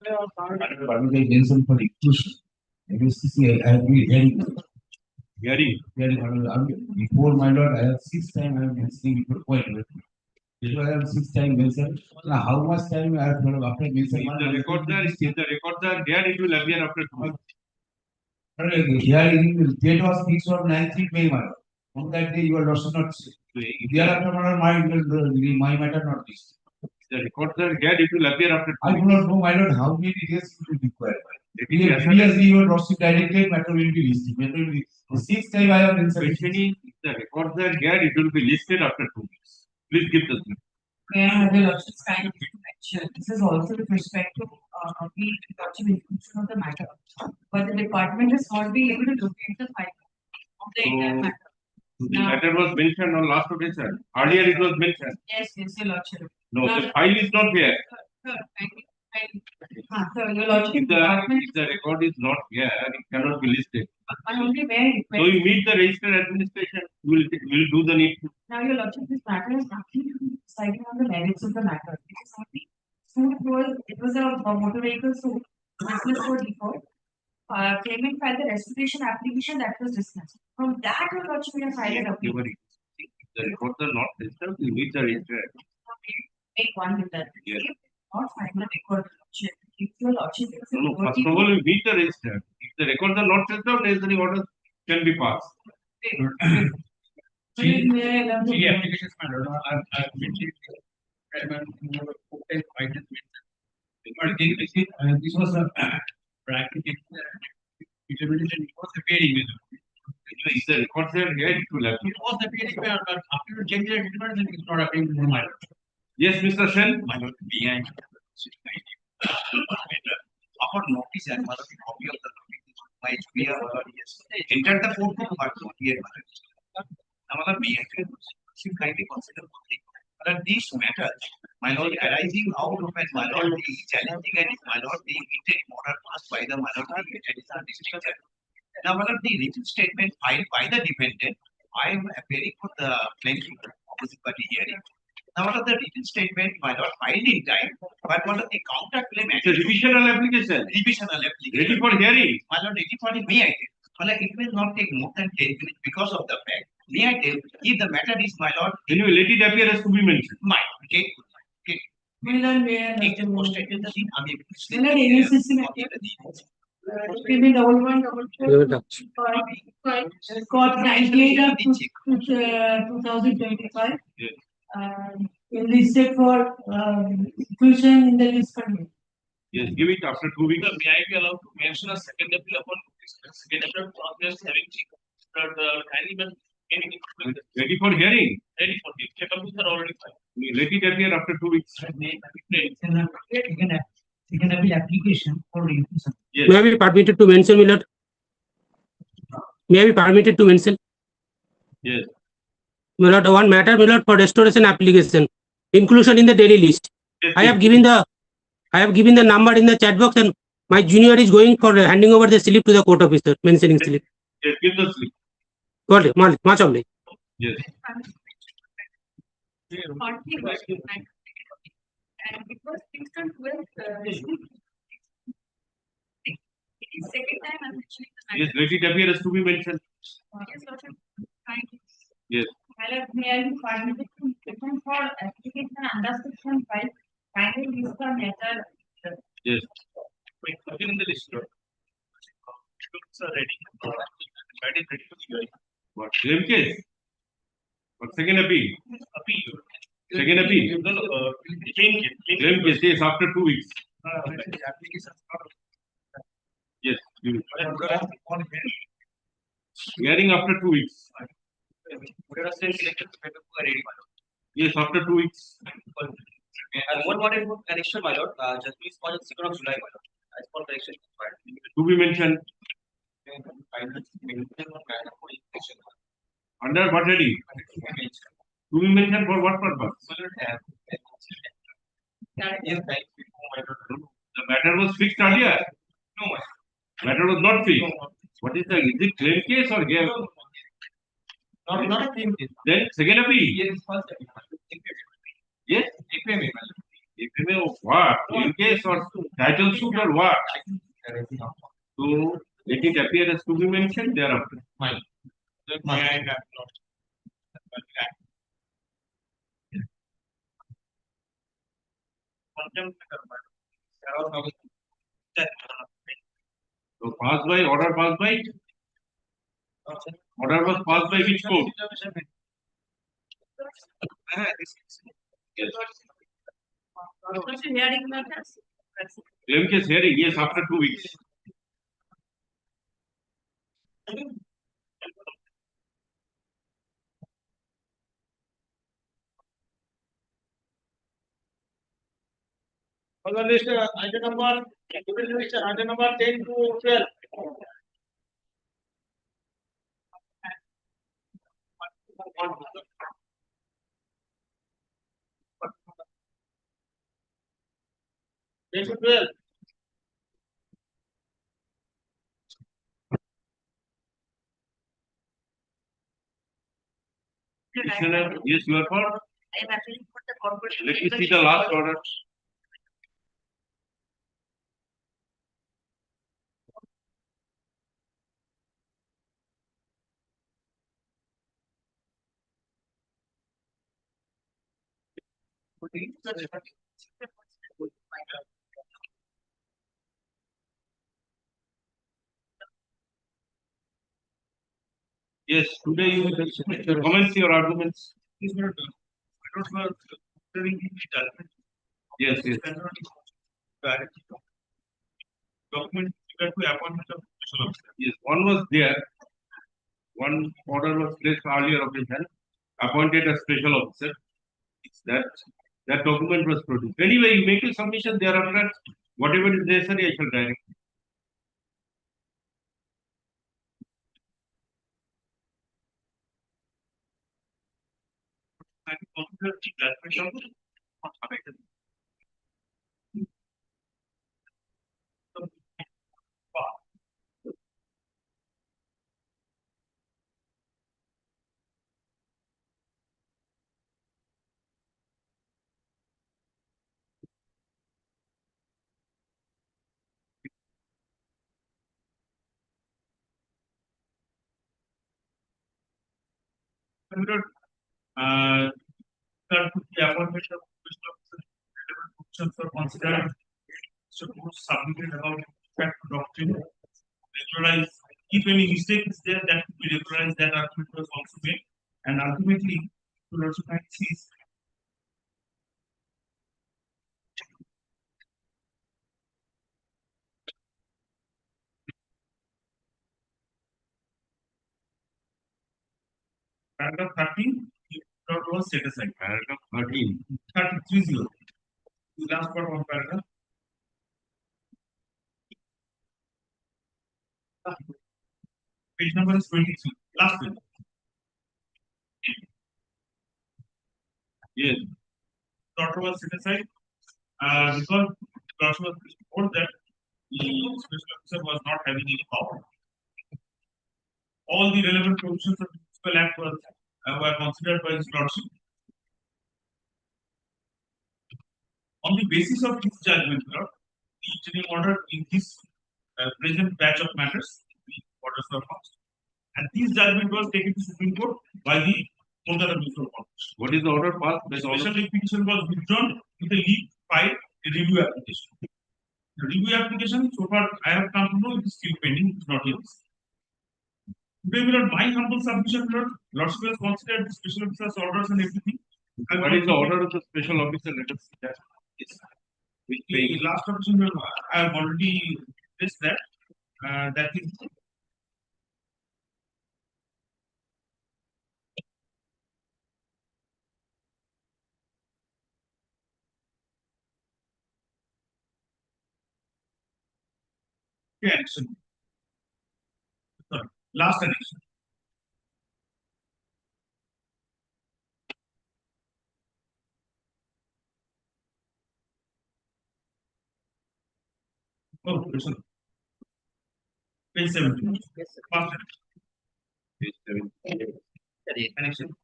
But they mentioned for inclusion. I have been before my lord, I have 6 times I have been listening before quite well. Before I have 6 times mentioned. Now, how much time I have after mentioning? If the records are there, it will appear after 2 weeks. Here in date was fixed on 9th May, my lord. On that day, your lordship not sick. Thereafter, my matter not this. The records are here, it will appear after 2 I do not know, my lord, how many days it will require. Previously, your lordship directed matter will be listed. Matter will be the 6th time I have mentioned. If the records are here, it will be listed after 2 weeks. Please give the slip. And the lordship's kind of mention. This is also with respect to the lordship inclusion of the matter. But the department has not been able to locate the file of the entire matter. The matter was mentioned on last occasion. Earlier it was mentioned. Yes, your lordship. No, the file is not here. So your lordship if the record is not here, it cannot be listed. Only where so you meet the registered administration, you will do the need. Now your lordship, this matter is nothing to do deciding on the merits of the matter. It is only it was a motor vehicle suit, business for default. Claimant filed the restitution application that was dismissed. From that, your lordship will filed an appeal. If the records are not registered, you meet the registered. Make one with that. Yes. If not find the record, if your lordship is no, first of all, you meet the registered. If the records are not registered, registering orders can be passed. The applications matter. This was a practice. It was a very if the records are here, it will appear. It was the period after you change the agreement, then it's not appearing to my lord. Yes, Mr. Sen. My lord, behind upon notice and mother copy of the notice by Julia yesterday entered the court room but not yet. Another behind should kindly consider that these matters, my lord, arising out of an my lord being challenging and my lord being interim order passed by the my lord additional district judge. Now, one of the written statement filed by the defendant, I am appearing for the plaintiff opposite party hearing. Now, one of the written statement, my lord, filed in time, but one of the counter claim. It's a revisional application. Ready for hearing. My lord, ready for the may I tell? It will not take more than 10 minutes because of the fact. May I tell, if the matter is, my lord, then you let it appear as to be mentioned. My, okay. Maybe the old one, Got 98 of 2025. Yes. Listed for inclusion in the list for me. Yes, give it after 2 weeks. May I be allowed to mention a second appeal upon second appeal process having ready for hearing. Ready for the check-ups are already filed. Let it appear after 2 weeks. Second appeal application for inclusion. Yes. May I be permitted to mention, my lord? May I be permitted to mention? Yes. My lord, one matter, my lord, for restoration application, inclusion in the daily list. Yes, I have given the number in the chat box, and my junior is going for handing over the slip to the court officer, mentioning slip. Yes, give the slip. Got it, much of it. Yes. And it was fixed on 12. It is second time I'm actually. Yes, let it appear as to be mentioned. Yes, Lordship. Thank you. Yes. May I be permitted to present for application under section 5? Kindly list the matter. Yes. Wait, again in the list. Documents are ready. That is ready for hearing. What? Claim case? What second appeal? Appeal. Second appeal? No, claim case. Claim case, yes, after 2 weeks. Yes. Hearing after 2 weeks. Yes, after 2 weeks. And what wanted for correction, my lord? Just please for the 2nd of July, my lord. As for correction, To be mentioned. Under what heading? To be mentioned for what purpose? The matter was fixed earlier. No, Matter was not fixed. What is it claim case or game? not a claim case. Then second appeal. Yes, first appeal. Yes. If I may, If you know what, in case or title suit or what, so let it appear as to be mentioned thereafter. May I have not? Contempt. So passed by, order passed by, order was passed by which court? Hearing matters. Claim case hearing, yes, after 2 weeks. On the list, item number, item number 10 to 12. Ten to 12. Commissioner, yes, you are for. I am actually put the corporation. Let me see the last order. Yes, today you will commence your arguments. Is not done. I don't know. During the judgment. Yes, yes. Document to appointment of special officer. Yes, one was there. One order was placed earlier of his hand, appointed as special officer. That document was produced. Anyway, you make a submission thereafter. Whatever is necessary, I shall direct. And consider the judgment of affected. That the appointment of special officer, relevant options are considered. Suppose submitted about fact doctrine, regularize. If any mistake is there, that could be regularized. That argument was also made, and ultimately, to also find sees. Paragraph 13 was set aside. Paragraph 13. 30. The last part of paragraph. Page number is 23. Last page. Yes. Daughter was set aside because daughter was told that the special officer was not having any power. All the relevant provisions of the Municipal Act were considered by his lordship. On the basis of his judgment, Lord, the interim order in this present batch of matters, the orders were passed. And this judgment was taken to Supreme Court by the Calcutta Municipal Court. What is the order passed? The special petition was withdrawn with a leave filed a review application. The review application, so far I have come to know, it is still pending, it's not yet. Today, Lord, my humble submission, Lord, Lordship has considered the special officer's orders and everything. What is the order of the special officer? Let us see that. Yes. The last option, I have already discussed that. That is action. Sorry, last annexation. Oh, listen. Page 17. Last Page 17. annexation.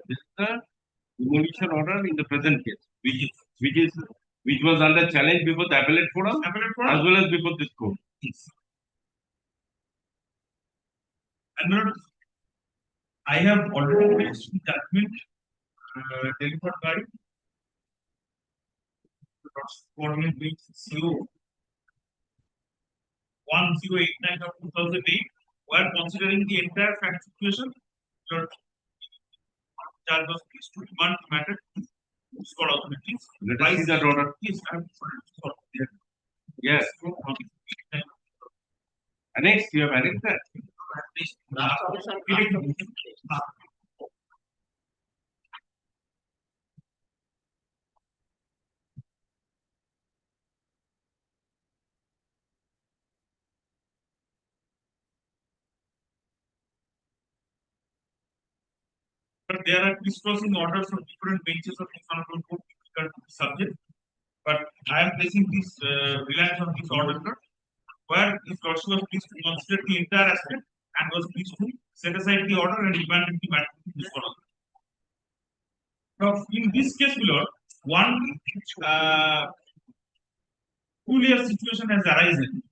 This is the demolition order in the present case, which was under challenge before the appellate forum as well as before this court. Yes. And Lord, I have already placed judgment delivered by coordinate with CO 1089 of 2008, while considering the entire fact situation, your judge was pleased to demand the matter to municipal authorities. Let us see that order. Yes, I have there. Yes. Annex, you have annexed that. But there are crisscrossing orders from different benches of this honorable court difficult to subject. But I am placing this reliance on this order, where this lordship was pleased to consider the entire aspect and was pleased to set aside the order and abandon the matter to this order. Now, in this case, below, one peculiar situation has arisen.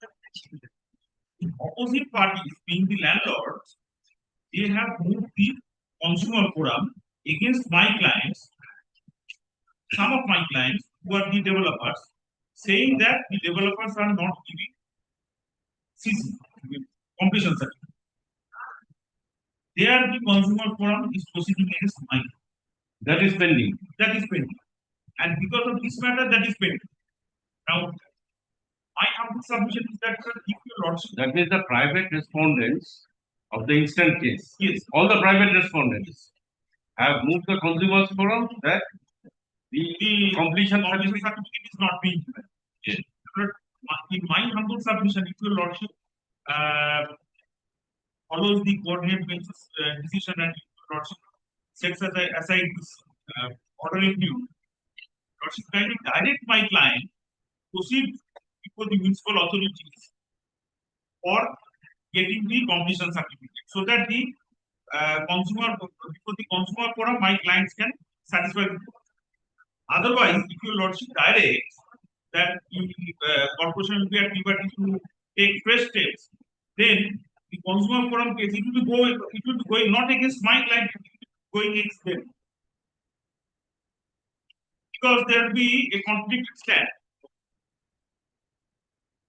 The opposite parties, being the landlords, they have moved the consumer forum against my clients, some of my clients who are the developers, saying that the developers are not giving CC, completion certificate. There the consumer forum is proceeding against my client. That is pending. That is pending. And because of this matter, that is pending. Now, my humble submission is that, sir, if your lordship. That means the private respondents of the instant case. Yes. All the private respondents have moved the consumers forum that the completion certificate is not being given. Yes. In my humble submission, if your lordship follows the coordinate bench's decision and if your lordship sets aside this order in view, lordship kindly direct my client proceed before the municipal authorities for getting the completion certificate, so that the consumer forum, my clients can satisfy the court. Otherwise, if your lordship directs that the corporation will be at liberty to take fresh steps, then the consumer forum case, it will be going not against my client, it will be going against them. Because there will be a conflicted stand.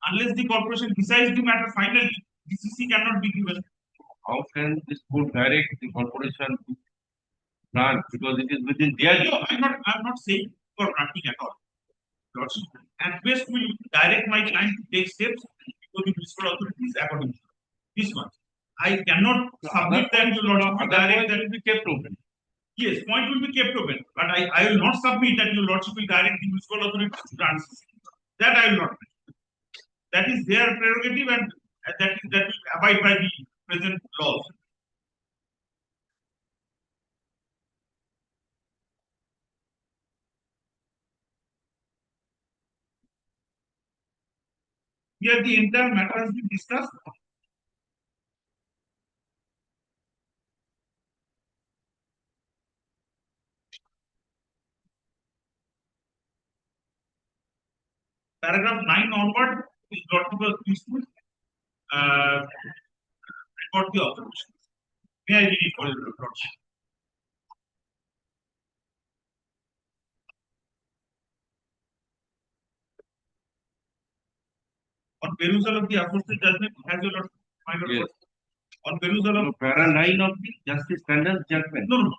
Unless the corporation decides the matter finally, DCC cannot be given. How can this court direct the corporation to grant, because it is within their? No, I'm not saying for granting at all. Lordship, at best will direct my client to take steps before the municipal authorities according to this one. I cannot submit that to lordship direct that will be kept open. Yes, point will be kept open, but I will not submit that your lordship will direct the municipal authorities to grant. That I will not. That is their prerogative, and that will abide by the present laws. Here the entire matter has been discussed. Paragraph 9 onward is lordship peaceful. Record the observations. May I read it for your lordship? On perusal of the aforesaid judgment, has your lordship final Yes. word? On perusal of Para 9 of the Justice Tandon's judgment. no,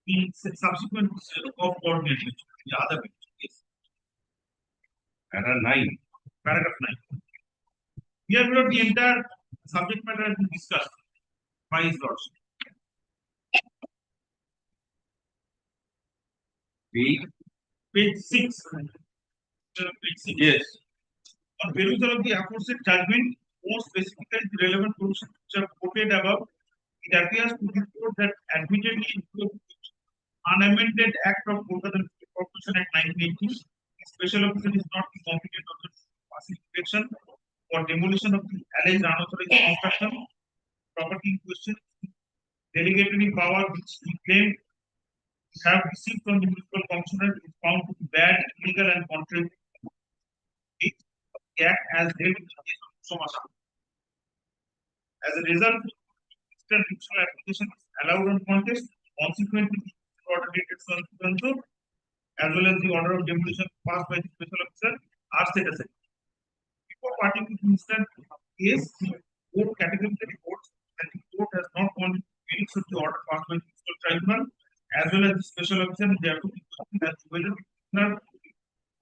the subsequent of coordination, the other bench. Yes. Para 9. Paragraph 9. Here the entire subject matter has been discussed by his lordship. Page 6. Page 6. Yes. On perusal of the aforesaid judgment, more specifically the relevant provisions which are quoted above, it appears to the court that admittedly into unamended Act of Calcutta Corporation Act 1980, the special officer is not the competent authority passing inspection for demolition of the alleged unauthorized construction, property in question, delegatory power which he claimed have received from the municipal commissioner is found to be bad, illegal, and contrary to the act as held in the case of Somasa. As a result, instant municipal application is allowed on contest. Consequently, the order dated so as well as the order of demolition passed by the special officer are set aside. Before parting to the instant case, the court categorically reports that the court has not found meanings of the order passed by the municipal tribunal as well as the special officer, therefore the question as to whether the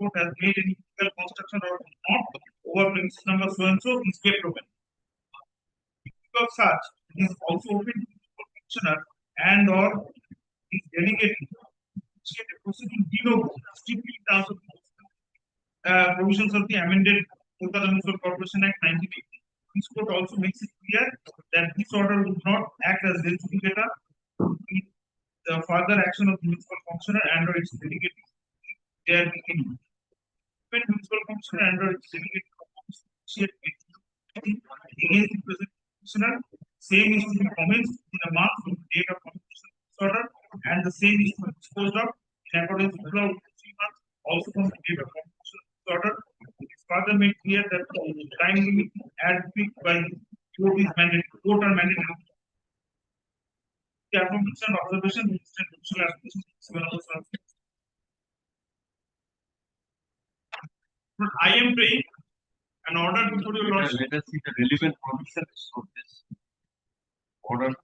court has made any legal construction or not over premises number so and so is kept open. Because of such, it is also open to the commissioner and or his delegate to initiate a proceeding de novo strictly in terms of provisions of the amended Calcutta Municipal Corporation Act 1980. This court also makes it clear that this order would not act as justificator in the further action of the municipal commissioner and or its delegate there be any. When municipal commissioner and or its delegate initiate against the present commissioner, same is to be commenced in a month from the date of completion of this order, and the same is to be disposed of in accordance with the law within 3 months, also from the date of completion of this order. It is further made clear that the time limit as fixed by the court is mandatory. Court are mandatory. The affirmation observation with instant judicial application is one of the subjects. But I am praying an order before your lordship. Let us see the relevant provisions of this order.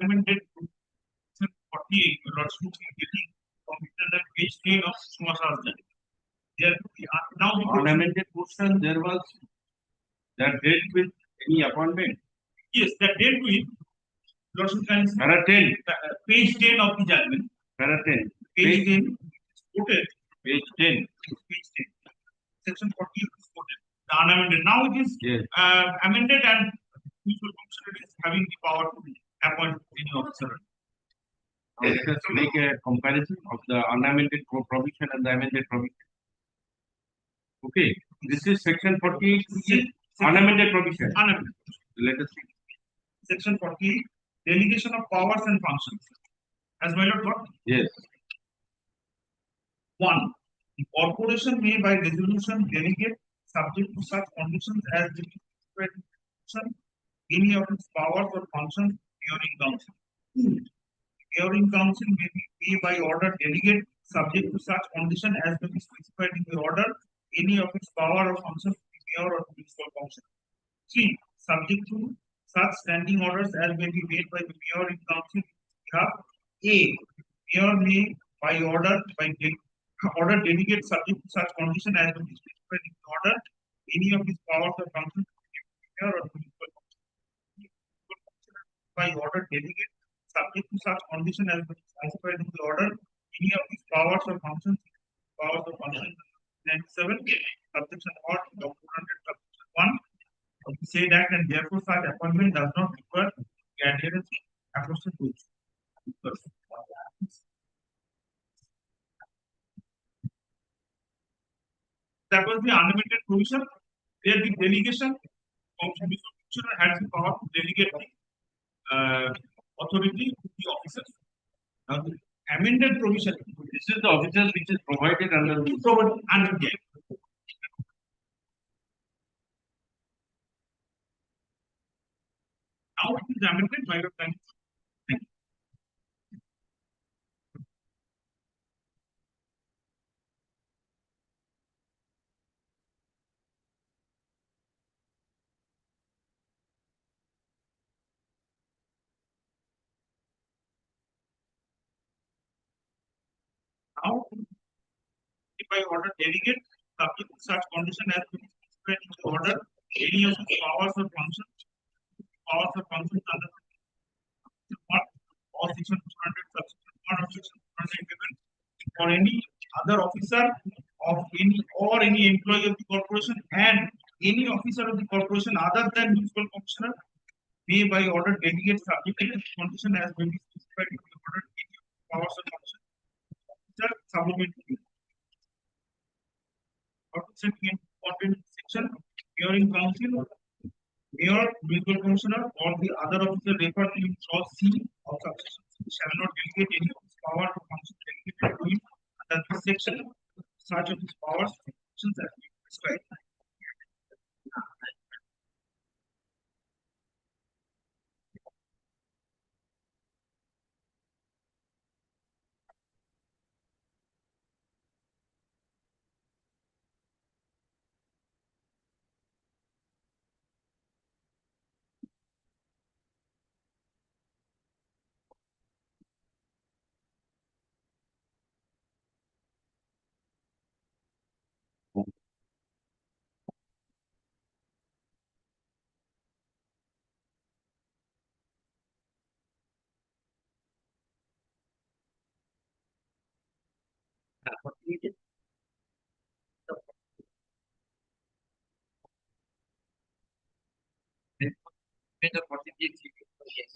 Amended 48, your lordship will be getting from internal page 10 of Sumasa's journal. There now the question, Unamended portion, there was that dealt with any appointment. yes, that dealt with lordship can see, Para 10, page 10 of the judgment. para 10, Page 10 is quoted. page 10. Page 10. Section 40 is quoted. The unamended. Now it is Yes. amended and municipal commissioner is having the power to appoint any officer. Now let us make a comparison of the unamended provision and the amended provision. Okay, this is section 48, which is unamended provision. Unamended. Let us see. Section 48, delegation of powers and functions. As my lord got, Yes. 1. The corporation may by resolution delegate subject to such conditions as the any of its powers or functions during council. During council may by order delegate subject to such condition as may be specified in the order any of its power or functions to the mayor or municipal council. 3. Subject to such standing orders as may be made by the mayor in council behalf. A. Mayor may by order delegate subject to such condition as may be specified in the order any of his powers or functions to the mayor or municipal council. By order delegate subject to such condition as may be specified in the order any of his powers or functions 97 subsection or 400 subsection 1 of the said act, and therefore such appointment does not require the adherence of apostolic rules. That was the unlimited provision, where the delegation of the commissioner had the power to delegate the authority to the officers. Now, the amended provision, This is the officers which is provided under the under the act. Now it is amended by the time. Now, if I order delegate, subject to such condition as to specified in the order, any of the powers or functions under section 1 or section 200 subsection 1 or section 200 given for any other officer of any employee of the corporation and any officer of the corporation other than municipal commissioner may by order delegate subject to the condition as may be specified in the order any of the powers or functions subordinate to you. Important section, hearing council, mayor, municipal commissioner, or the other officer referred to in clause C of subsection C shall not delegate any of his power to function delegated to him under this section, such of his powers and functions as prescribed.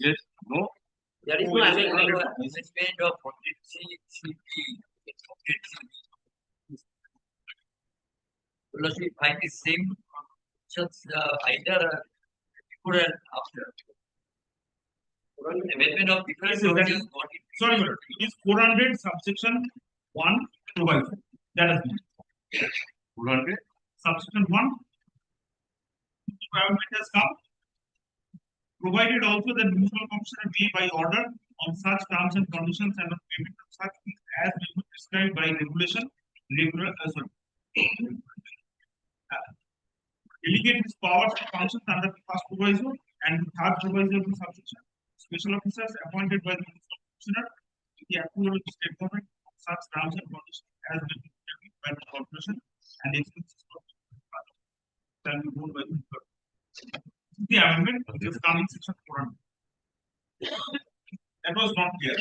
yes, no, There is no amendment of 43 Unless we find the same just either before and after. Amendment of different Yes, yes, that is- provisions. Sorry, madam, it is 400 subsection 1 provides. That is 200. subsection 1. Amendment has come. Provided also that municipal commissioner may by order on such terms and conditions and on payment of such fees as may be prescribed by regulation, delegate his powers and functions under the first proviso and the third proviso of the subsection. Special officers appointed by the municipal commissioner with the approval of the state government on such terms and conditions as may be determined by the corporation and expenses shall be borne by the the amendment which is coming section 400. That was not clear.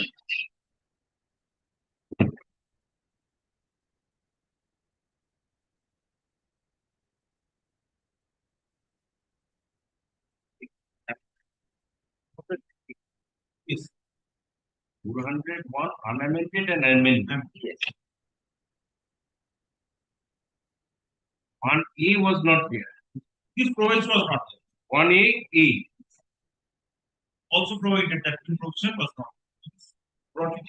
Yes. 201 unamended and amended. Yes. 1A was not there. This provision was not there. 1A. Also provided that the provision was not brought in.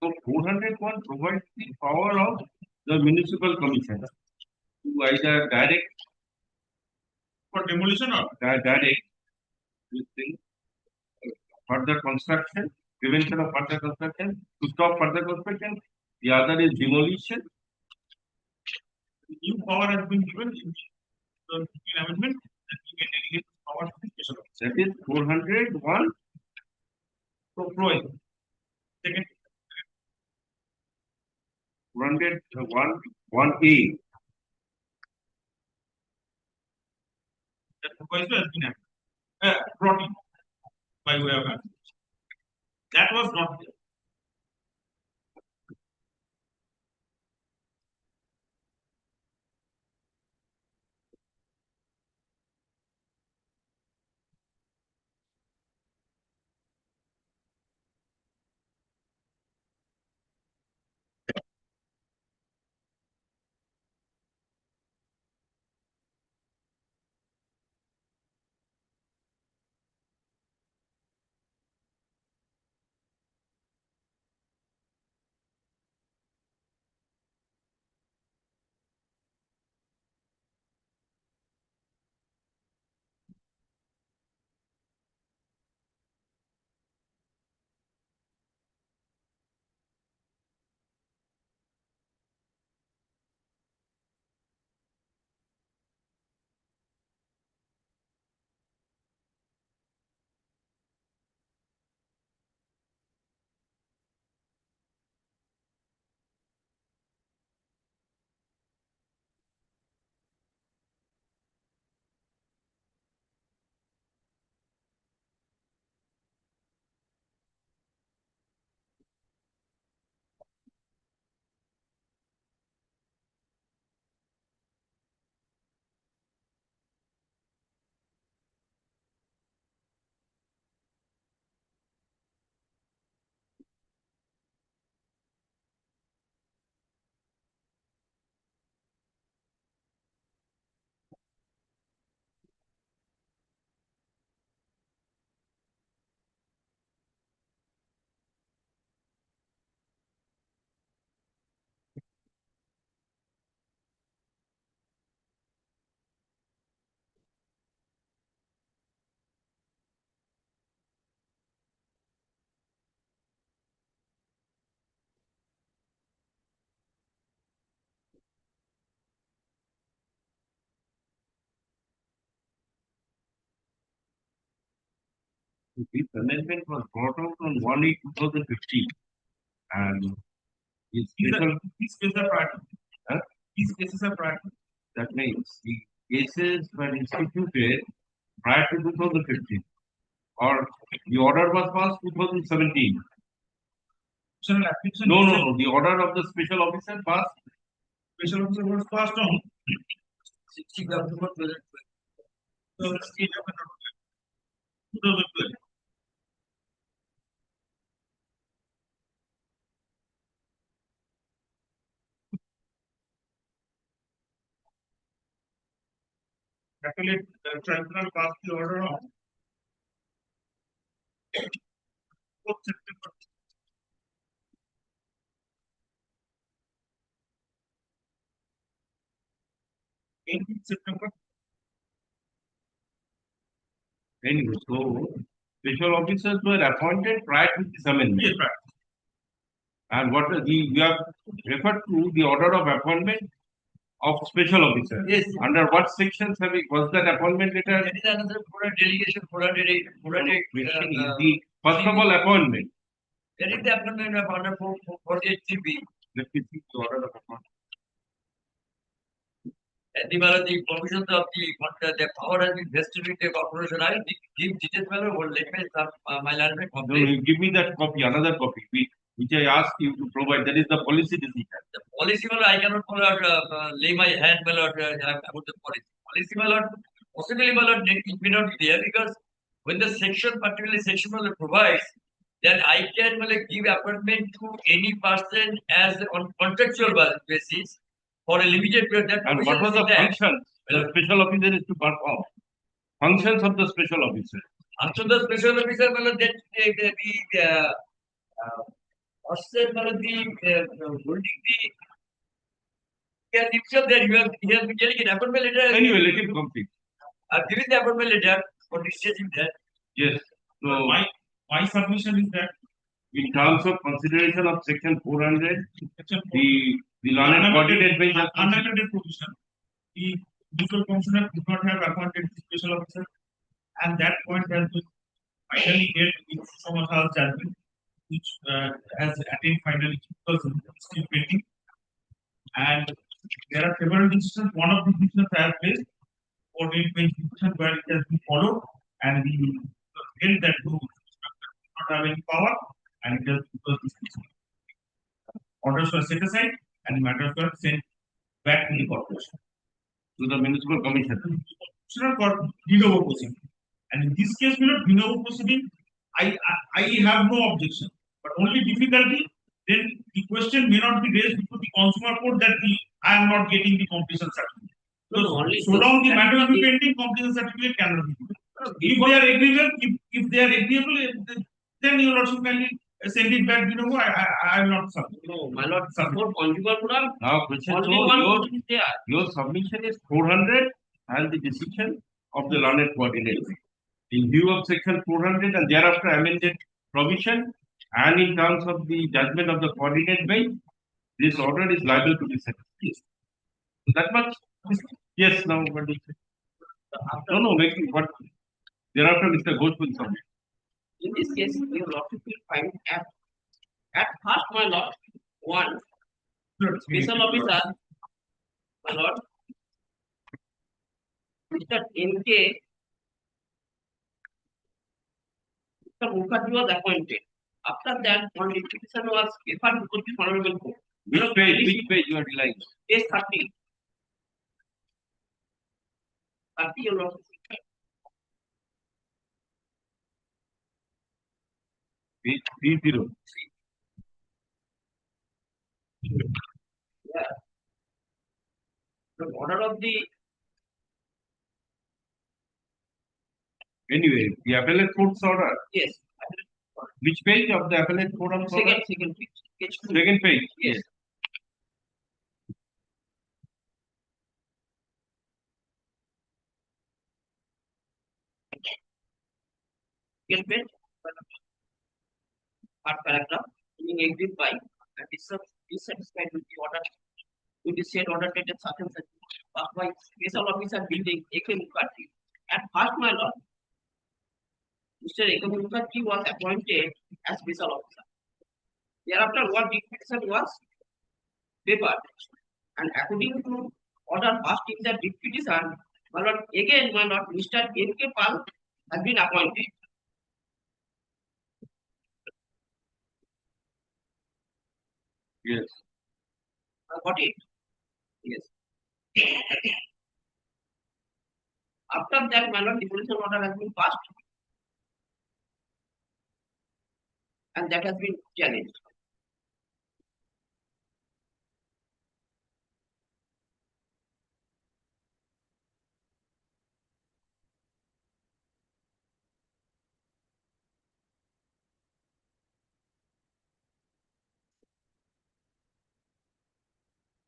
So 401 provides the power of the municipal commissioner to either direct For demolition or direct this thing, further construction, prevention of further construction, to stop further construction. The other is demolition. new power has been given in the amendment that we can delegate power to the special officer. That is 401. So Floyd. Second, 401(1)(a). that proviso has been brought in by way of amendment. That was not there. This amendment was brought out on 1/8/2015, and is special. These cases are prior. Huh? These cases are prior. That means the cases were instituted prior to 2015, or the order was passed 2017. Special application. No. The order of the special officer passed. Special officer was passed on. 16 October 2012. So 2012. Actually, the tribunal passed the order on 4th September. September. Anyway, so special officers were appointed prior to this amendment. Yes, right. And what you have referred to the order of appointment of special officer. Yes. Under what sections was that appointment letter? That is another for a delegation, for a The first of all appointment. that is the appointment of under 448 Let me see the order of appointment. and the provisions of the power has been vested with the corporation. I will give details, or let me my language No, complete. you give me that copy, another copy, which I asked you to provide. That is the policy decision. The policy, I cannot lay my hand about the policy. Policy, possibly, it may not be there because when the section, particularly section provides that I can give appointment to any person as on contractual basis for a limited period. That And what was the function the special officer is to perform? Functions of the special officer. Function the special officer, that Austrian Melody holding the yeah, himself there he has been telling an appointment letter. Anyway, let him complete. I've given the appointment letter for discharging that. Yes. So, My submission is that in terms of consideration of section 400, section the learned coordinate bench has unamended provision, the municipal commissioner could not have appointed the special officer, and that point has been finally held in Soma's judgment, which has attained finally because it's still pending. And there are several decisions. One of the decisions I have placed coordinate bench decision where it has been followed, and the held that the not have any power, and it has because this orders were set aside and matters were sent back to the corporation. to the municipal commission. Commissioner got de novo proceeding. And in this case, de novo proceeding, I have no objection. But only difficulty, then the question may not be raised before the consumer court that I am not getting the completion certificate. No, only So long the matter will be the- pending, completion certificate cannot be given. If they are agreeable, if they are agreeable, then your lordship can send it back de novo. I will not submit. No, my lord, support conjugal forum. Now, question Only two, one vote is there. your submission is 400 and the decision of the learned coordinate. In view of section 400 and thereafter amended provision, and in terms of the judgment of the coordinate bench, this order is liable to be set. Yes. That much? Yes, now what do you say? No, make it what thereafter Mr. Ghosh will submit. In this case, your lordship will find at first, my lord, one special officer, my lord, Mr. N.K. Mr. Mukherjee was appointed. After that, one petition was referred to the honorable court. Which page you are relying? Page 30. 30, your lordship. Page 30. Yeah. The order of the Anyway, the appellate court's order. yes, Which page of the appellate court order? second page, Second page. yes. Second page, third paragraph, being agreed by and dissatisfied with the order, with the said order dated such and such, passed by special officer building A.K. Mukherjee. At first, my lord, Mr. A.K. Mukherjee was appointed as special officer. Thereafter, what the petition was papered, and according to order passed in the petition, my lord, again, my lord, Mr. N.K. Pal has been appointed. Yes. Got it? Yes. After that, my lord, devolution order has been passed, and that has been challenged.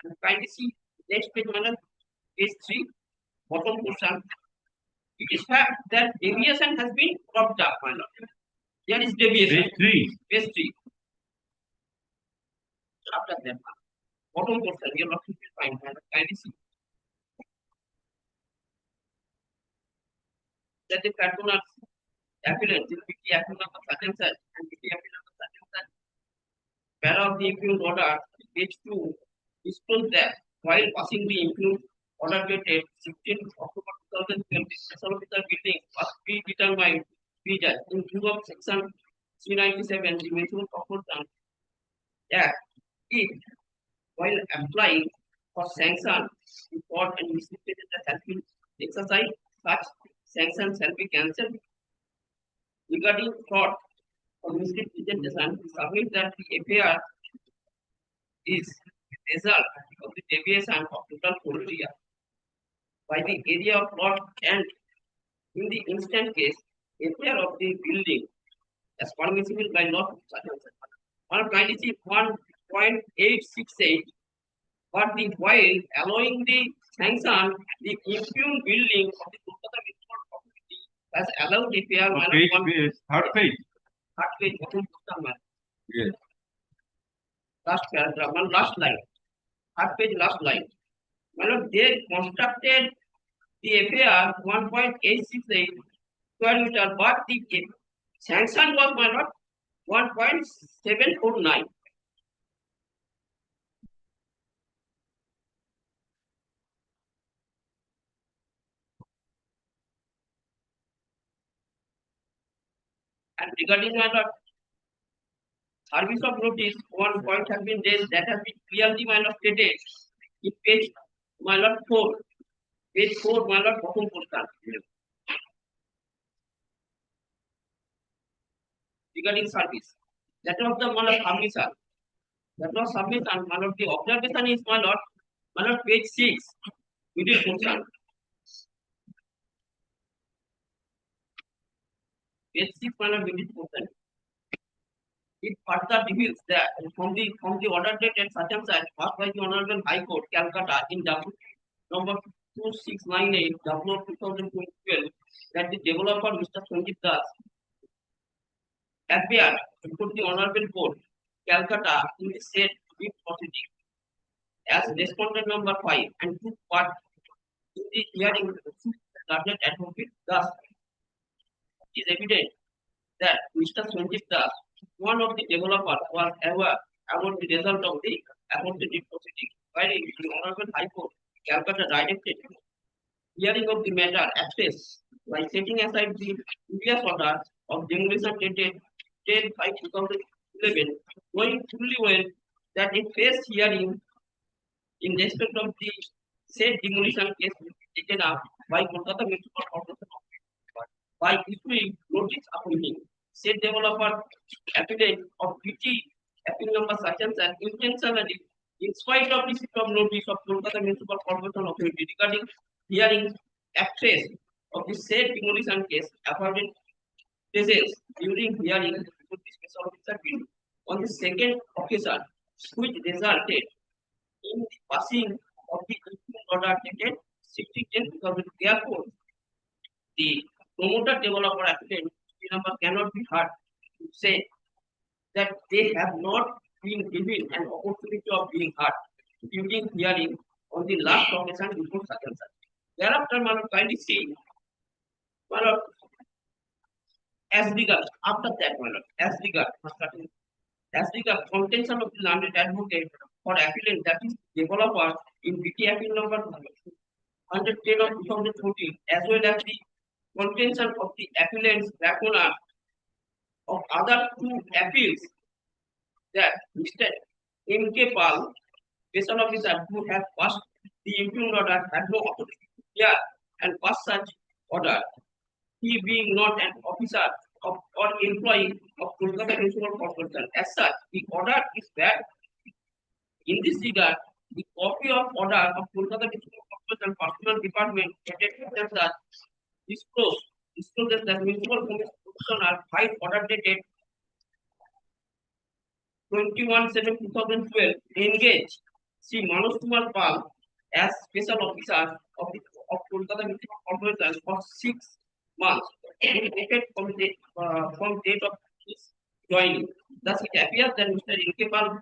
And kindly see next page, my lord, page 3, bottom portion. It is fact that deviation has been cropped up, my lord. There is deviation. Page 3. Page 3. After that, bottom portion, you are not to find, my lord. Kindly see. That the patronage appearance will be the appearance of such and such, and the appearance of such and such. Para of the impugned order, page 2, disclose that while passing the impugned order dated 16 October 2020, special officer building must be determined be judged in view of section 397 the municipal corporation act if while applying for sanction the court and instituted that has been exercised such sanction shall be cancelled. Regarding fraud or misrepresentation, we submit that the FAR is the result of the deviation of total floor area by the area of lot, and in the instant case, FAR of the building as permissible by law such and such. on 1.868, but the while allowing the sanction, the impugned building of the Kolkata Municipal Authority has allowed the fair So minus page, one third page. third page, Yes. last paragraph, one last line, third page, last line. Well, they constructed the FAR 1.868 square meter, but the sanction was 1.749. And regarding my lord, service of notice, one point has been raised that has been clearly my lord stated in page my lord 4. Page 4, my lord, bottom portion. Regarding service. That was the my lord submission. That was submission, my lord. The observation is my lord, page 6, middle portion. Page 6, my lord, middle portion. It further reveals that from the order date and such and such passed by the Honorable High Court, Calcutta, in W number 2698 W of 2012, that the developer Mr. Sanjeev Das appeared before the Honorable Court, Calcutta, in the said writ proceeding as respondent number 5 and took part in the hearing of the subject advocate. Thus, it is evident that Mr. Sanjeev Das, one of the developers, was aware about the result of the appointed proceeding, while the Honorable High Court, Calcutta, directed hearing of the matter access by setting aside the previous order of demolition dated 10/5/2011, knowing fully well that a first hearing in respect of the said demolition case will be taken up by Kolkata Municipal Corporation by issuing notice appointing said developer affidavit of duty appeal number such and such intentionally in spite of receipt of notice of Kolkata Municipal Corporation Authority regarding hearing access of the said demolition case afforded cases during hearing before the special officer bill on the second occasion, which resulted in the passing of the order dated 16/10/2000. Therefore, the promoter developer affidavit number cannot be heard to say that they have not been given an opportunity of being heard during hearing on the last occasion before such and such. Thereafter, my lord, kindly say, my lord, as regards, after that, my lord, as regards contention of the landed advocate for appellant, that is developer in BT appeal number 110 of 2014, as well as the contention of the appellant's lacuna of other two appeals, that Mr. M.K. Pal, special officer who has passed the impugned order, had no authority to hear and pass such order, he being not an officer of or employee of Kolkata Municipal Corporation. As such, the order is bad. In this regard, the copy of order of Kolkata Municipal Corporation Personal Department dated as discloses that Municipal Commissioner filed order dated 21/7/2012 engaged Sri Manoj Kumar Pal as special officer of Kolkata Municipal Corporation for 6 months, dated from date of his joining. Thus, it appears that Mr. M.K. Pal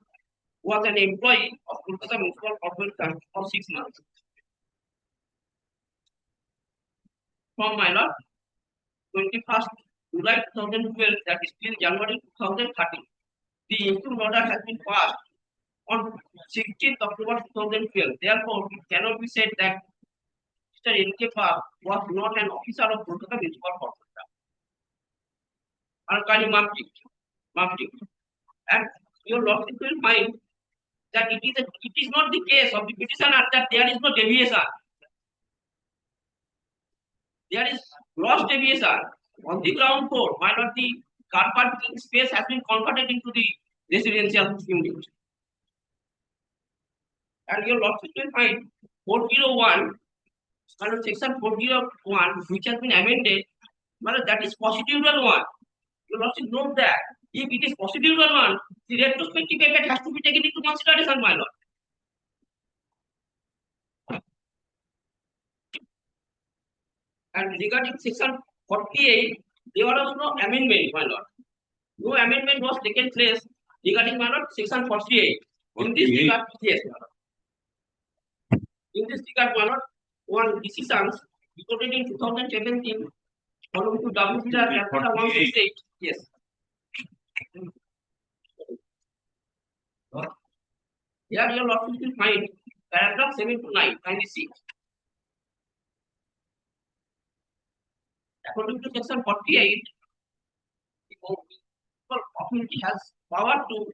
was an employee of Kolkata Municipal Corporation for 6 months. From my lord, 21st July 2012, that is till January 2013, the impugned order has been passed on 16th October 2012. Therefore, it cannot be said that Mr. N.K. Pal was not an officer of Kolkata Municipal Corporation. Alkali marked it. And your lordship will find that it is not the case of the petitioner that there is no deviation. There is gross deviation on the ground floor. Why not the car parking space has been converted into the residential unit? And your lordship will find 401, under section 401, which has been amended, that is procedural one. Your lordship note that If it is procedural one, the retrospective effect has to be taken into consideration, my lord. And regarding section 48, there was no amendment, my lord. No amendment was taken place regarding, my lord, section 48. In this 48? regard, yes, my lord. In this regard, my lord, one decisions reported in 2017 following to WPR Calcutta 168. Yes. Here your lordship will find paragraph 7 to 9, kindly see. According to section 48, the municipal authority has power to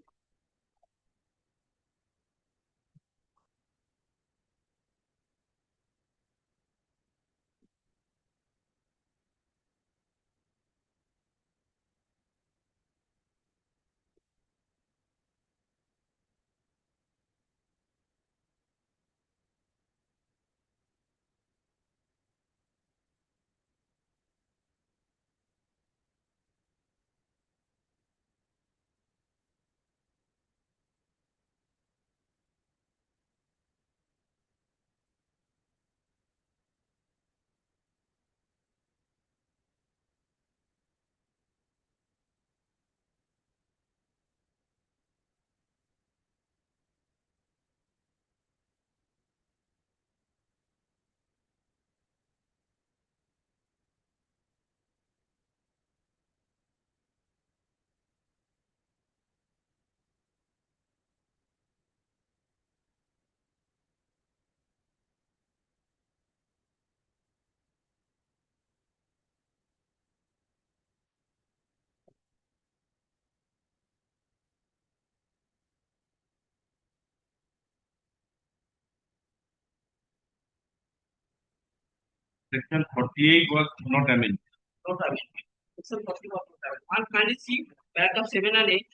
Section 48 was not amended. not amendment. Section 40 was not amendment. One kindly see paragraph 7 and 8.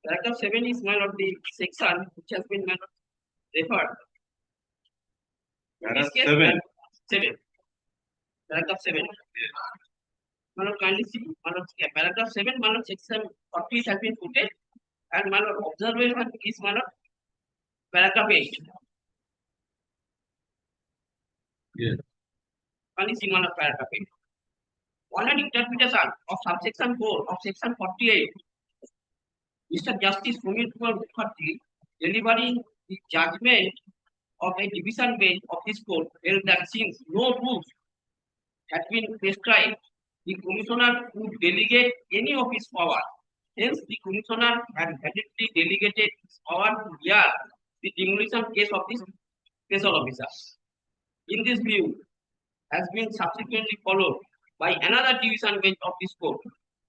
Paragraph 7 is one of the section which has been referred. In this Paragraph case, 7. 7. Paragraph 7. Kindly see, paragraph 7, section 40 has been put, and observation is paragraph 8. Yes. Kindly see, paragraph 8. On an interpretation of subsection 4 of section 48, Mr. Justice Sumit Kumar Mukherjee, delivering the judgment of a division bench of this court, held that since no rules had been prescribed, the commissioner could delegate any of his power. Hence, the commissioner had validly delegated his power to hear the demolition case of this special officer. In this view, has been subsequently followed by another division bench of this court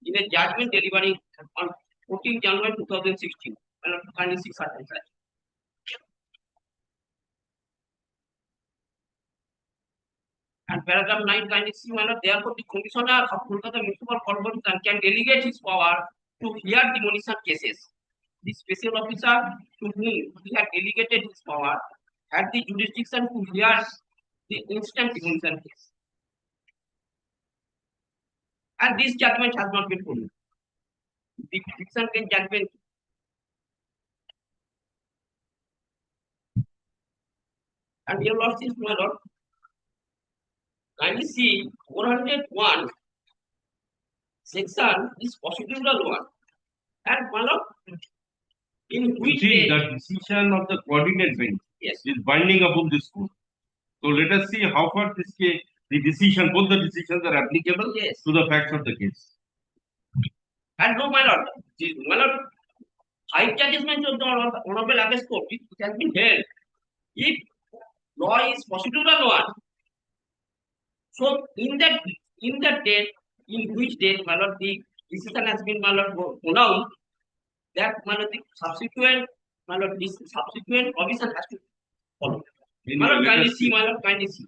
in a judgment delivering on 14 January 2016. And paragraph 9 kindly see, therefore the commissioner of Kolkata Municipal Corporation can delegate his power to hear demolition cases. The special officer to whom he had delegated his power had the jurisdiction to hear the instant demolition case. And this judgment has not been followed. The division bench judgment and your lordship, my lord, kindly see 401 section is procedural one. And my lord, in which See, day, the decision of the coordinate bench yes, is binding upon this court. So let us see how far this case, the decision, both the decisions are applicable yes. to the facts of the case. And no, my lord, high judgment of the Honorable Abbess Court, it has been held. If law is procedural one, so in that date, in which date, my lord, the decision has been, my lord, pronounced, that, my lord, the subsequent, my lord, this subsequent provision has to follow. My lord, kindly see, my lord, kindly see.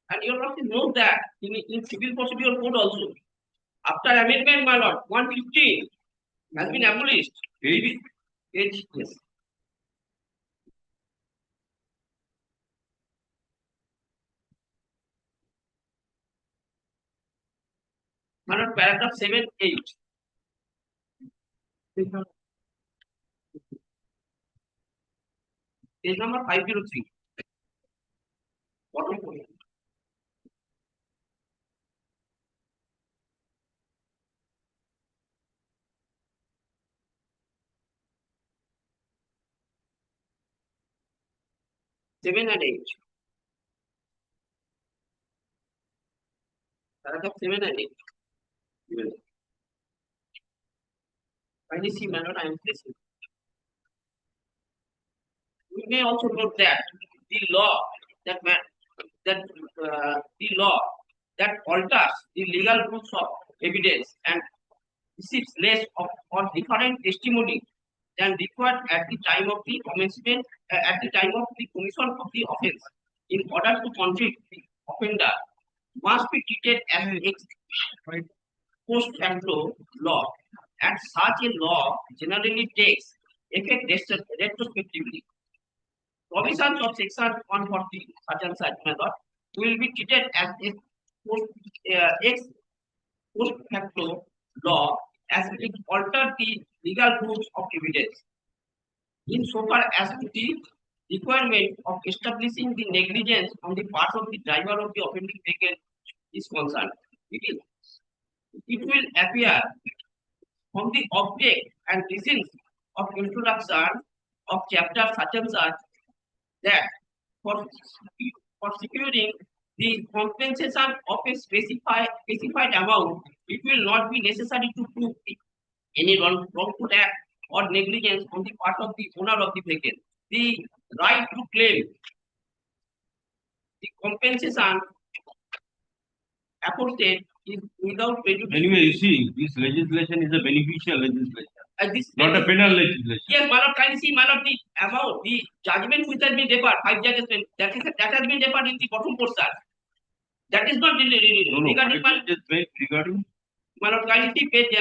And you have to note that in civil procedure code also, After amendment, my lord, 115 has been abolished. Age? Age, yes. My lord, paragraph 7, 8. Page number 503. Bottom portion. Seven and 8. Paragraph 7 and 8. Kindly see, my lord, I am placing. We may also note that the law that the law that alters the legal rules of evidence and receives less of or different testimony than required at the time of the commencement at the time of the commission of the offence in order to convict the offender must be treated as ex post facto law, and such a law generally takes effect retrospectively. Provisions of section 140 such and such method will be treated as ex post facto law as it alter the legal rules of evidence insofar as to the requirement of establishing the negligence on the part of the driver of the offending vehicle is concerned. It will appear from the object and reasons of introduction of chapter such and such that for securing the compensation of a specified amount, it will not be necessary to prove any wrongful act or negligence on the part of the owner of the vehicle. The right to claim the compensation aforesaid is without prejudice. Anyway, you see, this legislation is a beneficial legislation, This not a penal legislation. Yes, my lord, kindly see, my lord, the about the judgment which has been deferred, 5 judgments, that has been deferred in the bottom portion. That is not regarding Regarding my lord, kindly see page,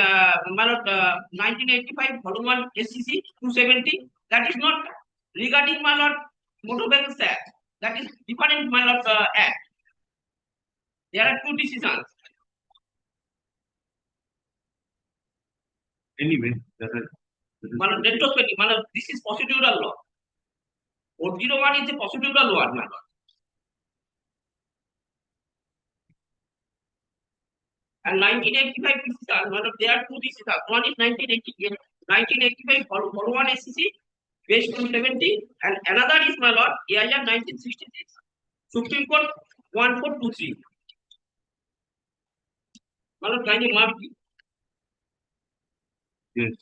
my lord, 1985, volume 1, SCC 270. That is not regarding my lord motor vehicles act. That is different, my lord, act. There are two decisions. anyway, that is My lord, retrospective, my lord, this is procedural law. 401 is a procedural law, my lord. And 1985 decision, my lord, there are two decisions. One is 1985 for one SCC, page 270, and another is, my lord, AIR 1966, Supreme Court 1423. My lord, kindly mark it. yes.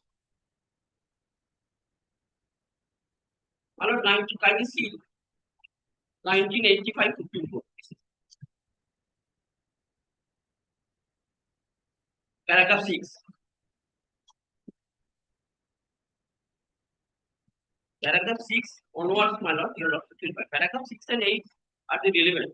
My lord, kindly see 1985 Supreme Court. Paragraph 6. Paragraph 6 onwards, my lord, your paragraph 6 and 8 are the relevant.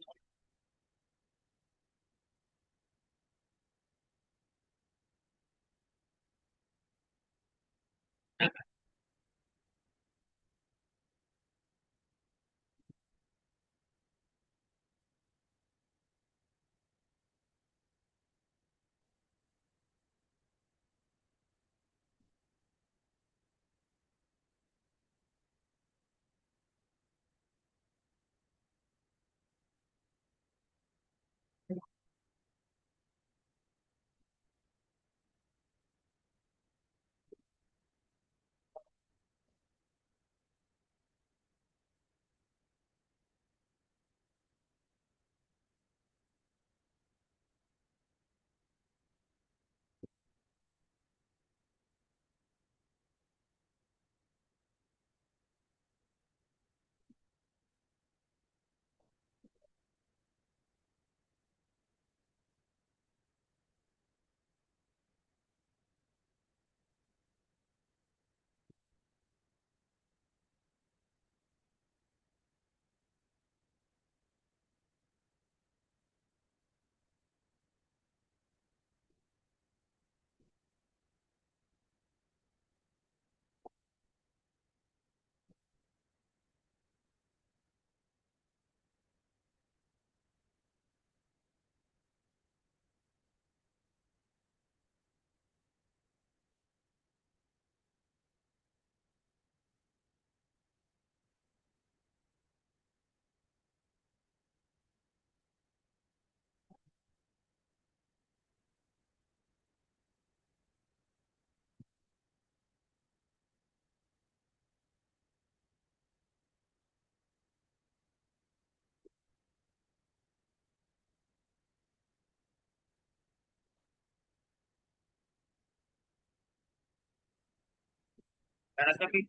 paragraph is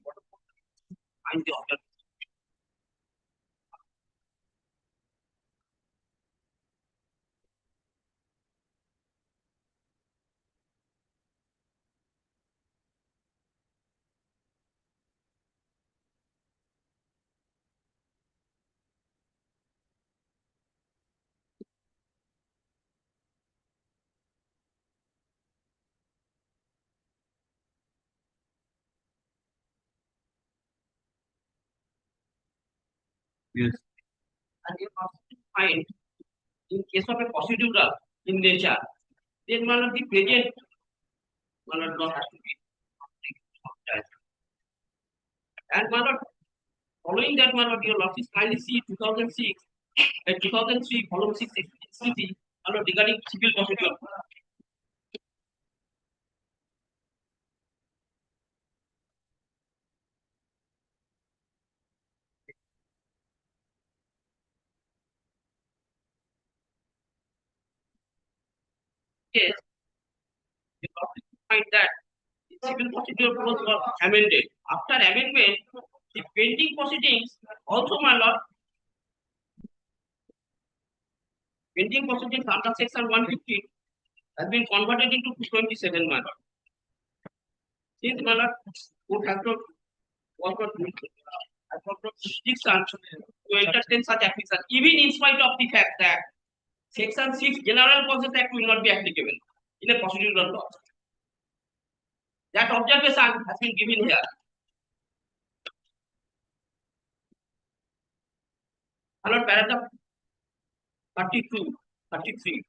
find the object. Yes. And you must find in case of a procedural in nature, then one of the present one of law has to be and one of following that one of your law is kindly see 2006 and 2003 follow 660 regarding civil procedure. Yes, you have to find that the civil procedure was amended. After amendment, the pending proceedings also my lord pending proceedings under section 150 has been converted into 227 my lord. Since my lord court has not was not has not jurisdiction to entertain such application, even in spite of the fact that section 6 General Process Act will not be applicable in a procedural law. That observation has been given here. Hello, paragraph 32, 33.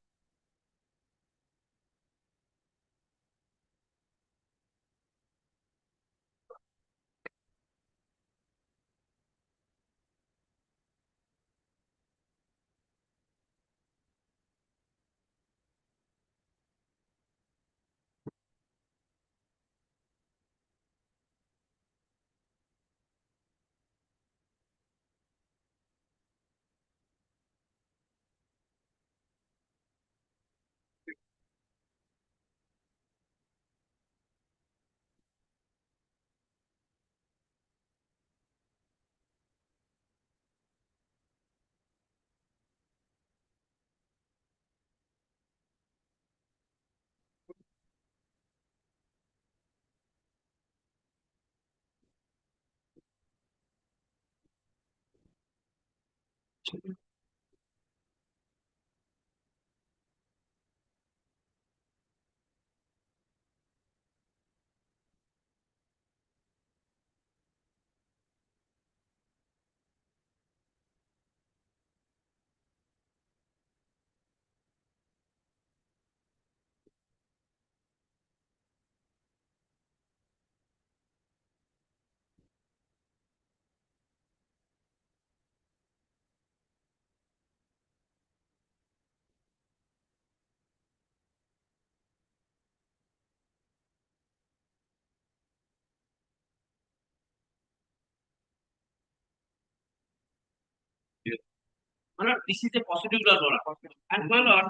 My lord, this is a procedural law. And my lord,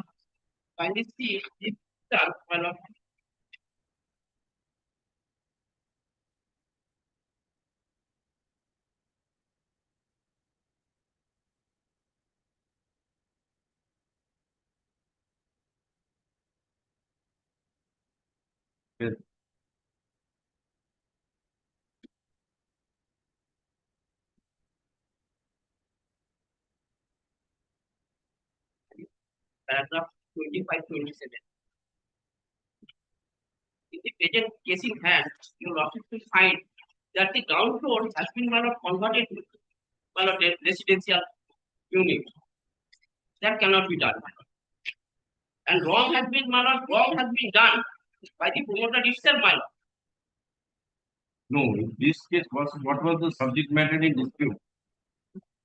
kindly see this term, my lord. Yes. Paragraph 25, 27. In the present case in hand, you will also find that the ground floor has been my lord converted to my lord residential unit. That cannot be done, my lord. And wrong has been my lord, wrong has been done by the promoter itself, my lord. No, in this case, what was the subject matter in dispute?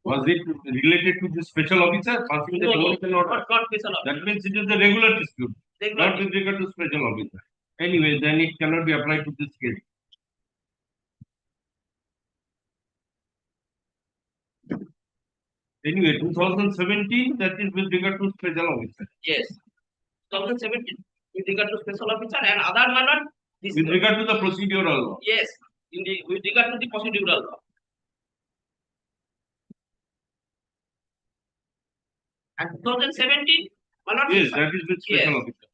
Was it related to the special officer passing the No, demolition order? not special officer. That means it is a regular dispute, Regular not with regard to special officer. Anyway, then it cannot be applied to this case. Anyway, 2017, that is with regard to special officer. Yes. 2017 with regard to special officer and other my lord. This With regard to the procedural law. yes, in the with regard to the procedural law. And 2017, my lord, Yes, that is with special Yes. officer.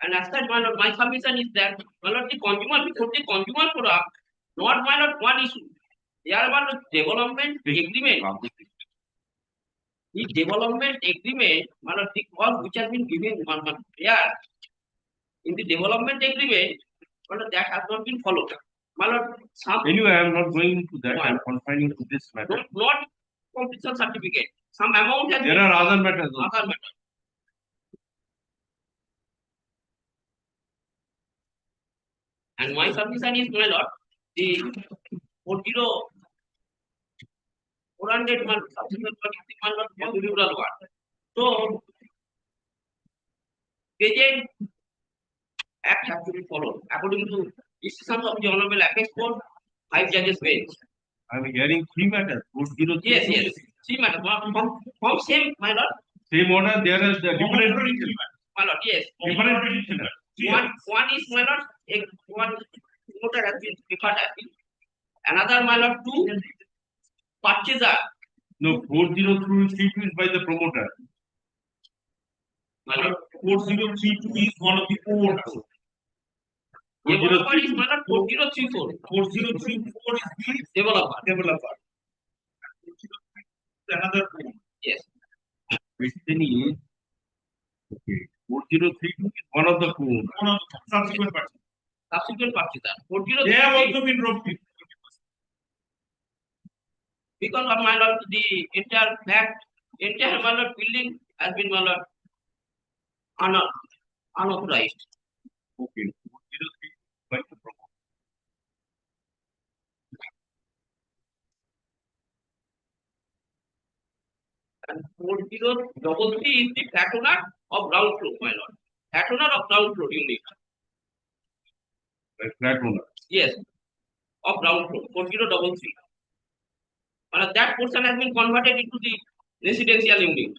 and as such, my lord, my submission is that, my lord, the consumer product, not my lord, one issue. They are about the development agreement. The development agreement, my lord, the clause which has been given, my lord, there in the development agreement, my lord, that has not been followed. My lord, some Anyway, I am not going into that. I am confining to this matter. not completion certificate. Some amount has There been are other matters also. other matter. And my submission is, my lord, the 400 month subsequent procedural one. So, present act has to be followed according to decisions of the Honorable Apex Court, 5 judges bench. I am hearing three matters. 403. Yes. See, my lord, from same, my lord, Same order, there is the different, my lord, yes. different petitioner. One is, my lord, one motor has been preferred as been. Another, my lord, two purchaser, No, 40332 is by the promoter. my lord. 4032 is one of the orders. Developer is, my lord, 4034. 4034 is the Developer, developer. Another code. yes. Question is, okay, 4032 is one of the code. One of the subsequent parties. Subsequent purchaser, They have 4034. also been dropped. Because of, my lord, the entire my lord, building has been, my lord, unauthorized. Okay, 403 by the promoter. And 4033 is the flat owner of ground floor, my lord. Flat owner of ground floor unit. By flat owner. Yes, of ground floor, 4033. And that portion has been converted into the residential unit.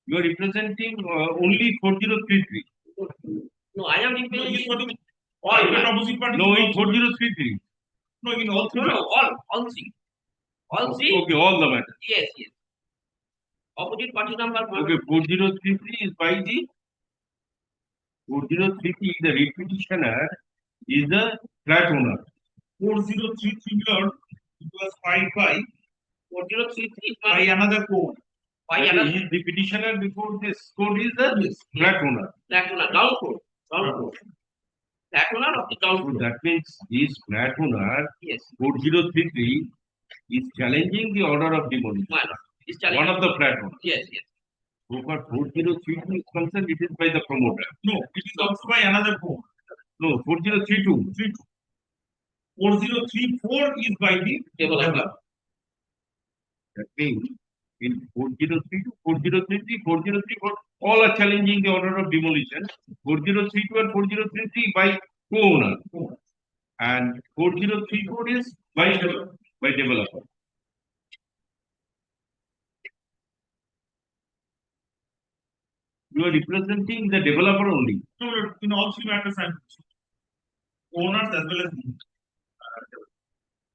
You are representing only 4033. No, I am No, representing he's what all, private my- opposite party. No, in 4033. No, in all three. no, all three. All three, Okay, all the matters. yes. Opposite party number one. Okay, 4033 is by the 4033, the repetitioner is the flat owner. 4033 lord, it was filed by 4033 is by another code. by Okay, another he is the petitioner before this code is the flat owner. flat owner, ground floor. Flat owner of the ground So floor. that means this flat owner Yes, 4033 is challenging the order of demolition. my lord. Is One challenging. of the flat owners. Yes. So for 4033 is concerned, it is by the promoter. No, it is also by another code. No, 4032. 4034 is by the Developer. That means in 4032, 4033, 4034, all are challenging the order of demolition. 4032 and 4033 by co-owner. And 4034 is by developer. You are representing the developer only. No, in all three matters, I'm owners as well as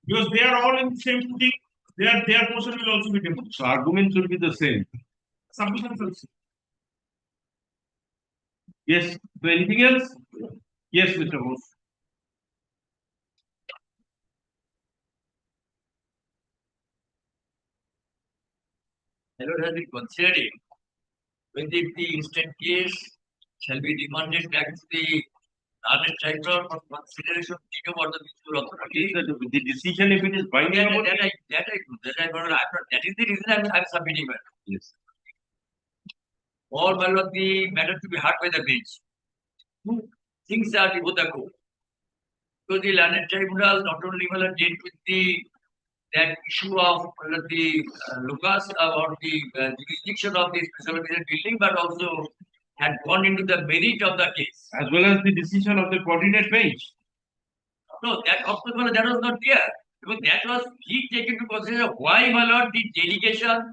because they are all in the same footing. Their portion will also be demolished. So argument should be the same. Submissions also. Yes. So anything else? Yes, Mr. Host. My lord has been considering whether the instant case shall be remanded back to the Honest Tribunal for consideration of the mutual authority. The decision, if it is binding upon That is the reason I'm submitting it. yes. Or my lord, the matter to be heard by the bench. Things are before the court. So the learned tribunal not only my lord dealt with that issue of the Lucas or the jurisdiction of the special officer building, but also had gone into the merit of the case. As well as the decision of the coordinate bench. No, that of course, my lord, that was not there. Because that was he taken into consideration why, my lord, the delegation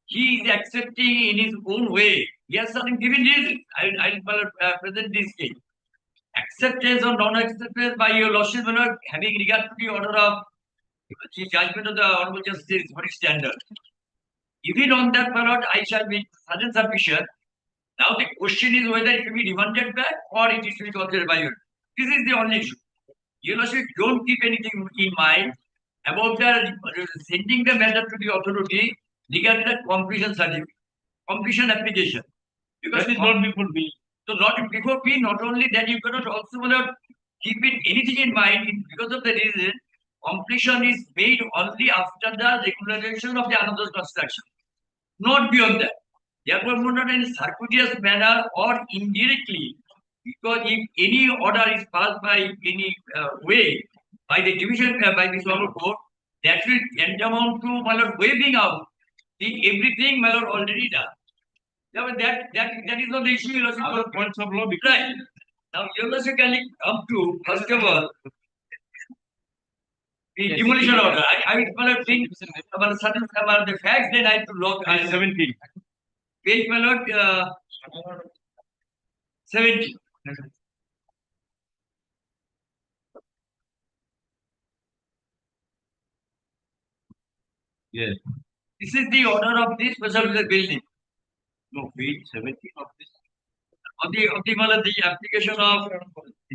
he is accepting in his own way. He has certain given reasons. I'll present this case. Acceptance or non-acceptance by your lordship, my lord, having regard to the order of the judgment of the Honorable Justice for his standard. Even on that, my lord, I shall be certain sufficient. Now the question is whether it will be remanded back or it is to be considered by you. This is the only issue. Your lordship, don't keep anything in mind about the sending the matter to the authority regarding the completion certificate, completion application. Because That is not before me. so not before me, not only that, you cannot also keep it anything in mind because of the reason completion is made only after the regularization of the another construction, not beyond that. Therefore, not in a circuitous manner or indirectly, because if any order is passed by any way by the division by the Honorable Court, that will tantamount to waiving out the everything already done. Yeah, but that is not the issue. Other points of law because Right. Now, you also can come to, first of all, the demolition order. I will think about certain about the facts, then I have to log. page 17. Page, my lord, 70. Yes. This is the order of this particular building. No, page 17 of this. Of the application of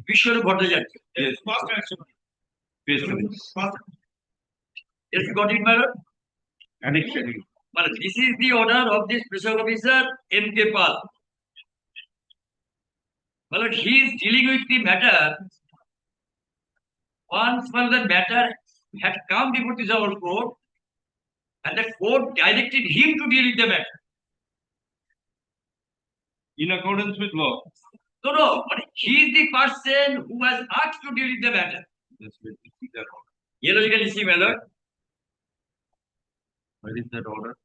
Vishnu Bhattacharya. Yes. First action. Page 17. First. Yes, you got it, my lord? Annexation. Well, this is the order of this special officer M.K. Pal. Well, he is dealing with the matter. Once the matter had come before the our court, and the court directed him to deal with the matter. In accordance with law. No, but he is the person who has asked to deal with the matter. That's where we see that order. Here you can see, my lord. Where is that order?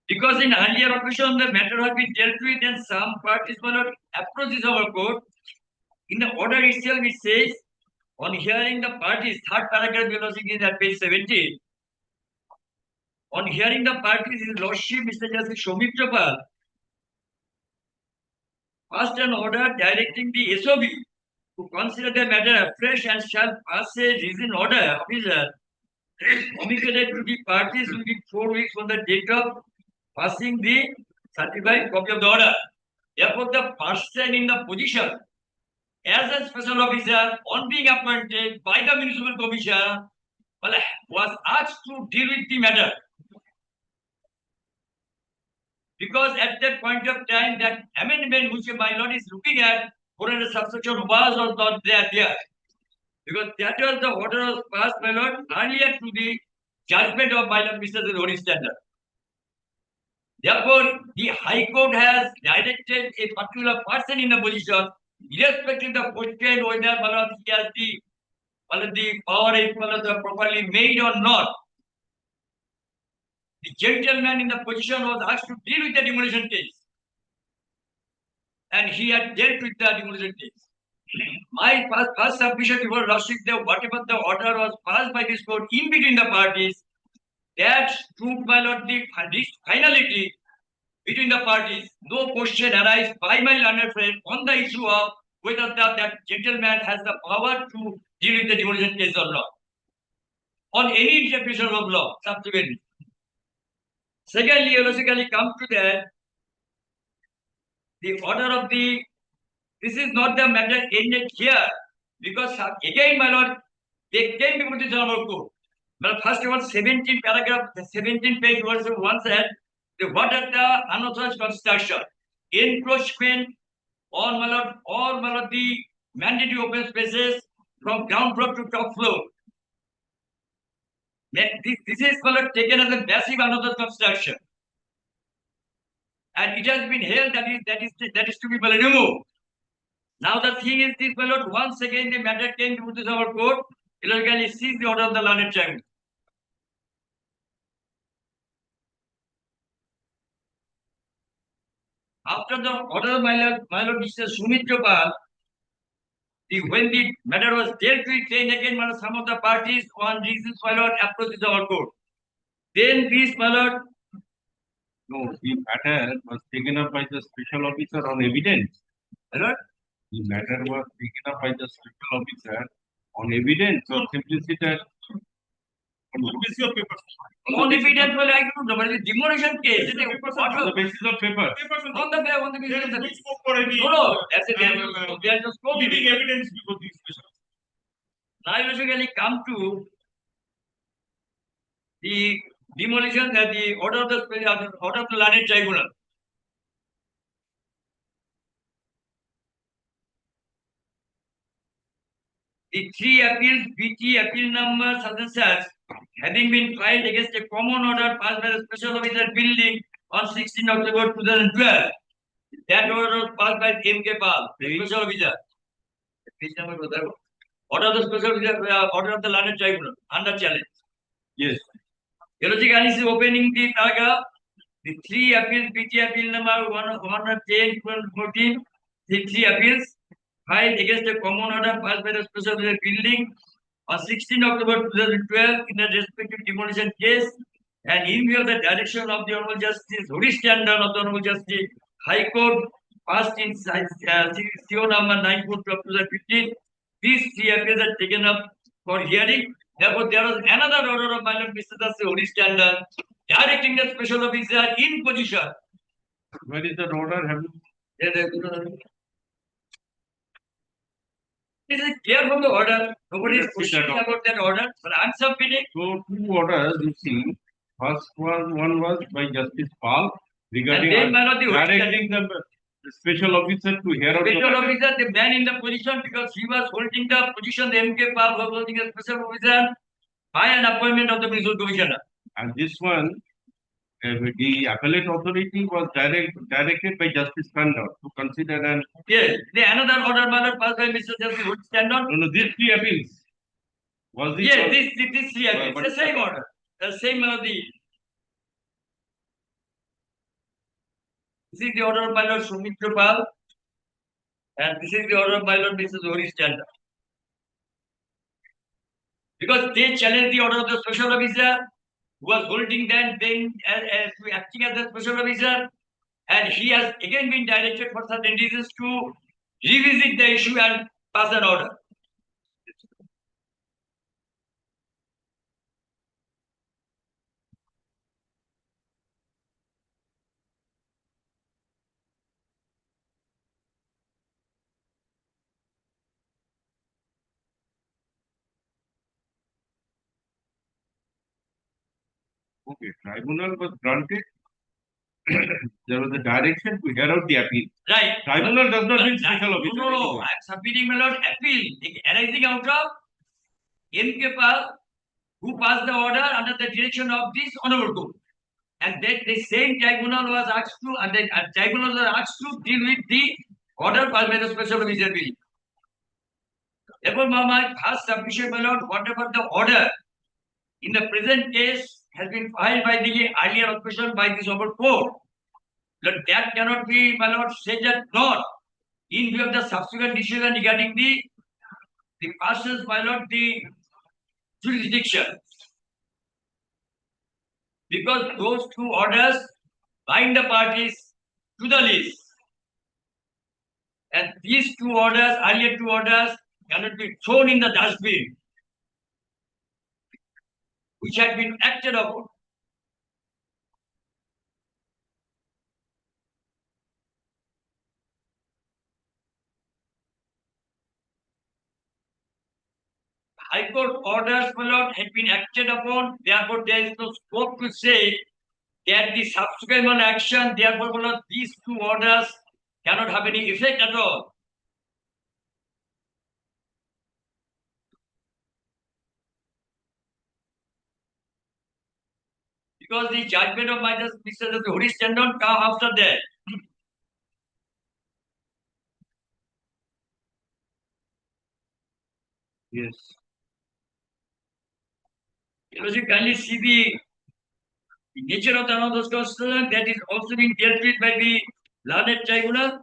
Because in earlier occasion the matter has been dealt with and some parties my lord approaches our court. In the order itself it says, on hearing the parties, third paragraph you know is at page 17. On hearing the parties, his lordship Mr. Justice Soumitra Pal passed an order directing the SOB to consider the matter afresh and shall pass a reason order officer communicated to the parties within 4 weeks from the date of passing the certified copy of the order. Therefore, the person in the position as a special officer on being appointed by the municipal commission was asked to deal with the matter. Because at that point of time, that amendment which my lord is looking at, for a subsection was or not there. Because that was the order was passed, my lord, earlier to the judgment of my lord Mr. Dhoni Standard. Therefore, the High Court has directed a particular person in the position, irrespective of the question whether my lord he has the power is properly made or not. The gentleman in the position was asked to deal with the demolition case. And he had dealt with the demolition case. My first submission before lordship, whatever the order was passed by this court in between the parties, that stood my lord the finality between the parties. No question arise by my learned friend on the issue of whether that gentleman has the power to deal with the demolition case or not. On any interpretation of law, subsequently. Secondly, you logically come to that the order of this is not the matter ended here, because again, my lord, they came before the Honorable Court. But first of all, 17 paragraph, the 17 page was one said, what are the unauthorized construction, encroachment on my lord, all my lord, the mandatory open spaces from ground floor to top floor. This is my lord taken as a massive unauthorized construction. And it has been held that is to be removed. Now the thing is this, my lord, once again the matter came before this our court, illegally seized the order of the learned tribunal. After the order of my lord Mr. Soumitra Pal, when the matter was dealt with, then again, my lord, some of the parties on reasons, my lord, approached the court. Then this, my lord, No, the matter was taken up by the special officer on evidence. my lord, The matter was taken up by the special officer on evidence or simplicity that On the basis of papers. on evidence, well, I don't know, but the demolition case, Yes, papers what on the basis of paper. Papers on on the basis There of is the no scope for any. no, that's a there is no scope. Leading evidence before these special. Now I basically come to the demolition, the order of the learned tribunal. The three appeals, BT appeal number such and such, having been filed against a common order passed by the special officer building on 16 October 2012. That order was passed by M.K. Pal, the special officer. Page number was there. Order of the special officer, order of the learned tribunal, under challenge. Yes. Geologic analysis opening the paragraph. The three appeals, BT appeal number 110, 14, the three appeals filed against a common order passed by the special officer building on 16 October 2012 in the respective demolition case, and in view of the direction of the Honorable Justice Horish Tandon of the Honorable Justice High Court, passed in CO number 94 of 2015, these three appeals are taken up for hearing. Therefore, there was another order of my Lord Mr. Justice Horish Tandon directing the special officer in position. Where is that order? Have you? This is clear from the order. Nobody is Let's see that questioning about that order, but I'm submitting. So two orders you see. First one was by Justice Pal And regarding then, my Lord, the directing the special officer to hear out the special matter. officer, the man in the position, because he was holding the position, the MK Pal was holding a special officer by an appointment of the municipal commissioner. And this one, the appellate authority was directed by Justice Tandon to consider and Yes, the another order, my Lord, passed by Mr. Justice Horish Tandon. no, these three appeals. Was this Yes, this three appeals, but- the same order, the same this is the order of my Lord Sumitra Pal, and this is the order of my Lord Mrs. Horish Tandon. Because they challenged the order of the special officer who was holding then as acting as the special officer, and he has again been directed for certain reasons to revisit the issue and pass an order. okay? Tribunal was granted. There was a direction to hear out the appeal. Right. Tribunal does not But mean special officer. No, I'm submitting my Lord appeal arising out of M.K. Pal, who passed the order under the direction of this honorable court. And that the same tribunal was asked to, and the tribunal was asked to deal with the order passed by the special officer bill. Therefore, my first submission, my Lord, whatever the order in the present case has been filed by the earlier occasion by this honorable court, that cannot be, my Lord, said that not in view of the subsequent decision regarding the passes, my Lord, the jurisdiction. Because those two orders bind the parties to the list. And these two orders, earlier two orders, cannot be thrown in the dustbin, which had been acted upon. High Court orders, my Lord, had been acted upon, therefore there is no scope to say that the subsequent action, therefore, my Lord, these two orders cannot have any effect at all. Because the judgment of my Mr. Horish Tandon come after that. Yes. You see, kindly see the nature of the anomalous constitution that is also being dealt with by the learned tribunal.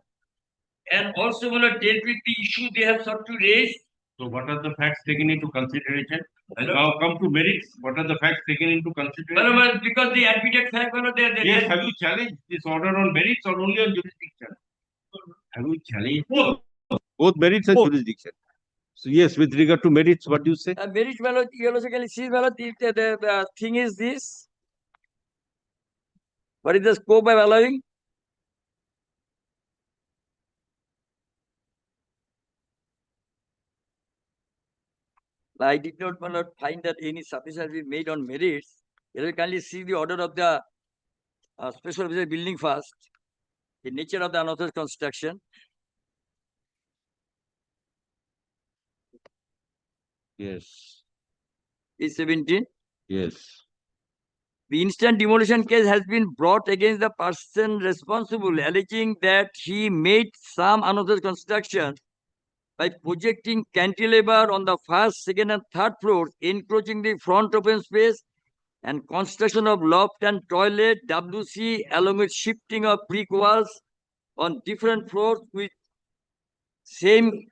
and also will dealt with the issue they have sought to raise. So what are the facts taken into consideration? Hello? Now come to merits. What are the facts taken into consideration? Well, because the admitted fact, Yes, have you challenged this order on merits or only on jurisdiction? Have you challenged both merits and jurisdiction? So yes, with regard to merits, what do you say? merit value, theologically, see value, the thing is this. What is the scope of allowing? I did not find that any submission has been made on merits. You will kindly see the order of the special officer building first, the nature of the unauthorized construction. Yes. Is 17. Yes. The instant demolition case has been brought against the person responsible, alleging that he made some unauthorized construction by projecting cantilever on the first, second, and third floors, encroaching the front open space, and construction of loft and toilet, WC, along with shifting of brick walls on different floors with same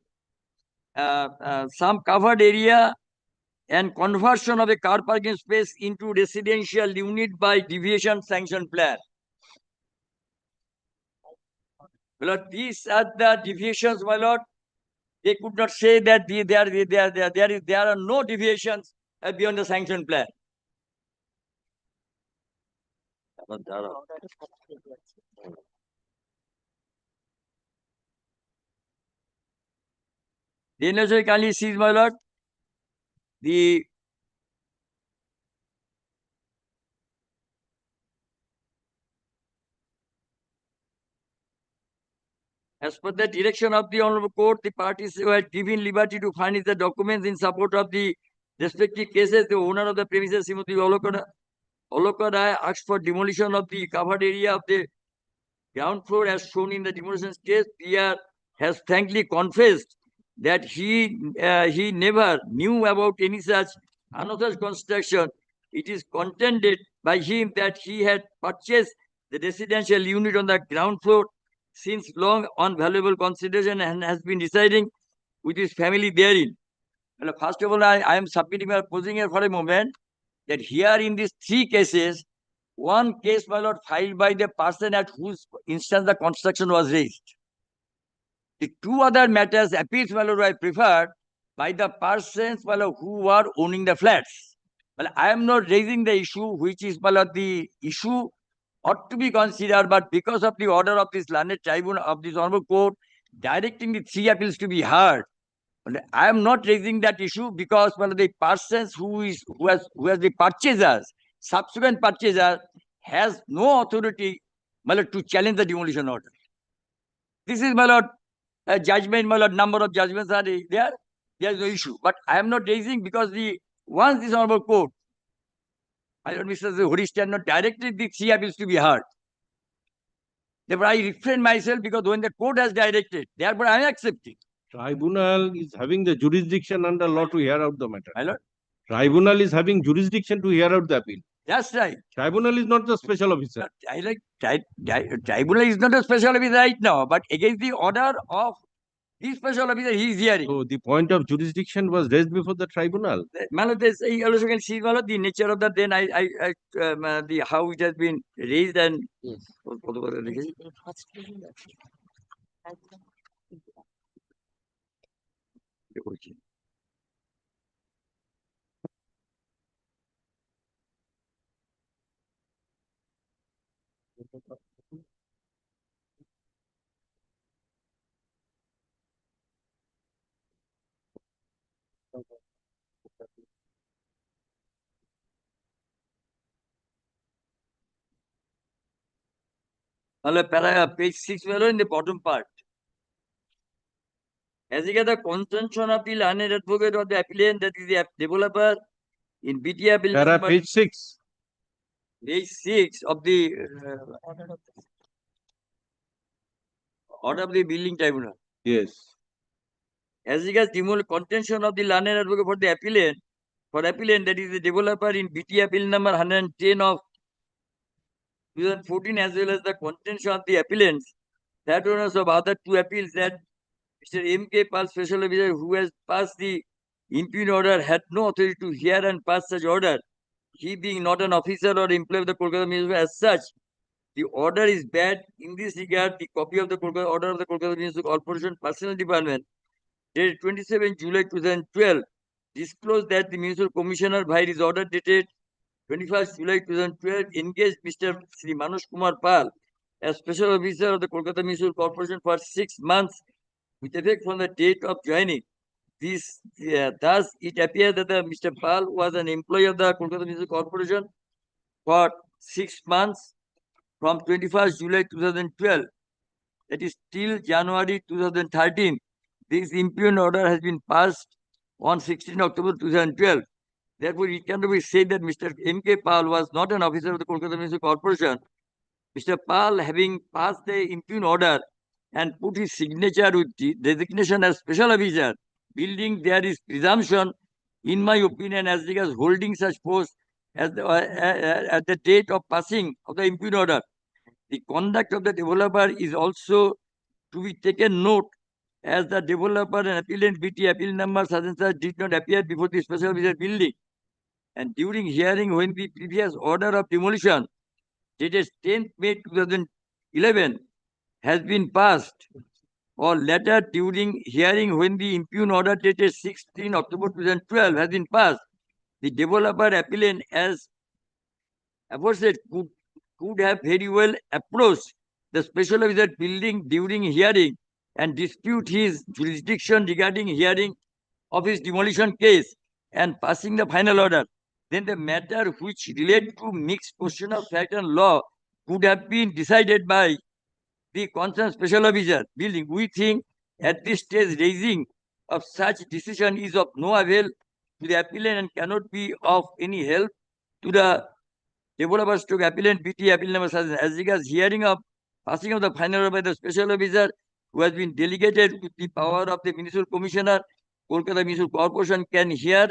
some covered area, and conversion of a car parking space into residential unit by deviation sanction plan. My lord, these are the deviations, my lord. They could not say that there are no deviations beyond the sanction plan. Then also kindly sees, my lord, the as per the direction of the Honorable Court, the parties were given liberty to furnish the documents in support of the respective cases. The owner of the premises, Srimati Olokada, asked for demolition of the covered area of the ground floor as shown in the demolition case. PR has frankly confessed that he never knew about any such unauthorized construction. It is contended by him that he had purchased the residential unit on the ground floor since long on valuable consideration and has been residing with his family therein. Well, first of all, I am submitting my posing here for a moment that here in these three cases, one case, my lord, filed by the person at whose instance the construction was raised. The two other matters appeals, my lord, were preferred by the persons, my lord, who were owning the flats. Well, I am not raising the issue, which is, my lord, the issue ought to be considered, but because of the order of this learned tribunal of this honorable court directing the three appeals to be heard, I am not raising that issue because well, the persons who has the purchasers, subsequent purchaser has no authority, my lord, to challenge the demolition order. This is, my lord, a judgment, my lord, number of judgments are there. There is no issue. But I am not raising because once this honorable court, my lord, Mr. Horish not directed the three appeals to be heard. Therefore, I refrain myself because when the court has directed, therefore I am accepting. Tribunal is having the jurisdiction under law to hear out the matter. My lord, Tribunal is having jurisdiction to hear out the appeal. that's right. Tribunal is not the special officer. Tribunal is not a special officer right now, but against the order of the special officer, he is hearing. So the point of jurisdiction was raised before the tribunal. Malad, you also can see Malad, the nature of that. Then the how it has been raised and page 6 in the bottom part. As you get the contention of the learned advocate or the applicant, that is the developer in BTR building. Para page 6. Page 6 of the order of the building tribunal. Yes. As regards contention of the learned advocate for the appellant, that is the developer in BTR bill number 110 of 2014, as well as the contention of the appellants flat owners of other two appeals that Mr. M.K. Pal, special officer who has passed the impugned order, had no authority to hear and pass such order. He being not an officer or employee of the Kolkata Municipal as such, the order is bad. In this regard, the copy of the Kolkata order of the Kolkata Municipal Corporation Personnel Department, dated 27 July 2012, disclosed that the Municipal Commissioner, by his order dated 21st July 2012, engaged Mr. Sri Manoj Kumar Pal as Special Officer of the Kolkata Municipal Corporation for 6 months with effect from the date of joining. Thus, it appears that Mr. Pal was an employee of the Kolkata Municipal Corporation for 6 months from 21st July 2012, that is till January 2013. This impugned order has been passed on 16 October 2012. Therefore, it cannot be said that Mr. M.K. Pal was not an officer of the Kolkata Municipal Corporation. Mr. Pal, having passed the impugned order and put his signature with the designation as special officer, building there is presumption, in my opinion, as regards holding such post at the date of passing of the impugned order. The conduct of the developer is also to be taken note, as the developer and appellant BT appeal number such and such did not appear before the special officer building. And during hearing, when the previous order of demolition dated 10th May 2011 has been passed, or later during hearing when the impugned order dated 16 October 2012 has been passed, the developer appellant as aforesaid could have very well approached the special officer building during hearing and dispute his jurisdiction regarding hearing of his demolition case and passing the final order. Then the matter which relate to mixed question of fact and law could have been decided by the concerned special officer building. We think at this stage raising of such decision is of no avail to the appellant and cannot be of any help to the developers to appellant BT appeal number as regards hearing of passing of the final order by the special officer who has been delegated with the power of the municipal commissioner. Kolkata Municipal Corporation can hear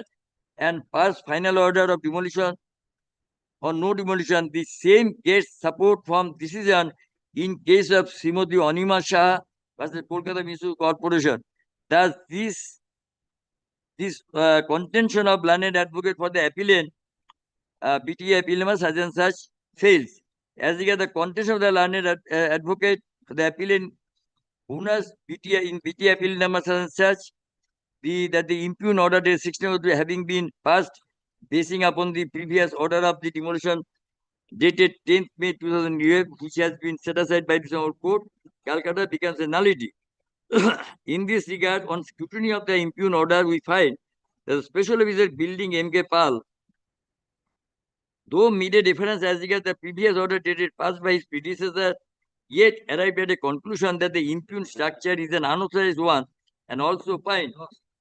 and pass final order of demolition or no demolition. The same gets support from decision in case of Srimati Anima Shah versus Kolkata Municipal Corporation. Thus, this contention of learned advocate for the appellant BTA appeal number such and such fails. As regards the contention of the learned advocate for the appellant owners BTA appeal number such and such, that the impugned order dated 16 having been passed basing upon the previous order of the demolition dated 10th May 2011, which has been set aside by the court, Calcutta becomes a nullity. In this regard, on scrutiny of the impugned order, we find that the special officer building M.K. Pal, though made a difference as regards the previous order dated passed by his predecessor, yet arrived at a conclusion that the impugned structure is an unauthorized one, and also find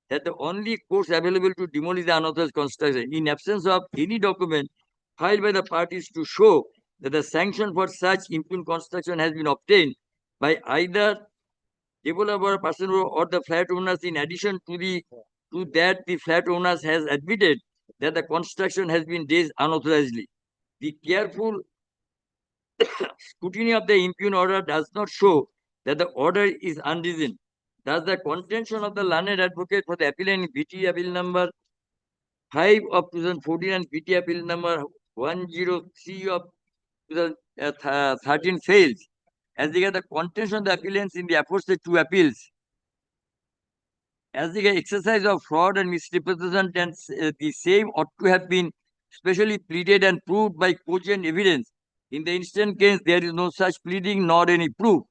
that the only course available to demolish the unauthorized construction, in absence of any document filed by the parties to show that the sanction for such impugned construction has been obtained by either developer, person, or the flat owners. In addition to that, the flat owners has admitted that the construction has been done unauthorizedly. The careful scrutiny of the impugned order does not show that the order is unreasoned. Thus, the contention of the learned advocate for the appellant in BT appeal number 5 of 2014 and BT appeal number 103 of 2013 fails. As regards the contention of the appellants in the aforesaid two appeals, as regards exercise of fraud and misrepresentation, the same ought to have been specially pleaded and proved by cogent evidence. In the instant case, there is no such pleading nor any proof.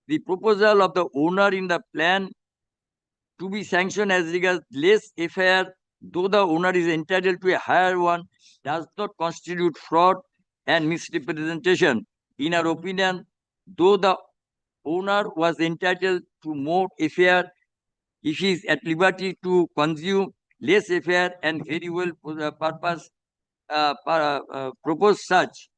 The proposal of the owner in the plan to be sanctioned as regards less FIR, though the owner is entitled to a higher one, does not constitute fraud and misrepresentation. In our opinion, though the owner was entitled to more FIR, if he is at liberty to consume less FIR and very well propose such,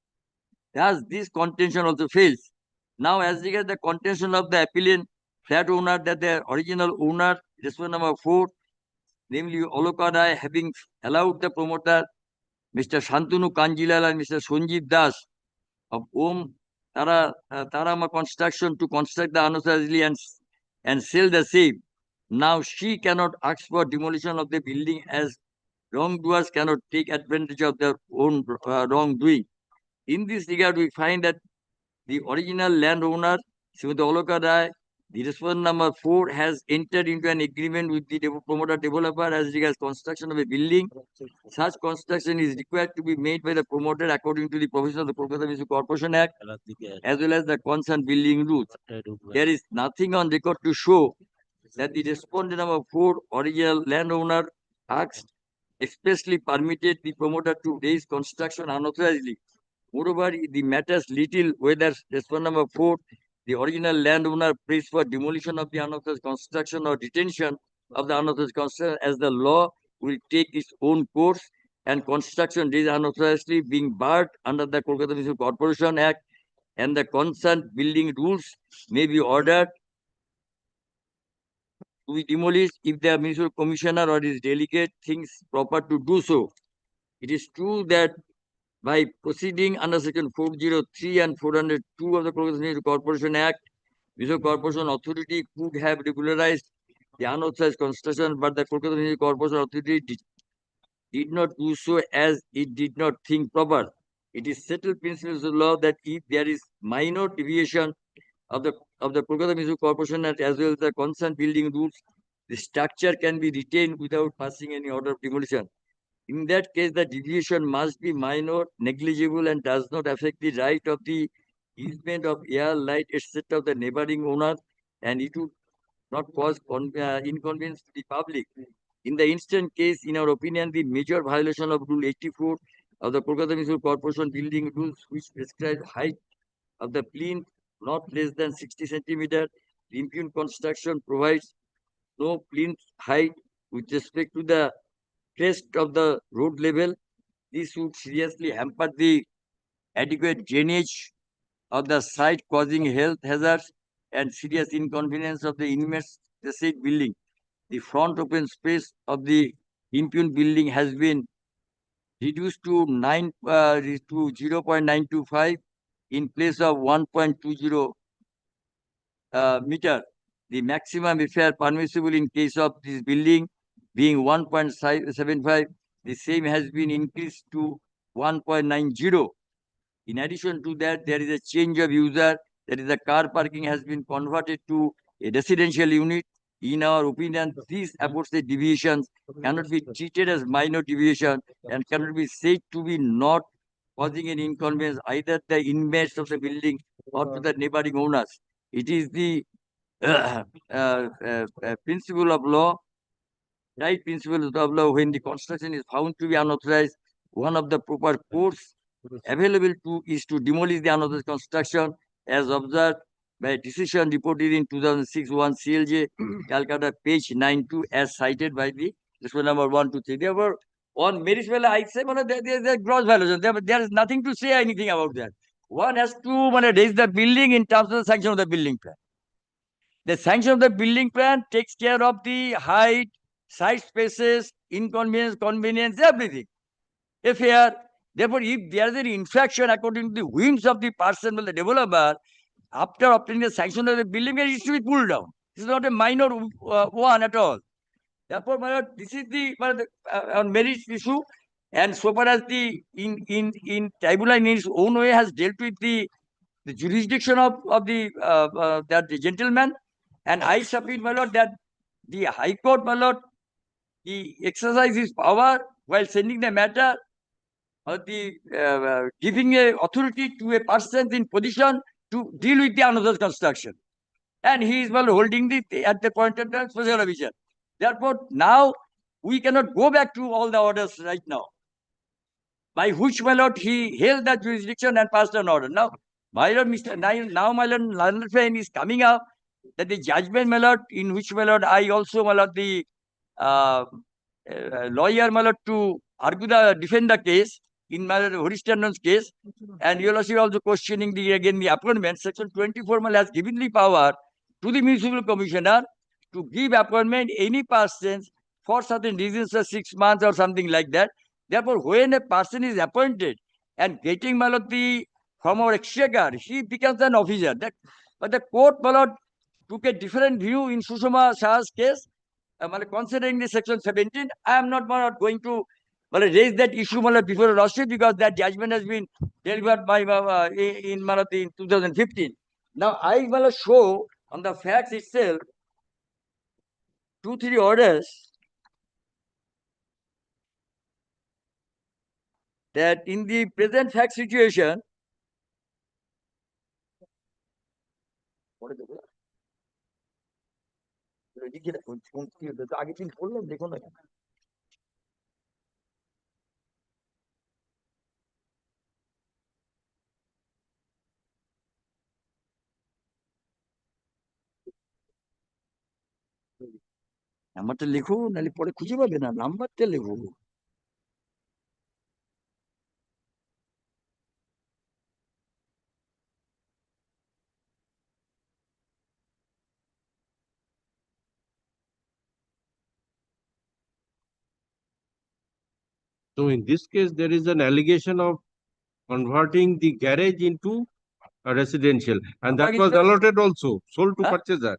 thus this contention also fails. Now, as regards the contention of the appellant flat owner, that the original owner, respondent number 4, namely Oloka Rai, having allowed the promoter Mr. Shantanu Kanjilal and Mr. Sanjeev Das of Om Tarama Construction to construct the unauthorizedly and sell the same. Now she cannot ask for demolition of the building as wrongdoers cannot take advantage of their own wrongdoing. In this regard, we find that the original landowner, Srimati Oloka Rai, the respondent number 4, has entered into an agreement with the promoter developer as regards construction of a building. Such construction is required to be made by the promoter according to the provisions of the Calcutta Municipal Corporation Act as well as the concerned building rules. There is nothing on record to show that the respondent number 4, original landowner, asked expressly permitted the promoter to raise construction unauthorizedly. Moreover, the matters little whether respondent number 4, the original landowner, prays for demolition of the unauthorized construction or detention of the unauthorized construction, as the law will take its own course and construction raised unauthorizedly being barred under the Calcutta Municipal Corporation Act and the concerned building rules may be ordered to be demolished if the municipal commissioner or his delegate thinks proper to do so. It is true that by proceeding under section 403 and 402 of the Municipal Corporation Act, Municipal Corporation Authority could have regularized the unauthorized construction, but the Kolkata Municipal Corporation Authority did not do so as it did not think proper. It is settled principles of law that if there is minor deviation of the Kolkata Municipal Corporation Act as well as the concerned building rules, the structure can be retained without passing any order of demolition. In that case, the deviation must be minor, negligible, and does not affect the right of the easement of air, light, etc. of the neighboring owner, and it would not cause inconvenience to the public. In the instant case, in our opinion, the major violation of Rule 84 of the Kolkata Municipal Corporation Building Rules, which prescribe height of the plinth not less than 60 centimeter, the impugn construction provides no plinth height with respect to the crest of the road level. This would seriously hamper the adequate drainage of the site, causing health hazards and serious inconvenience of the inmates of the said building. The front open space of the impugned building has been reduced to 0.925 in place of 1.20 meter. The maximum FAR permissible in case of this building being 1.75, the same has been increased to 1.90. In addition to that, there is a change of user, that is the car parking has been converted to a residential unit. In our opinion, these aforesaid deviations cannot be treated as minor deviation and cannot be said to be not causing an inconvenience either the inmates of the building or to the neighboring owners. It is the principle of law, right principle of law, when the construction is found to be unauthorized, one of the proper course available to is to demolish the unauthorized construction as observed by a decision reported in 2006 1 CLJ Calcutta page 92 as cited by the number 1, 2, 3. Therefore, on merits, I say there is a gross violation. There is nothing to say anything about that. One has to raise the building in terms of the sanction of the building plan. The sanction of the building plan takes care of the height, site spaces, inconvenience, convenience, everything. FAR. Therefore, if there is an infraction according to the whims of the person, the developer, after obtaining the sanction of the building, it should be pulled down. This is not a minor one at all. Therefore, my lord, this is the on merits issue, and so far as the in tribunal in its own way has dealt with the jurisdiction of that gentleman, and I submit, my lord, that the High Court, my lord, he exercises his power while sending the matter or giving a authority to a person in position to deal with the unauthorized construction. And he is holding at the point of time special officer. Therefore, now we cannot go back to all the orders right now, by which, my lord, he held that jurisdiction and passed an order. Now, my lord, now my lord, learned friend is coming up that the judgment, my lord, in which, my lord, I also, my lord, the lawyer, my lord, to argue defend the case in my Harish Tandon's case, and you are also questioning the appointment. Section 24 my lord, has given the power to the municipal commissioner to give appointment any persons for certain reasons, 6 months or something like that. Therefore, when a person is appointed and getting, my lord, the from our exchequer, he becomes an officer. But the court, my lord, took a different view in Sushma Shah's case. Considering the section 17, I am not, my lord, going to raise that issue, my lord, before Lordship, because that judgment has been delivered by in my lord, in 2015. Now I will show on the facts itself 2-3 orders that in the present fact situation, what is it? আগের দিন বললাম দেখো না নাম্বারটা লেখো, নাহলে পরে খুঁজে পাবে না, নাম্বারটা লেখো। So in this case, there is an allegation of converting the garage into a residential, and that was allotted also, sold to Huh? purchaser.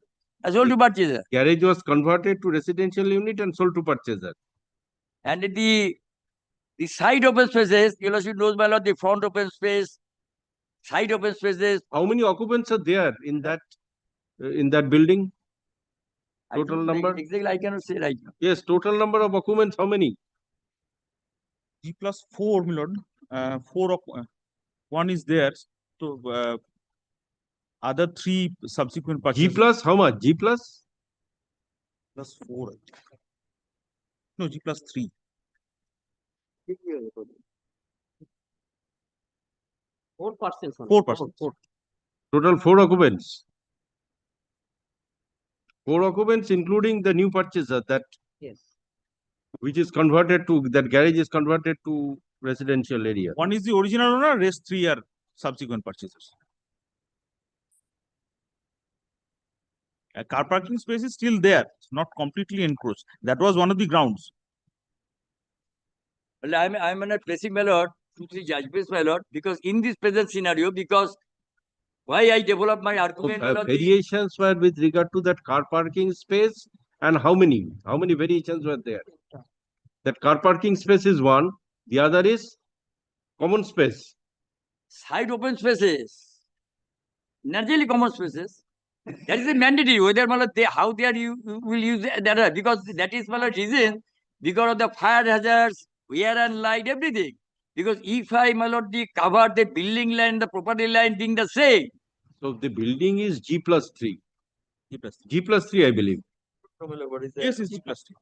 As well to purchaser. Garage was converted to residential unit and sold to purchaser. And the side open spaces, you knows my lord, the front open space, side open spaces. How many occupants are there in that building? Total number? Exactly, I cannot say right now. Yes, total number of occupants, how many? G+4, my lord. One is there. So other 3 subsequent G purchases. plus how much? G plus? +4. No, G+3. Four persons. 4 persons. Total 4 occupants. 4 occupants, including the new purchaser, that Yes. which is converted to, that garage is converted to residential area. One is the original owner, rest 3 are subsequent purchasers. A car parking space is still there, it's not completely encroached. That was one of the grounds. Well, I'm not placing my lord, 2-3 judgments, my lord, because in this present scenario, because why I develop my argument, my lord, Variations were with regard to that car parking space, and how many variations were there? That car parking space is one, the other is common space. side open spaces, naturally common spaces. That is a mandatory, whether my lord, how they are you will use that, because that is my lord reason, because of the fire hazards, wear and light, everything. Because if I, my lord, cover the building line, the property line being the same. So the building is G+3. G+3. G+3, I believe. What is that? Yes, it's G+3.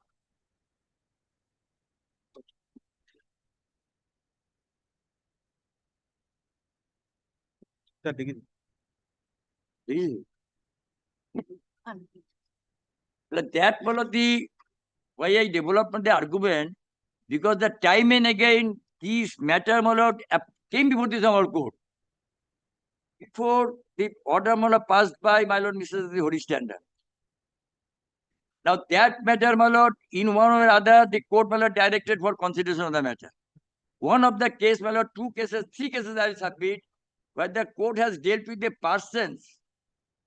That is Really? Like that, my lord, why I developed the argument, because the time and again this matter, my lord, came before this our court. Before the order, my lord, passed by my lord Mrs. Horish Tandon. Now that matter, my lord, in one or other, the court, my lord, directed for consideration of the matter. One of the case, my lord, 2 cases, 3 cases I will submit, where the court has dealt with the persons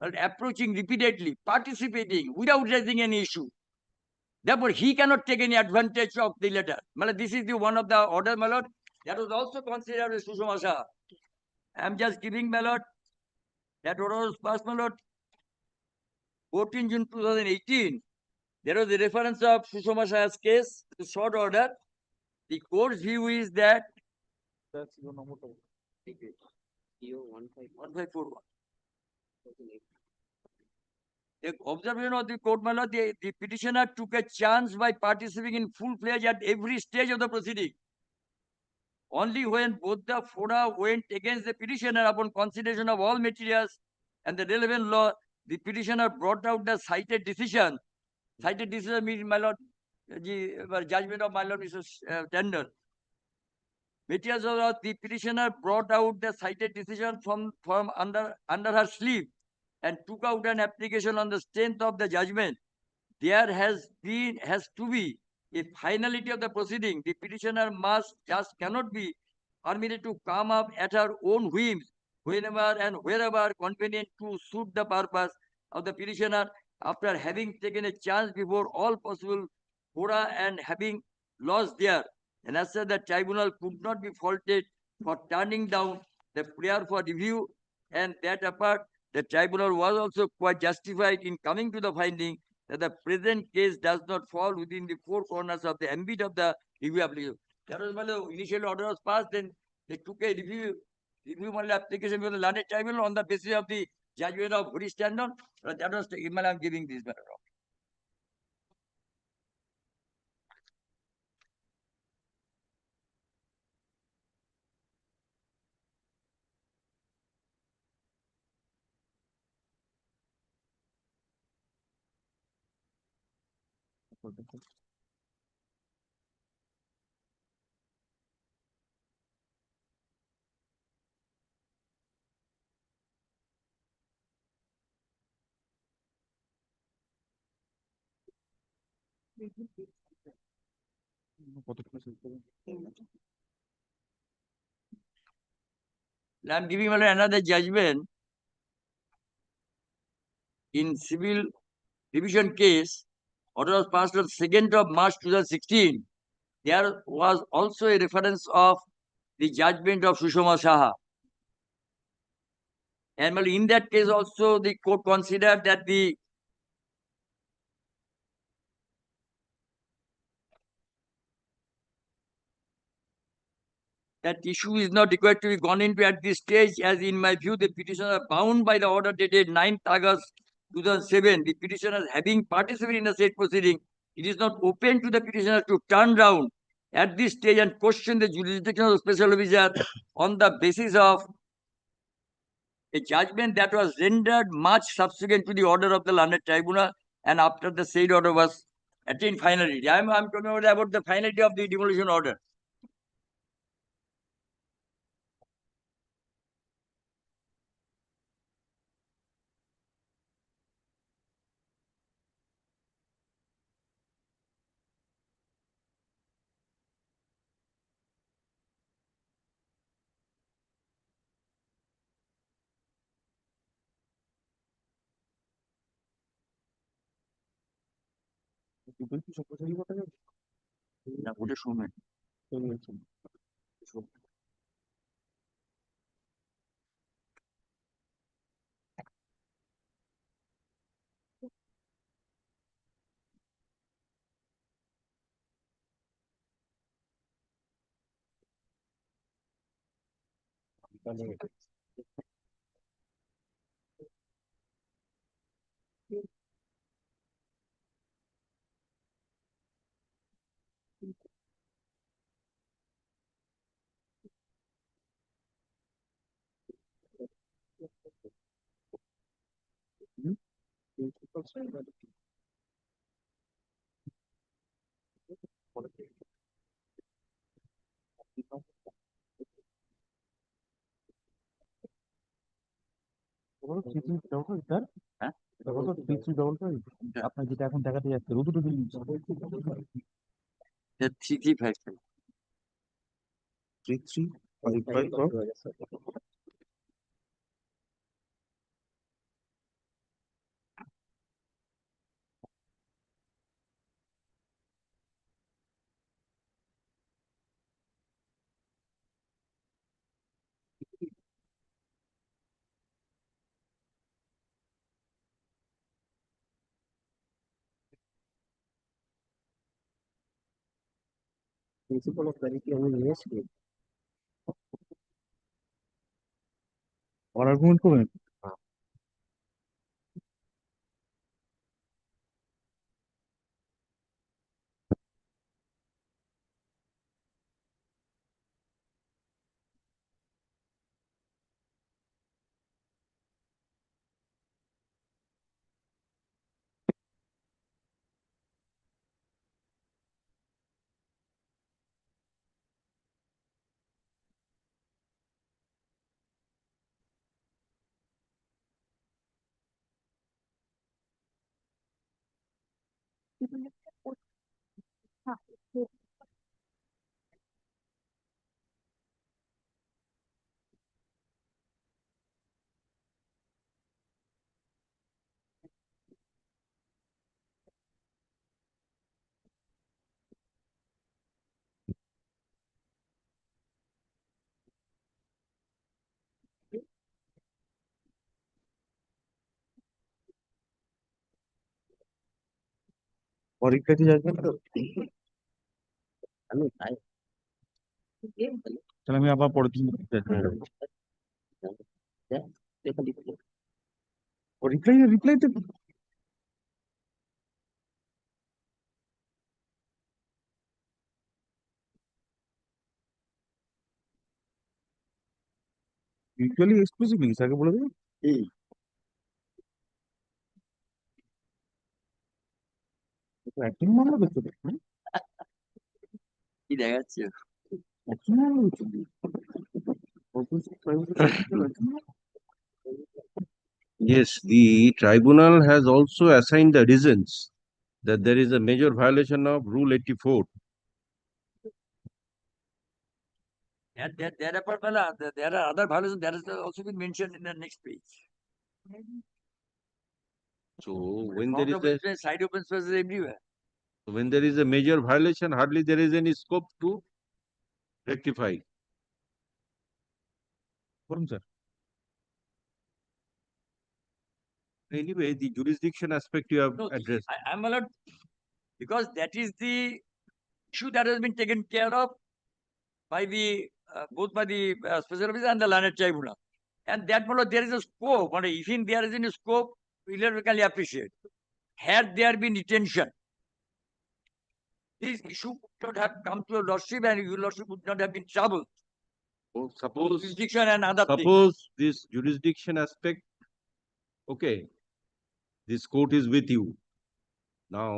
approaching repeatedly, participating without raising any issue. Therefore, he cannot take any advantage of the letter. This is the one of the order, my lord, that was also considered as Sushma Shah. I am just giving, my lord, that order was passed, my lord, 14 June 2018. There was a reference of Sushma Shah's case, the short order. The court's view is that EO 1541. the observation of the court, my lord, the petitioner took a chance by participating in full-fledged at every stage of the proceeding. Only when both the fora went against the petitioner upon consideration of all materials and the relevant law, the petitioner brought out the cited decision. Cited decision means, my lord, the judgment of my lord Mrs. Tandon. Materials of the petitioner brought out the cited decision from under her sleeve and took out an application on the strength of the judgment. There has to be a finality of the proceeding. The petitioner cannot be permitted to come up at her own whims whenever and wherever convenient to suit the purpose of the petitioner, after having taken a chance before all possible fora and having lost there. And as such, the tribunal could not be faulted for turning down the prayer for review, and that apart, the tribunal was also quite justified in coming to the finding that the present case does not fall within the four corners of the ambit of the review application. That was when the initial order was passed, then they took a review application for the learned tribunal on the basis of the judgment of Holy Standard. That was the email I'm giving this matter of. I'm giving another judgment in civil division case. Order was passed on 2nd of March 2016. There was also a reference of the judgment of Sushma Saha. And in that case also the court considered that that issue is not required to be gone into at this stage, as in my view, the petitioner are bound by the order dated 9th August 2007. The petitioners having participated in the said proceeding, it is not open to the petitioners to turn round at this stage and question the jurisdiction of the special officer on the basis of a judgment that was rendered much subsequent to the order of the learned tribunal and after the said order was attained finality. I'm talking about the finality of the demolition order. না, ওটা শুনবেন। হ্যাঁ? আপনার যেটা এখন দেখাতে যাচ্ছে রুদু 3355 principal of ভ্যালিটি আমি নিয়ে এসেছি আর আর্গুমেন্ট করবেন পরীক্ষাতে যাবেন তো তাহলে আমি আবার পরের দিন রিপ্লাই তো ইউজুয়ালি এক্সক্লুসিভ লিঙ্কস আগে বলে দেবো একদিন মামলা করতে পারি কি দেখাচ্ছে একদিন মামলা করতে Yes, the tribunal has also assigned the reasons that there is a major violation of Rule 84. There are other violations that has also been mentioned in the next page. So when there is a Side open spaces everywhere. when there is a major violation, hardly there is any scope to rectify. করুন sir Anyway, the jurisdiction aspect you have No, addressed. I'm allowed because that is the issue that has been taken care of by the both by the special officer and the learned tribunal. And that there is a scope. If there is any scope, we can appreciate. Had there been detention, this issue would not have come to your lordship and your lordship would not have been troubled. Oh, suppose Jurisdiction and other things. suppose this jurisdiction aspect, okay, this court is with you. Now,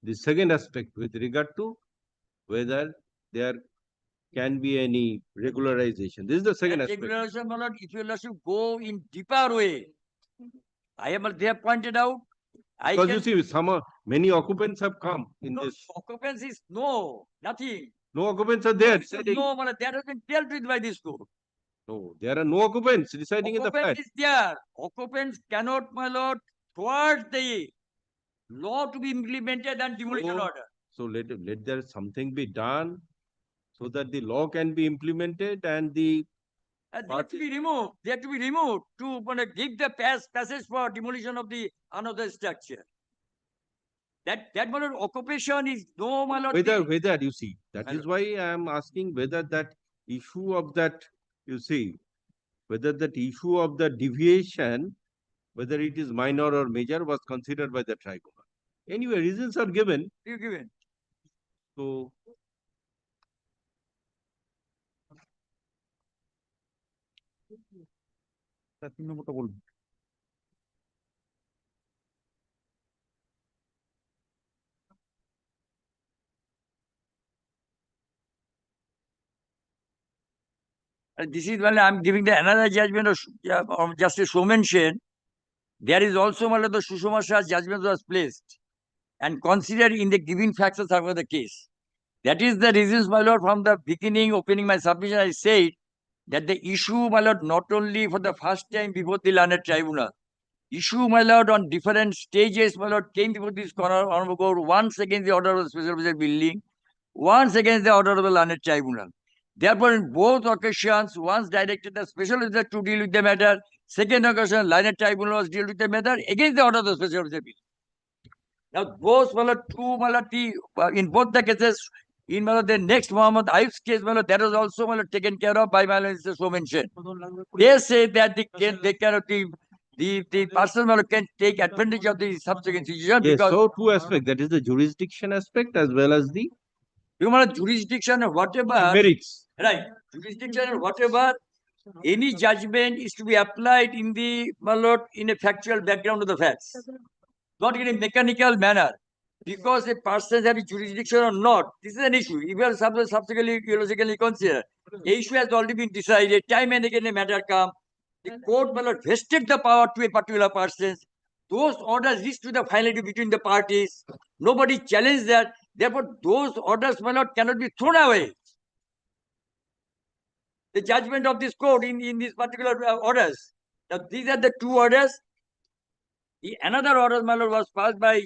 the second aspect with regard to whether there can be any regularization. This is the second That aspect. regulation, my lord, if your lordship go in deeper way, they have pointed out. Because you see, many occupants have come in No, this. occupancy is nothing. No occupants are there. residing. No, that has been dealt with by this court. No, there are no occupants residing in the flat. Occupant is there. Occupants cannot, my lord, thwart the law to be implemented and demolition Oh. order. So let there something be done so that the law can be implemented and the And they have to be removed. They have to be removed to give the passage for demolition of the another structure. That my lord, occupation is no, my lord. whether you see, that I is why I am asking whether that issue of that, you see, whether that issue of the deviation, whether it is minor or major, was considered by the tribunal. Anyway, reasons are given. You given. So sir 3 নম্বরটা বলুন This is when I'm giving the another judgment of Justice Somensen. There is also my lord, the Sushma Shah's judgment was placed and considered in the giving facts of the case. That is the reasons, my lord, from the beginning, opening my submission, I said that the issue, my lord, not only for the first time before the learned tribunal, issue, my lord, on different stages, my lord, came before this honorable court, once against the order of the special officer building, once against the order of the learned tribunal. Therefore, in both occasions, once directed the special officer to deal with the matter, second occasion, learned tribunal was deal with the matter against the order of the special officer building. Now, those, my lord, two, my lord, in both the cases, in my lord, the next Muhammad Aif's case, my lord, that was also, my lord, taken care of by my lord, Mr. Somensen. They say that they cannot, the person, my lord, can take advantage of the subsequent situation yes, because so two aspects, that is the jurisdiction aspect as well as the human jurisdiction or whatever, merits. right? Jurisdiction or whatever, any judgment is to be applied in the, my lord, in a factual background of the facts, not in a mechanical manner. Because a person has jurisdiction or not, this is an issue. If you are subsequently logically considered, the issue has already been decided. Time and again a matter come. The court, my lord, vested the power to a particular person. Those orders reach to the finality between the parties. Nobody challenged that. Therefore, those orders, my lord, cannot be thrown away. The judgment of this court in these particular orders. Now, these are the two orders. Another order, my lord, was passed by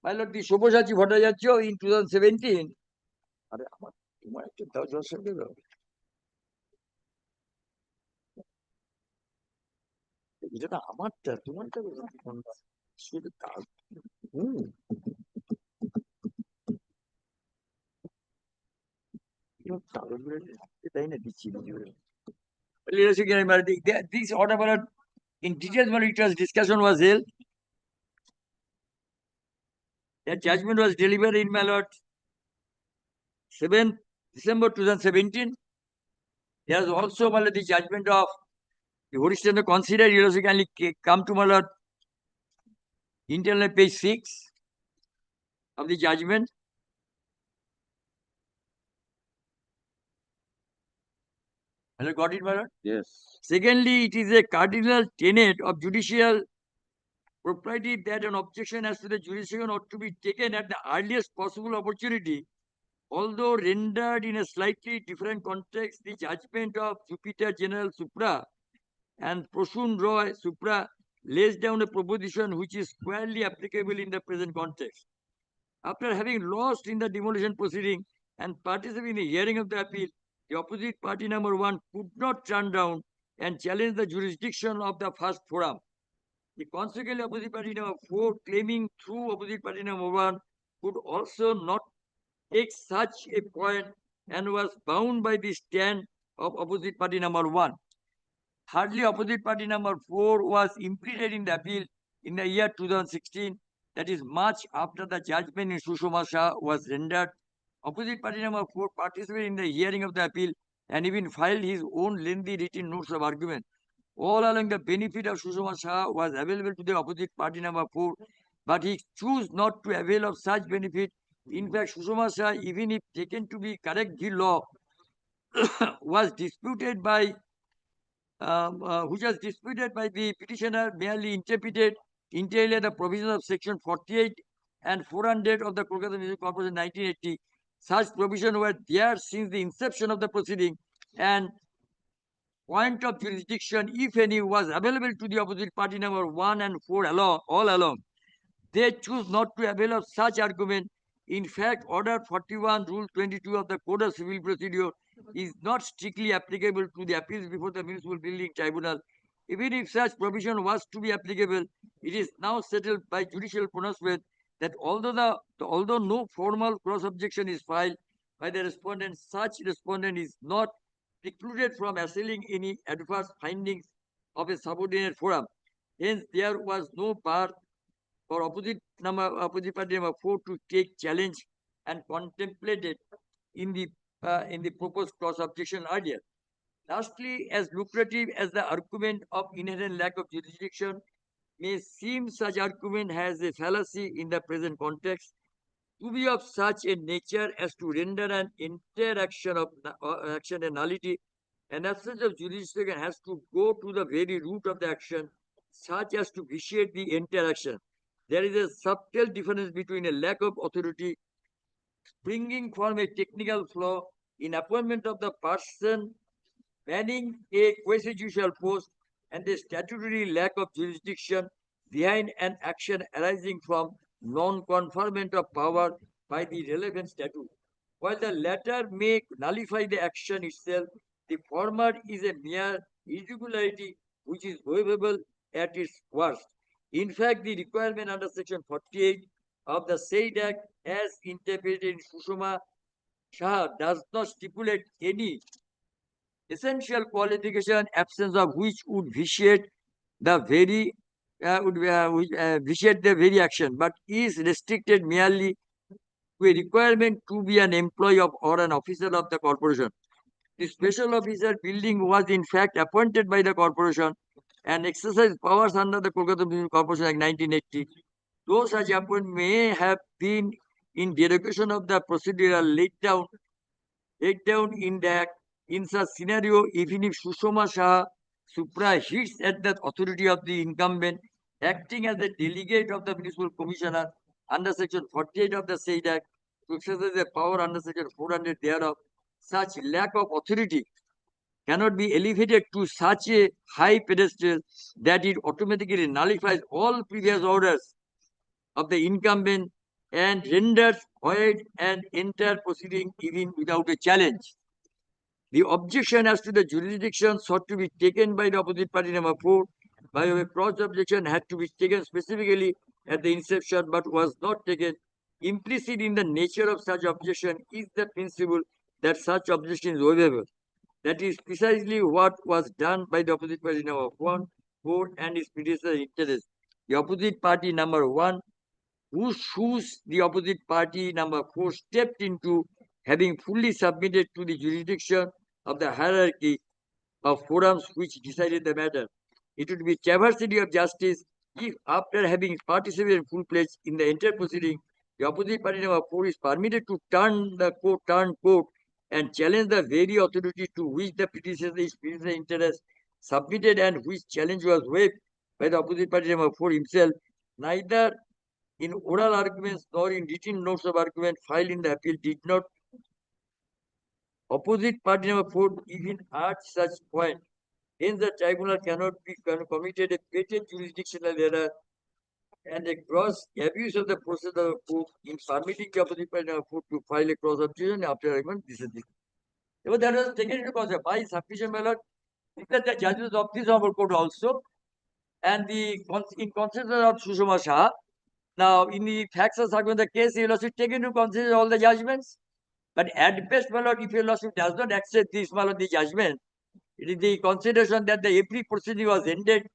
my lord, the Shobhosachi Bhattacharya in 2017. এটা না আমারটা তোমারটা শুধু তাই না দিচ্ছি This order, my lord, in details, my lord, it was discussion was held. That judgment was delivered in, my lord, 7th December 2017. There was also, my lord, the judgment of the Horizontal considered. You also can come to, my lord, internal page 6 of the judgment. Hello, got it, my lord? Yes. Secondly, it is a cardinal tenet of judicial propriety that an objection as to the jurisdiction ought to be taken at the earliest possible opportunity. Although rendered in a slightly different context, the judgment of Jupiter General Supra and Prosun Roy Supra lays down a proposition which is squarely applicable in the present context. After having lost in the demolition proceeding and participating in the hearing of the appeal, the opposite party number 1 could not turn down and challenge the jurisdiction of the first forum. The consequently opposite party number 4 claiming through opposite party number 1 could also not take such a point and was bound by the stand of opposite party number 1. Hardly opposite party number 4 was implemented in the appeal in the year 2016, that is much after the judgment in Sushma Shah was rendered. Opposite party number 4 participated in the hearing of the appeal and even filed his own lengthy written notes of argument. All along the benefit of Sushma Shah was available to the opposite party number 4, but he chose not to avail of such benefit. In fact, Sushma Shah, even if taken to be correct the law, was disputed by which was disputed by the petitioner, merely interpreted entirely the provisions of section 48 and 400 of the Calcutta Municipal Corporation 1980. Such provisions were there since the inception of the proceeding, and point of jurisdiction, if any, was available to the opposite party number 1 and 4 all along. They choose not to avail of such argument. In fact, Order 41, Rule 22 of the Code of Civil Procedure is not strictly applicable to the appeals before the Municipal Building Tribunal. Even if such provision was to be applicable, it is now settled by judicial pronouncement that although no formal cross objection is filed by the respondent, such respondent is not precluded from assailing any adverse findings of a subordinate forum. Hence, there was no bar for opposite party number 4 to take challenge and contemplate it in the proposed cross objection earlier. Lastly, as lucrative as the argument of inherent lack of jurisdiction may seem, such argument has a fallacy in the present context. To be of such a nature as to render an interaction of action a nullity, an absence of jurisdiction has to go to the very root of the action, such as to vitiate the interaction. There is a subtle difference between a lack of authority springing from a technical flaw in appointment of the person manning a quasi-judicial post and the statutory lack of jurisdiction behind an action arising from non-conferment of power by the relevant statute. While the latter may nullify the action itself, the former is a mere irregularity which is waivable at its worst. In fact, the requirement under section 48 of the said act as interpreted in Sushma Shah does not stipulate any essential qualification, absence of which would vitiate the very vitiate the very action, but is restricted merely to a requirement to be an employee of or an officer of the corporation. The special officer building was in fact appointed by the corporation and exercised powers under the Calcutta Municipal Corporation Act 1980. Though such appointment may have been in derogation of the procedural laid down in the act, in such scenario, even if Sushma Shah Supra hits at the authority of the incumbent, acting as the delegate of the municipal commissioner under section 48 of the said act, to exercise the power under section 400 thereof, such lack of authority cannot be elevated to such a high pedestal that it automatically nullifies all previous orders of the incumbent and renders void an entire proceeding even without a challenge. The objection as to the jurisdiction sought to be taken by the opposite party number 4 by a cross objection had to be taken specifically at the inception but was not taken. Implicit in the nature of such objection is the principle that such objection is waivable. That is precisely what was done by the opposite party number 1, 4, and its predecessor interest. The opposite party number 1, whose shoes the opposite party number 4 stepped into, having fully submitted to the jurisdiction of the hierarchy of forums which decided the matter. It would be travesty of justice if, after having participated full-fledged in the entire proceeding, the opposite party number 4 is permitted to turn court and challenge the very authority to which the predecessor interest submitted and which challenge was waived by the opposite party number 4 himself, neither in oral arguments nor in written notes of argument filed in the appeal did not opposite party number 4 even urge such point. Hence, the tribunal cannot be committed a patent jurisdictional error and a gross abuse of the process of the court in permitting the opposite party number 4 to file a cross objection after argument. This is the. But that was taken into consideration by sufficient ballot that the judges of this honorable court also, and in consideration of Sushma Shah. Now, in the facts of the case, you will also take into consideration all the judgments. But at best, my lord, if your lordship does not accept this, my lord, the judgment, it is the consideration that the every proceeding was ended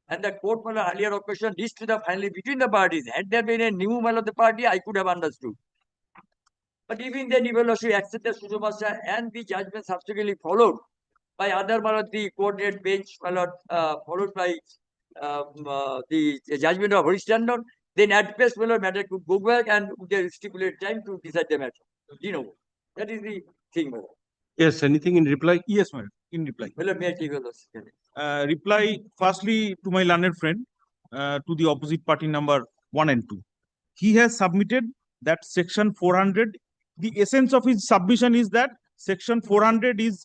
and the court, my lord, earlier occasion reached to the finally between the parties. Had there been a new my lord, the party, I could have understood. But even then, if your lordship accepted Sushma Shah and the judgment subsequently followed by other, my lord, the coordinate bench, my lord, followed by the judgment of Harishchandon, then at best, my lord, matter could go back and they stipulate time to decide the matter. You know, that is the thing, my lord. Yes, anything in reply? Yes, madam, in reply. Well, may I take your lordship? Reply firstly to my learned friend, to the opposite party number 1 and 2. He has submitted that section 400. The essence of his submission is that section 400 is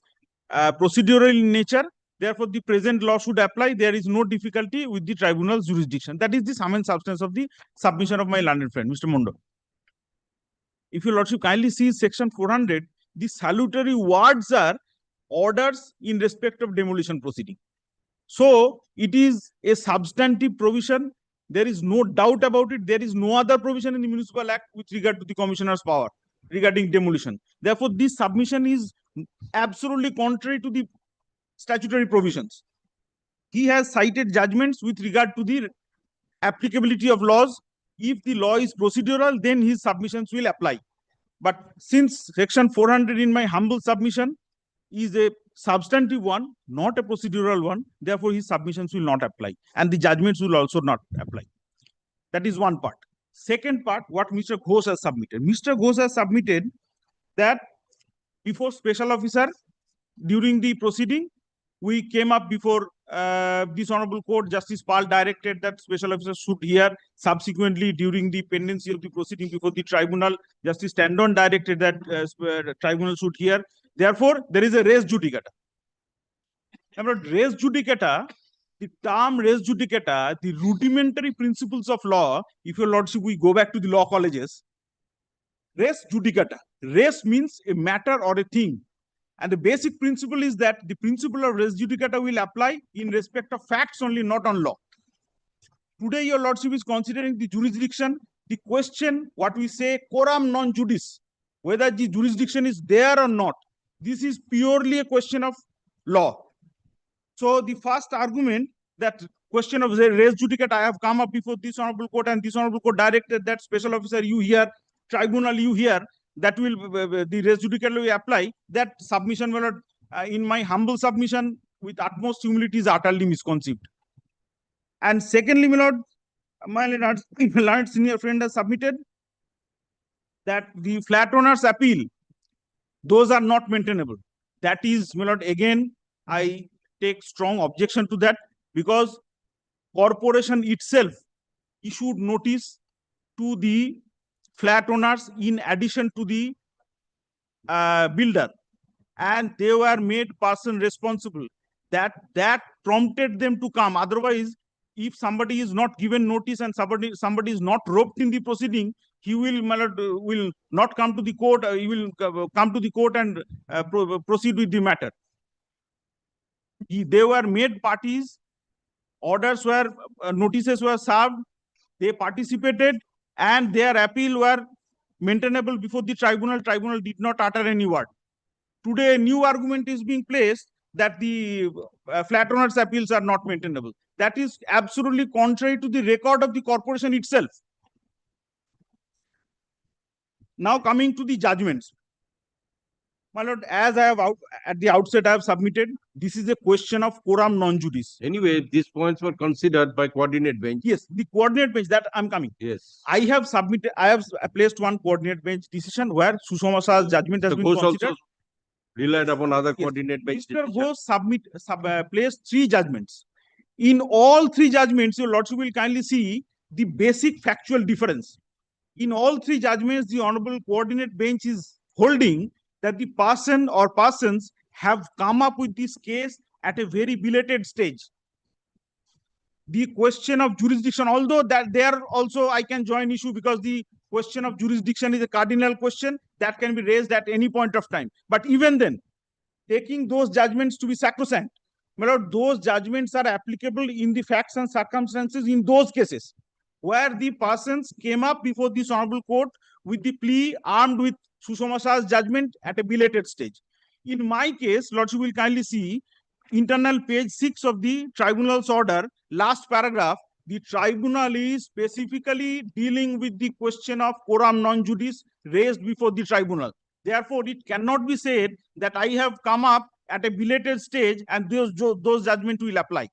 procedural in nature. Therefore, the present law should apply. There is no difficulty with the tribunal's jurisdiction. That is the sum and substance of the submission of my learned friend, Mr. Mondo. If your lordship kindly see section 400, the salutary words are orders in respect of demolition proceeding. So it is a substantive provision. There is no doubt about it. There is no other provision in the Municipal Act with regard to the commissioner's power regarding demolition. Therefore, this submission is absolutely contrary to the statutory provisions. He has cited judgments with regard to the applicability of laws. If the law is procedural, then his submissions will apply. But since section 400 in my humble submission is a substantive one, not a procedural one, therefore his submissions will not apply and the judgments will also not apply. That is one part. Second part, what Mr. Ghosh has submitted. Mr. Ghosh has submitted that before special officer, during the proceeding, we came up before this honorable court. Justice Pal directed that special officer should hear. Subsequently, during the pendency of the proceeding before the tribunal, Justice Tandon directed that tribunal should hear. Therefore, there is a res judicata. Now, res judicata, the term res judicata, the rudimentary principles of law, if your lordship, we go back to the law colleges, res judicata. Res means a matter or a thing. And the basic principle is that the principle of res judicata will apply in respect of facts only, not on law. Today, your lordship is considering the jurisdiction, the question, what we say, coram non judice, whether the jurisdiction is there or not. This is purely a question of law. So the first argument, that question of res judicata, I have come up before this honorable court, and this honorable court directed that special officer you hear, tribunal you hear, that will the res judicata will apply. That submission will not, in my humble submission with utmost humility, is utterly misconceived. And secondly, my lord, my learned senior friend has submitted that the flat owners appeal, those are not maintainable. That is, my lord, again, I take strong objection to that, because corporation itself issued notice to the flat owners in addition to the builder, and they were made person responsible. That prompted them to come. Otherwise, if somebody is not given notice and somebody is not roped in the proceeding, he will not come to the court. He will come to the court and proceed with the matter. They were made parties. Orders were, notices were served. They participated, and their appeal were maintainable before the tribunal. Tribunal did not utter any word. Today, a new argument is being placed that the flat owners' appeals are not maintainable. That is absolutely contrary to the record of the corporation itself. Now coming to the judgments. My lord, as I have at the outset I have submitted, this is a question of quorum non judice. Anyway, these points were considered by coordinate bench. Yes, the coordinate bench that I'm coming. Yes. I have placed one coordinate bench decision where Sushma Shah's judgment has The been Ghosh considered. also relied upon other Yes. coordinate bench. Mr. decision. Ghosh placed 3 judgments. In all 3 judgments, your lordship will kindly see the basic factual difference. In all 3 judgments, the honorable coordinate bench is holding that the person or persons have come up with this case at a very belated stage. The question of jurisdiction, although that there also I can join issue because the question of jurisdiction is a cardinal question that can be raised at any point of time. But even then, taking those judgments to be sacrosanct, my lord, those judgments are applicable in the facts and circumstances in those cases where the persons came up before this honorable court with the plea armed with Sushma Shah's judgment at a belated stage. In my case, lordship will kindly see internal page 6 of the tribunal's order, last paragraph. The tribunal is specifically dealing with the question of quorum non judice raised before the tribunal. Therefore, it cannot be said that I have come up at a belated stage and those judgments will apply.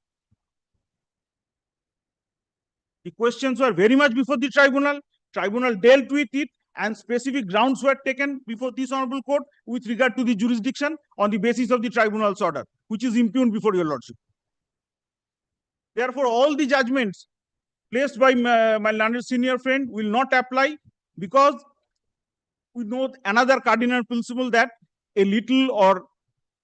The questions were very much before the tribunal. Tribunal dealt with it and specific grounds were taken before this honorable court with regard to the jurisdiction on the basis of the tribunal's order, which is impugned before your lordship. Therefore, all the judgments placed by my learned senior friend will not apply because we know another cardinal principle that a little or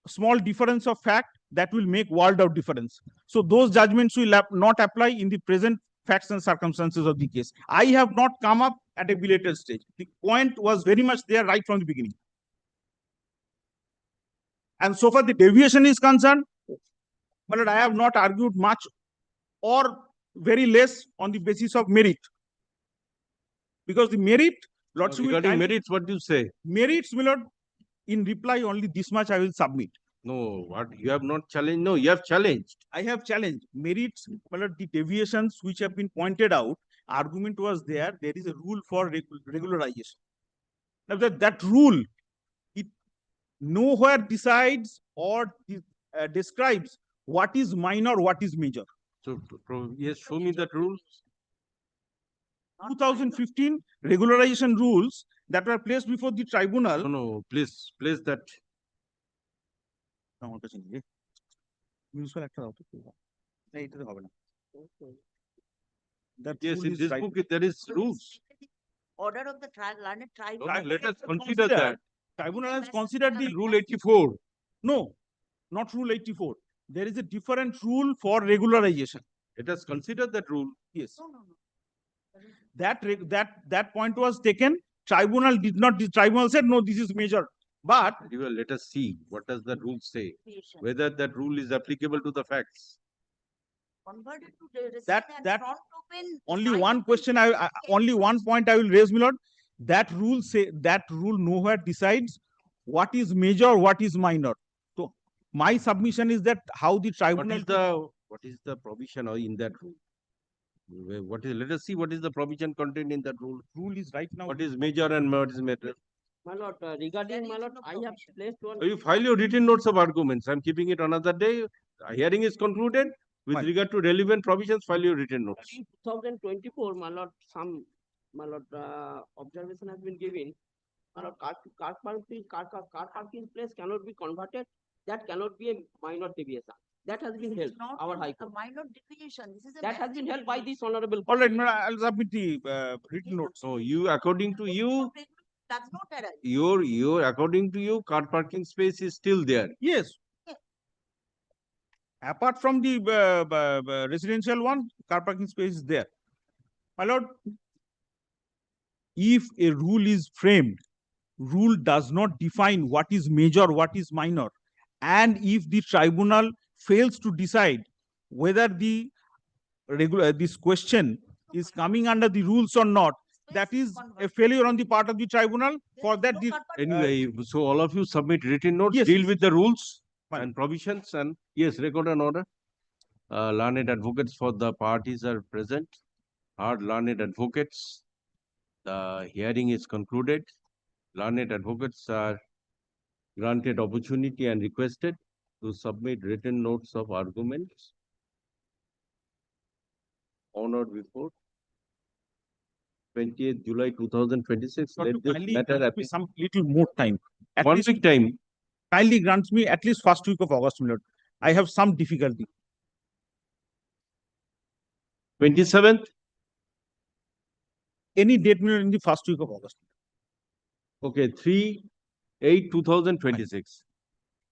small difference of fact that will make world of difference. So those judgments will not apply in the present facts and circumstances of the case. I have not come up at a belated stage. The point was very much there right from the beginning. And so far the deviation is concerned, but I have not argued much or very less on the basis of merit. Because the merit, lordship regarding merits, what do you say? Merits, my lord, in reply only this much I will submit. No, what you have not challenged. No, you have challenged. I have challenged merits, but the deviations which have been pointed out, argument was there. There is a rule for regularization. Now that rule, it nowhere decides or describes what is minor, what is major. So, yes, show me that rule. 2015 regularization rules that were placed before the tribunal. No, please place that. Municipal actor out. That Yes, rule in is this right. book there is rules. Order of the learned tribe. Okay, let us consider that. Tribunal has considered the Rule 84. No, not rule 84. There is a different rule for regularization. Let us consider that rule. Yes. No. That point was taken. Tribunal did not. The tribunal said no, this is major. But Very well, let us see what does the rule say. Whether that rule is applicable to the facts. Converted to the That- resident that- front open only right one to question be- only one point I will raise, my lord. That rule nowhere decides what is major, what is minor. So my submission is that how the tribunal. What is the provision in that rule? Let us see what is the provision contained in that rule. Rule is right now. What is major and what is matter? My lord, regarding my lord, I have placed one. You file your written notes of arguments. I'm keeping it another day. Hearing is concluded. With Fine. regard to relevant provisions, file your written notes. In 2024, my lord, observation has been given. My lord, car parking place cannot be converted. That cannot be a minor deviation. That has been This held. is not Our a High Court. minor deviation. This is a That has been held by this honorable. All right, madam, I'll submit the written notes. So according to you, Does not arise. according to you, car parking space is still there. Yes. Yes. Apart from the residential one, car parking space is there. My lord, if a rule is framed, rule does not define what is major, what is minor. And if the tribunal fails to decide whether the this question is coming under the rules or not, that This is a converted. failure on the part of the tribunal. For There that, is the, no converted. Anyway, so all of you submit written notes, Yes, deal yes, with the rules Fine. and provisions, and yes, record an order. Learned advocates for the parties are present. Heard learned advocates. The hearing is concluded. Learned advocates are granted opportunity and requested to submit written notes of arguments on or before 20th July 2026. Dr. Let this kindly matter grant me some little more time. At 1 least week time. kindly grants me at least first week of August, my lord. I have some difficulty. 27th. Any date, my lord, in the first week of August. Okay, 3/8/2026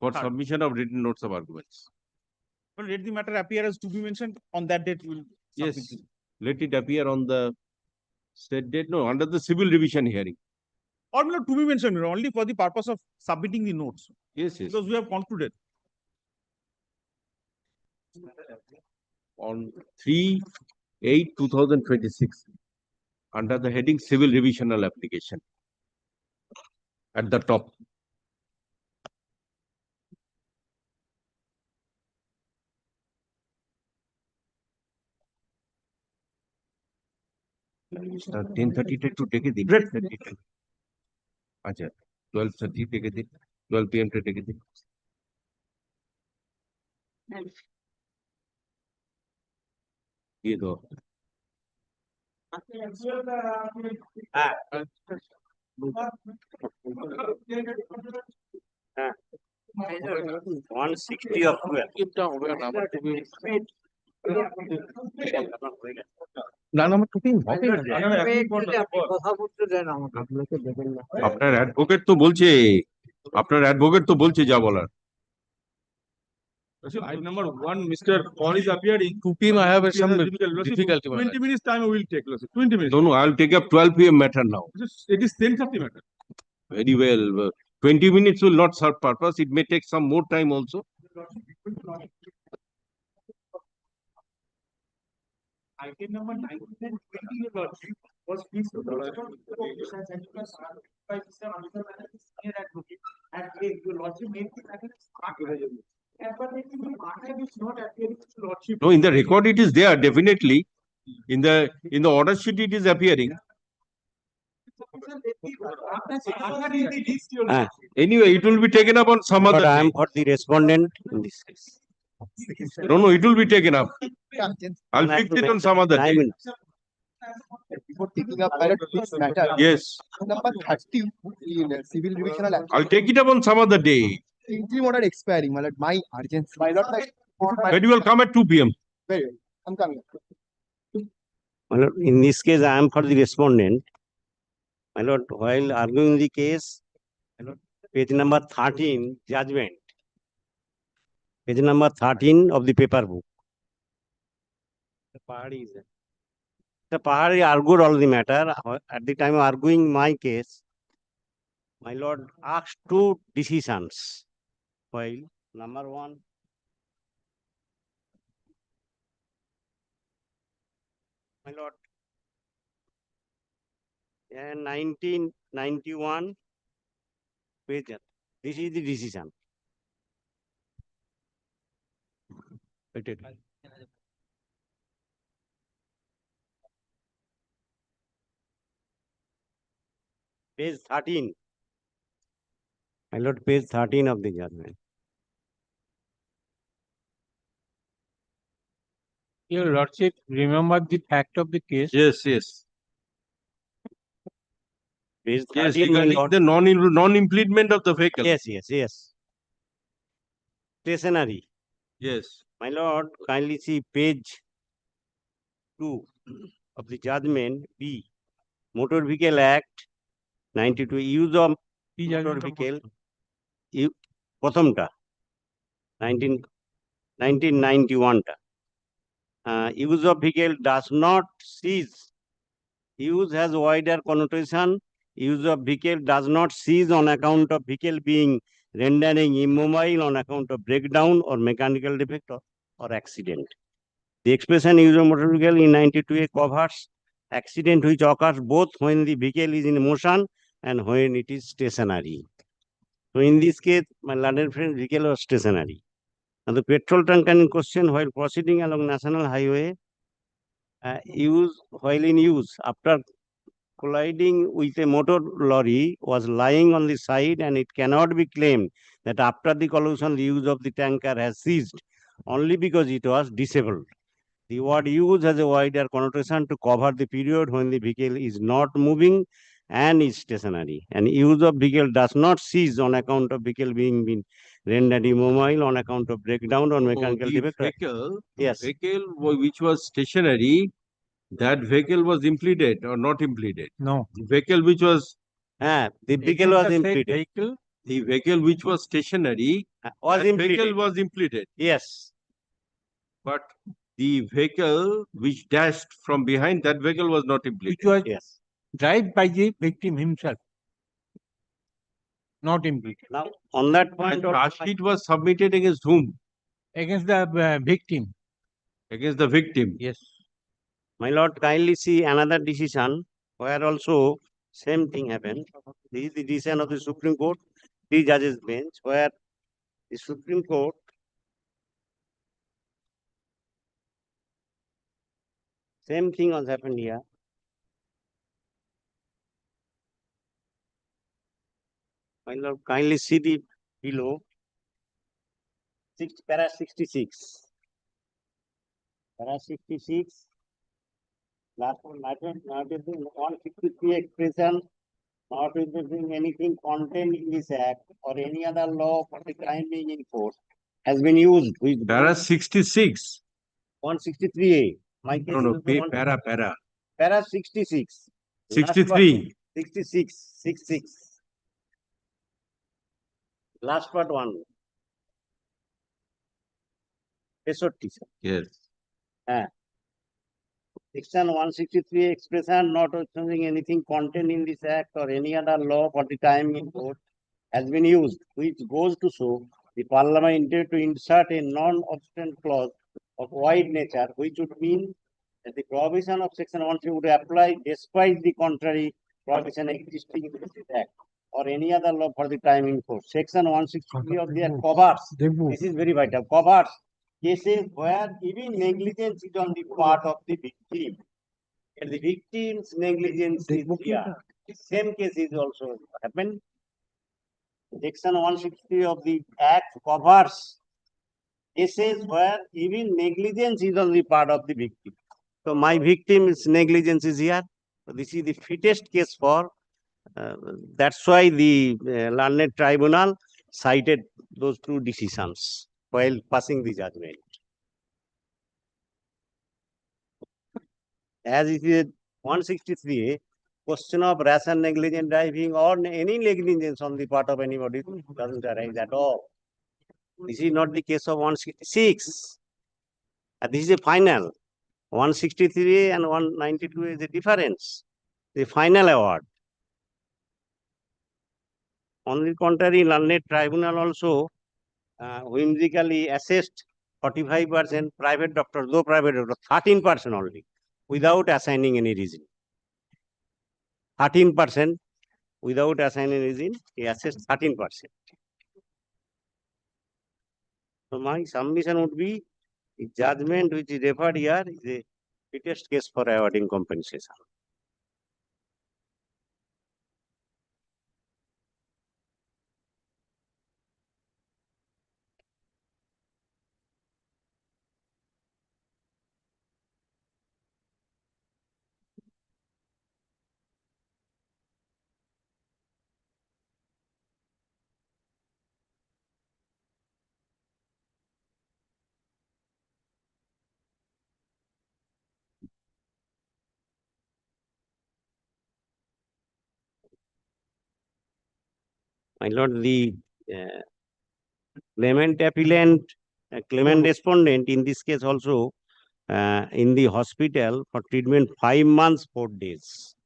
for Third. submission of written notes of arguments. Well, let the matter appear as to be mentioned on that date. We will submit Yes, it. let it appear on the said date. No, under the civil revision hearing. Or my lord, to be mentioned, my lord, only for the purpose of submitting the notes, Yes, yes. because we have concluded. On 3/8/2026 under the heading civil revisional application at the top. Sir, 10:30 to take it. Great. Acha, 12:30 take it. 12 p.m. to take it. ये दो One 60 of 12. না না আমার টুকিং হবে না আপনার advocate তো বলছে যা বলার Item number 1, Mr. Paul is appearing. 2 p.m. I have some Difficulty. 20 minutes time I will take. 20 minutes. No, I'll take up 12 p.m. matter now. It is 10:30 matter. Very well. 20 minutes will not serve purpose. It may take some more time also. Item number 19 and 20, your lordship, was pleased to by Mr. Amisha Banerjee, senior advocate, and your lordship made the matter as but the matter is not appearing to lordship. No, in the record it is there, definitely. In the order sheet it is appearing. Anyway, it will be taken up on some other But I am day. for the respondent in this case. No, it will be taken up. I'll fix it on some other 9 day. minutes. Before taking up this matter, Yes, number 30 in civil revisional I'll take it up on some other day. interim order expiring. My urgency. My lord, But you will come at 2 p.m. very well. I'm coming. My lord, in this case, I am for the respondent. My lord, while arguing the case, my lord, page number 13, judgment. Page number 13 of the paper book. The Pahari argued all the matter. At the time of arguing my case, my lord asked two decisions. While number 1, my lord, in 1991 page, this is the decision. Wait, wait. Page 13. My lord, page 13 of the judgment. Your lordship, remember the fact of the case. Yes, yes. Page Yes, 13, my regarding lord. the non-implement of the vehicle. Yes. Stationary. Yes. My lord, kindly see page 2 of the judgment B. Motor Vehicle Act 92. Use of motor vehicle. Pratham 1991. Use of vehicle does not cease. Use has wider connotation. Use of vehicle does not cease on account of vehicle being rendering immobile on account of breakdown or mechanical defect or accident. The expression use of motor vehicle in 92A covers accident which occurs both when the vehicle is in motion and when it is stationary. So in this case, my learned friend, vehicle was stationary. And the petrol tanker in question while proceeding along national highway, while in use after colliding with a motor lorry was lying on the side, and it cannot be claimed that after the collision the use of the tanker has ceased only because it was disabled. The word use has a wider connotation to cover the period when the vehicle is not moving and is stationary. And use of vehicle does not cease on account of vehicle being rendered immobile on account of breakdown or mechanical defect. Yes. Vehicle which was stationary, that vehicle was implemented or not implemented? No. The vehicle which was, The vehicle was implemented. Vehicle, the vehicle which was stationary, Was that vehicle implemented. was implemented. Yes. But the vehicle which dashed from behind, that vehicle was not implemented. which was Yes. driven by the victim himself. Not implicated. Now, on that point, And charge sheet was submitted against whom? Against the victim. Against the victim. Yes. my lord, kindly see another decision where also same thing happened. This is the decision of the Supreme Court, 3 judges bench, where the Supreme Court same thing has happened here. My lord, kindly see the below. Para 66. Para 66. Last one, not 153 expression, not witnessing anything contained in this act or any other law for the crime being in force has been used with Para 66. 163A. My case No, is the one- para. Para 66. 63. 66. Last part one. 63, sir. Yes. Section 163 expression not withstanding anything contained in this act or any other law for the time in force has been used, which goes to show the Parliament intended to insert a non-obstant clause of wide nature, which would mean that the provision of section 163 would apply despite the contrary provision existing in this act or any other law for the time in force. Section 163 of the act covers, this is very vital, covers cases where even negligence is on the part of the victim. And the victim's negligence is here. Same case is also happened. Section 160 of the Act covers cases where even negligence is on the part of the victim. So my victim's negligence is here. So this is the fittest case for. That's why the learned tribunal cited those 2 decisions while passing the judgment. As it is 163, question of rash and negligent driving or any negligence on the part of anybody doesn't arise at all. This is not the case of 166. This is a final. 163 and 192 is the difference. The final award. On the contrary, learned tribunal also whimsically assessed 45% private doctors, though private doctors, 13% only, without assigning any reason. 13% without assigning reason, he assessed 13%. So my submission would be the judgment which is referred here is a fittest case for awarding compensation. My lord, the claimant appellant, claimant respondent in this case also in the hospital for treatment 5 months, 4 days.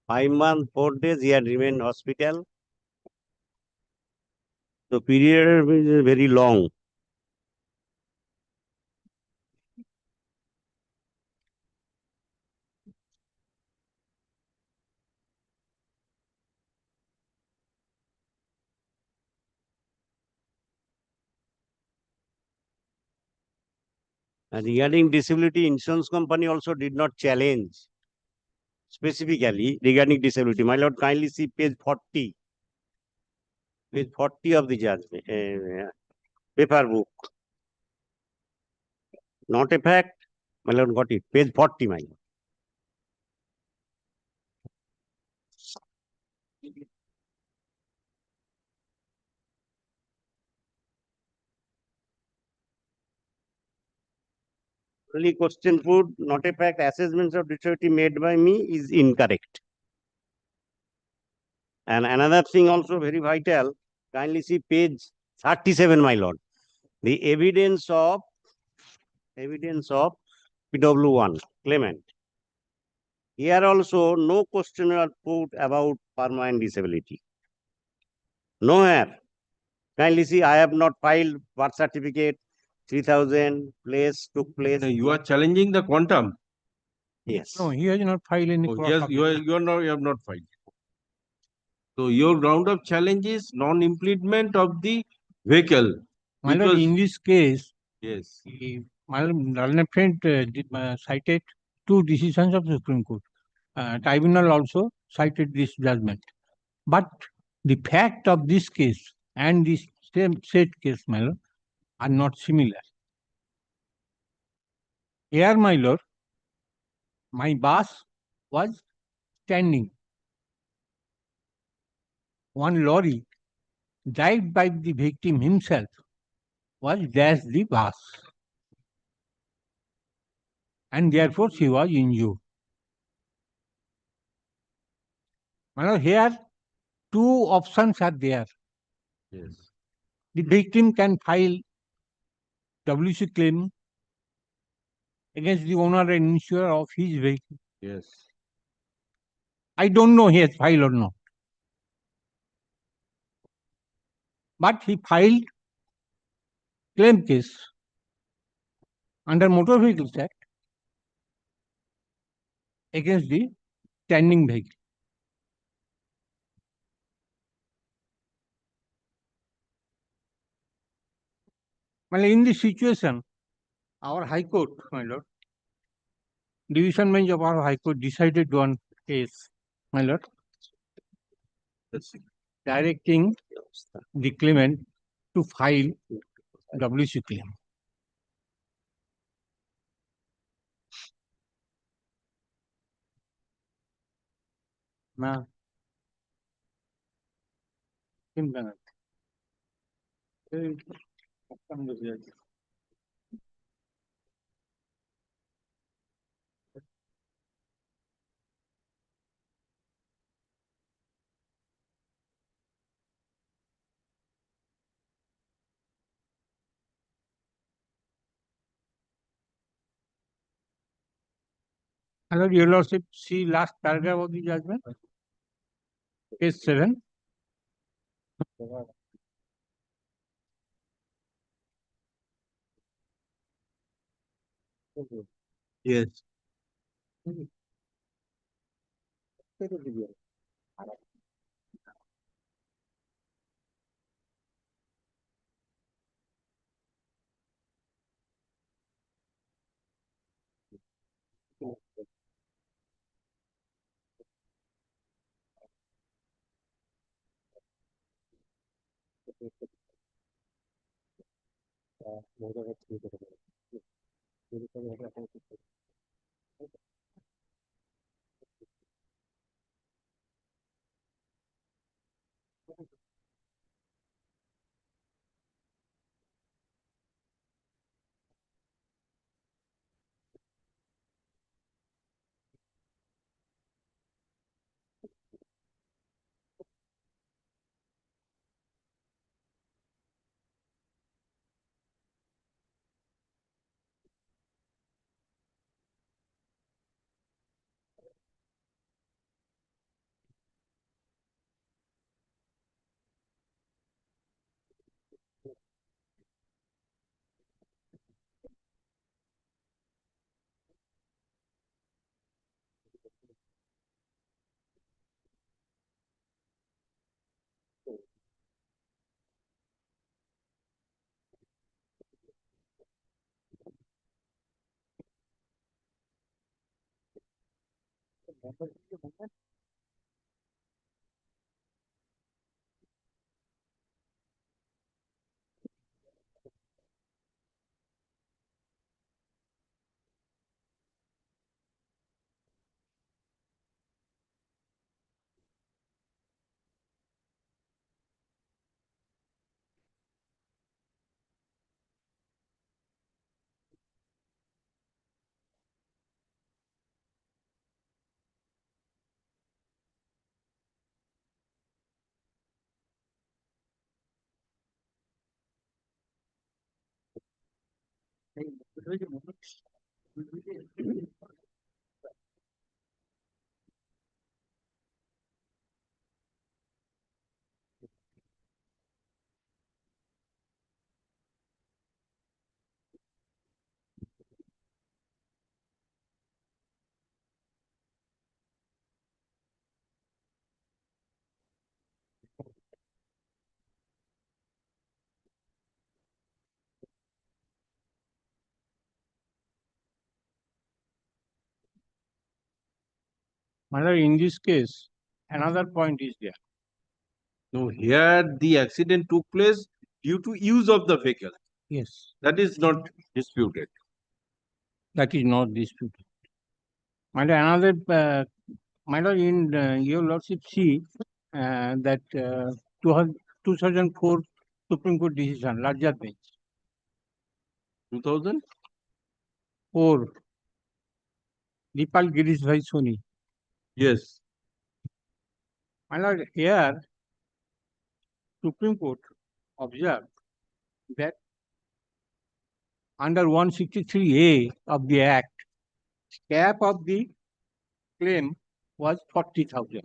5 months, 4 days he had remained hospital. The period is very long. And regarding disability, insurance company also did not challenge specifically regarding disability. My lord, kindly see page 40. Page 40 of the judgment, paper book. Not a fact. My lord got it. Page 40, my lord. Only question put, not a fact, assessments of disability made by me is incorrect. And another thing also very vital, kindly see page 37, my lord. The evidence of PW1 claimant. Here also no question are put about permanent disability. Nowhere. Kindly see, I have not filed birth certificate, 3000 took place. No, you are challenging the quantum. Yes. No, he has not filed any. Oh, yes, you have not filed. So your ground of challenge is non-implement of the vehicle. My which lord, was- in this case, Yes. my learned friend cited two decisions of the Supreme Court. Tribunal also cited this judgment. But the fact of this case and this same said case, my lord, are not similar. Here, my lord, my bus was standing. One lorry, driven by the victim himself, was dashed the bus. And therefore she was injured. My lord, here two options are there. Yes. The victim can file WC claim against the owner and insurer of his vehicle. Yes. I don't know he has filed or not. But he filed claim case under Motor Vehicles Act against the standing vehicle. Well, in this situation, our High Court, my lord, Division Bench of our High Court decided one case, my lord, directing the claimant to file WC claim. Now, hello, your lordship, see last paragraph of the judgment, page 7. Yes. My lord, in this case, another point is there. No, here the accident took place due to use of the vehicle. Yes, That is not disputed. that is not disputed. My lord, my lord, in your lordship see that 2004 Supreme Court decision, larger bench, 2004. Dipal Girish Bhai Soni. Yes. My lord, here Supreme Court observed that under 163A of the Act, cap of the claim was 40,000.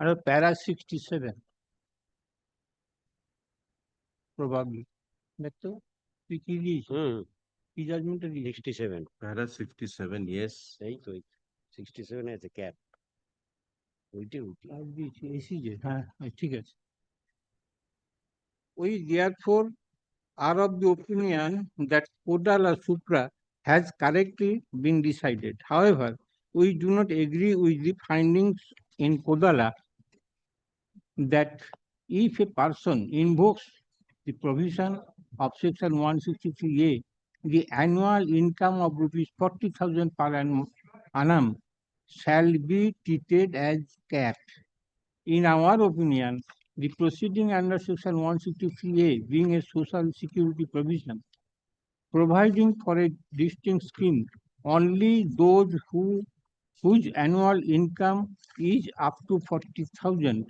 Under para 67, probably. That's the key judgment. 67 Para 67, yes. এই তো 67 as a cap ওইটি এসিজে হ্যাঁ ঠিক আছে We therefore are of the opinion that Kodala Supra has correctly been decided. However, we do not agree with the findings in Kodala that if a person invokes the provision of section 163A, the annual income of rupees 40,000 per annum shall be treated as capped. In our opinion, the proceeding under section 163A being a social security provision, providing for a distinct scheme, only those whose annual income is up to 40,000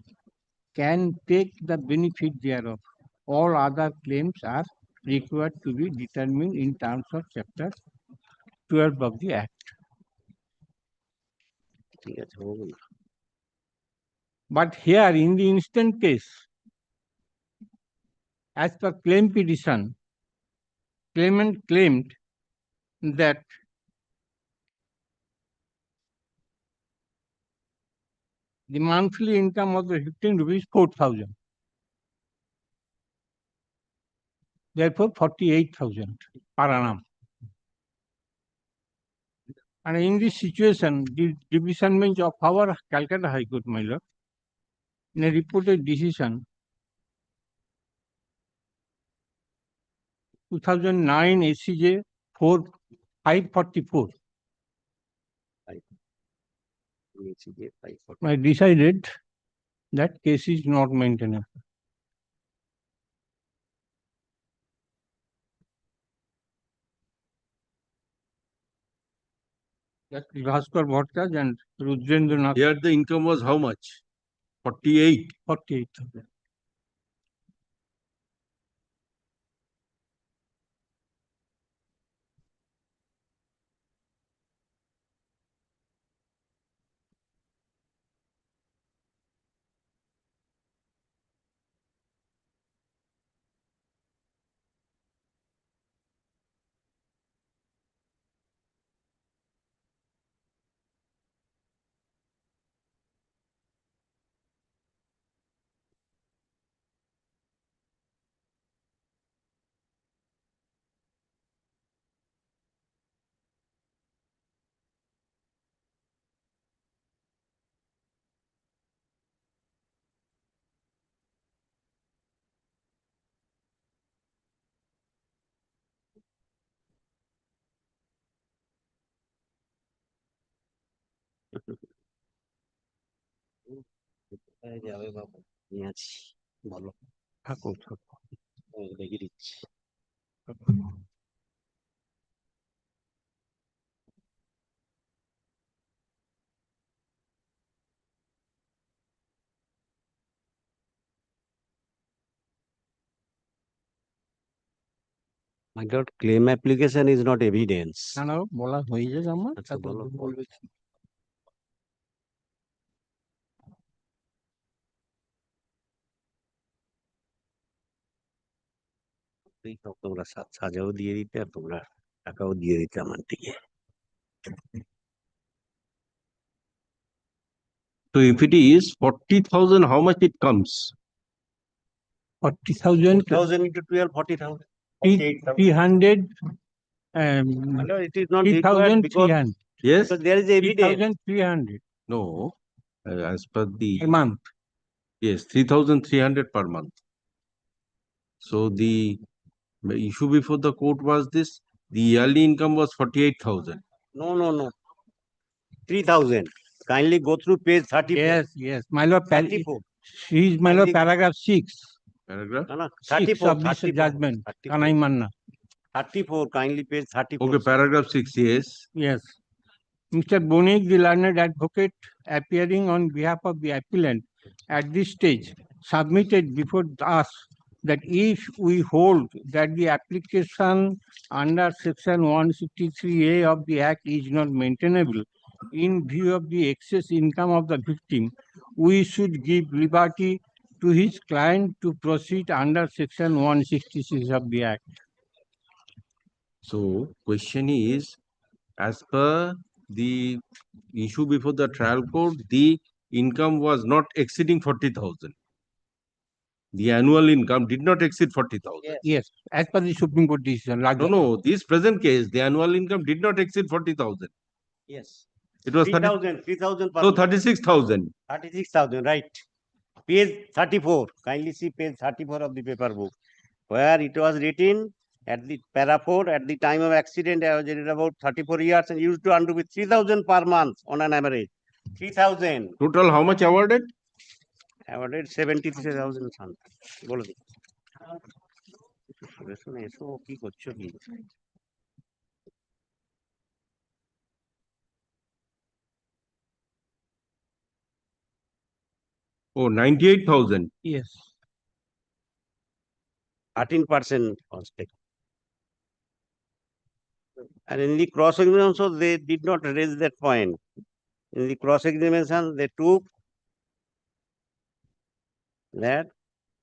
can take the benefit thereof. All other claims are required to be determined in terms of chapter 12 of the Act. ঠিক আছে হবে না But here in the instant case, as per claim petition, claimant claimed that the monthly income was 15 rupees 4,000. Therefore, 48,000 per annum. And in this situation, the division bench of our Calcutta High Court, my lord, in a reported decision 2009 ACJ 544, নিচে গিয়ে 540 I decided that case is not maintainable. That's Bhaskar Bhattacharya and Rudrendranath, Here the income was how much? 48. 48,000. কোথায় যাবে বাবু? নিয়ে আছি, বলো। থাকুক, থাকুক। দেখে দিচ্ছি। My God, claim application is not evidence. না না বলা হয়ে যাবে আমার, আচ্ছা, তারপর বলো, বলো। বলবে। তোমরা সাজাও দিয়ে দিতে আর তোমরা টাকাও দিয়ে দিতে আমার দিকে। So if it is 40,000, how much it comes? 40,000, 4,000 into 12, 40,000. 300, No, it is not required because 3,300. Yes? there is evidence. 3,300 No. As per the, a month. yes, 3,300 per month. So the issue before the court was this, the yearly income was 48,000. No. 3,000. Kindly go through page 34. Yes, my lord, 34. she is my lord, Kindly- paragraph 6. Paragraph? No, 6 34. of this 34, judgment, 34. Kanai Manna. 34, kindly page 34. Okay, paragraph 6, yes. Yes. Mr. Bonig, the learned advocate, appearing on behalf of the appellant at this stage, submitted before us that if we hold that the application under section 163A of the Act is not maintainable in view of the excess income of the victim, we should give liberty to his client to proceed under section 166 of the Act. So question is, as per the issue before the trial court, the income was not exceeding 40,000. The annual income did not exceed 40,000. Yes, as per the Supreme Court decision. No, this present case, the annual income did not exceed 40,000. Yes. It was 3,000 per so month. 36,000. 36,000, right. Page 34. Kindly see page 34 of the paper book, where it was written at the para 4, at the time of accident, I was at about 34 years and used to undo with 3,000 per month on an average. 3,000. Total how much awarded? Awarded 73,000 something. বলে দিই। শুনে এসো, কি করছো কি? Oh, 98,000. Yes. 13% was taken. And in the cross-examination also, they did not raise that point. In the cross-examination, they took that,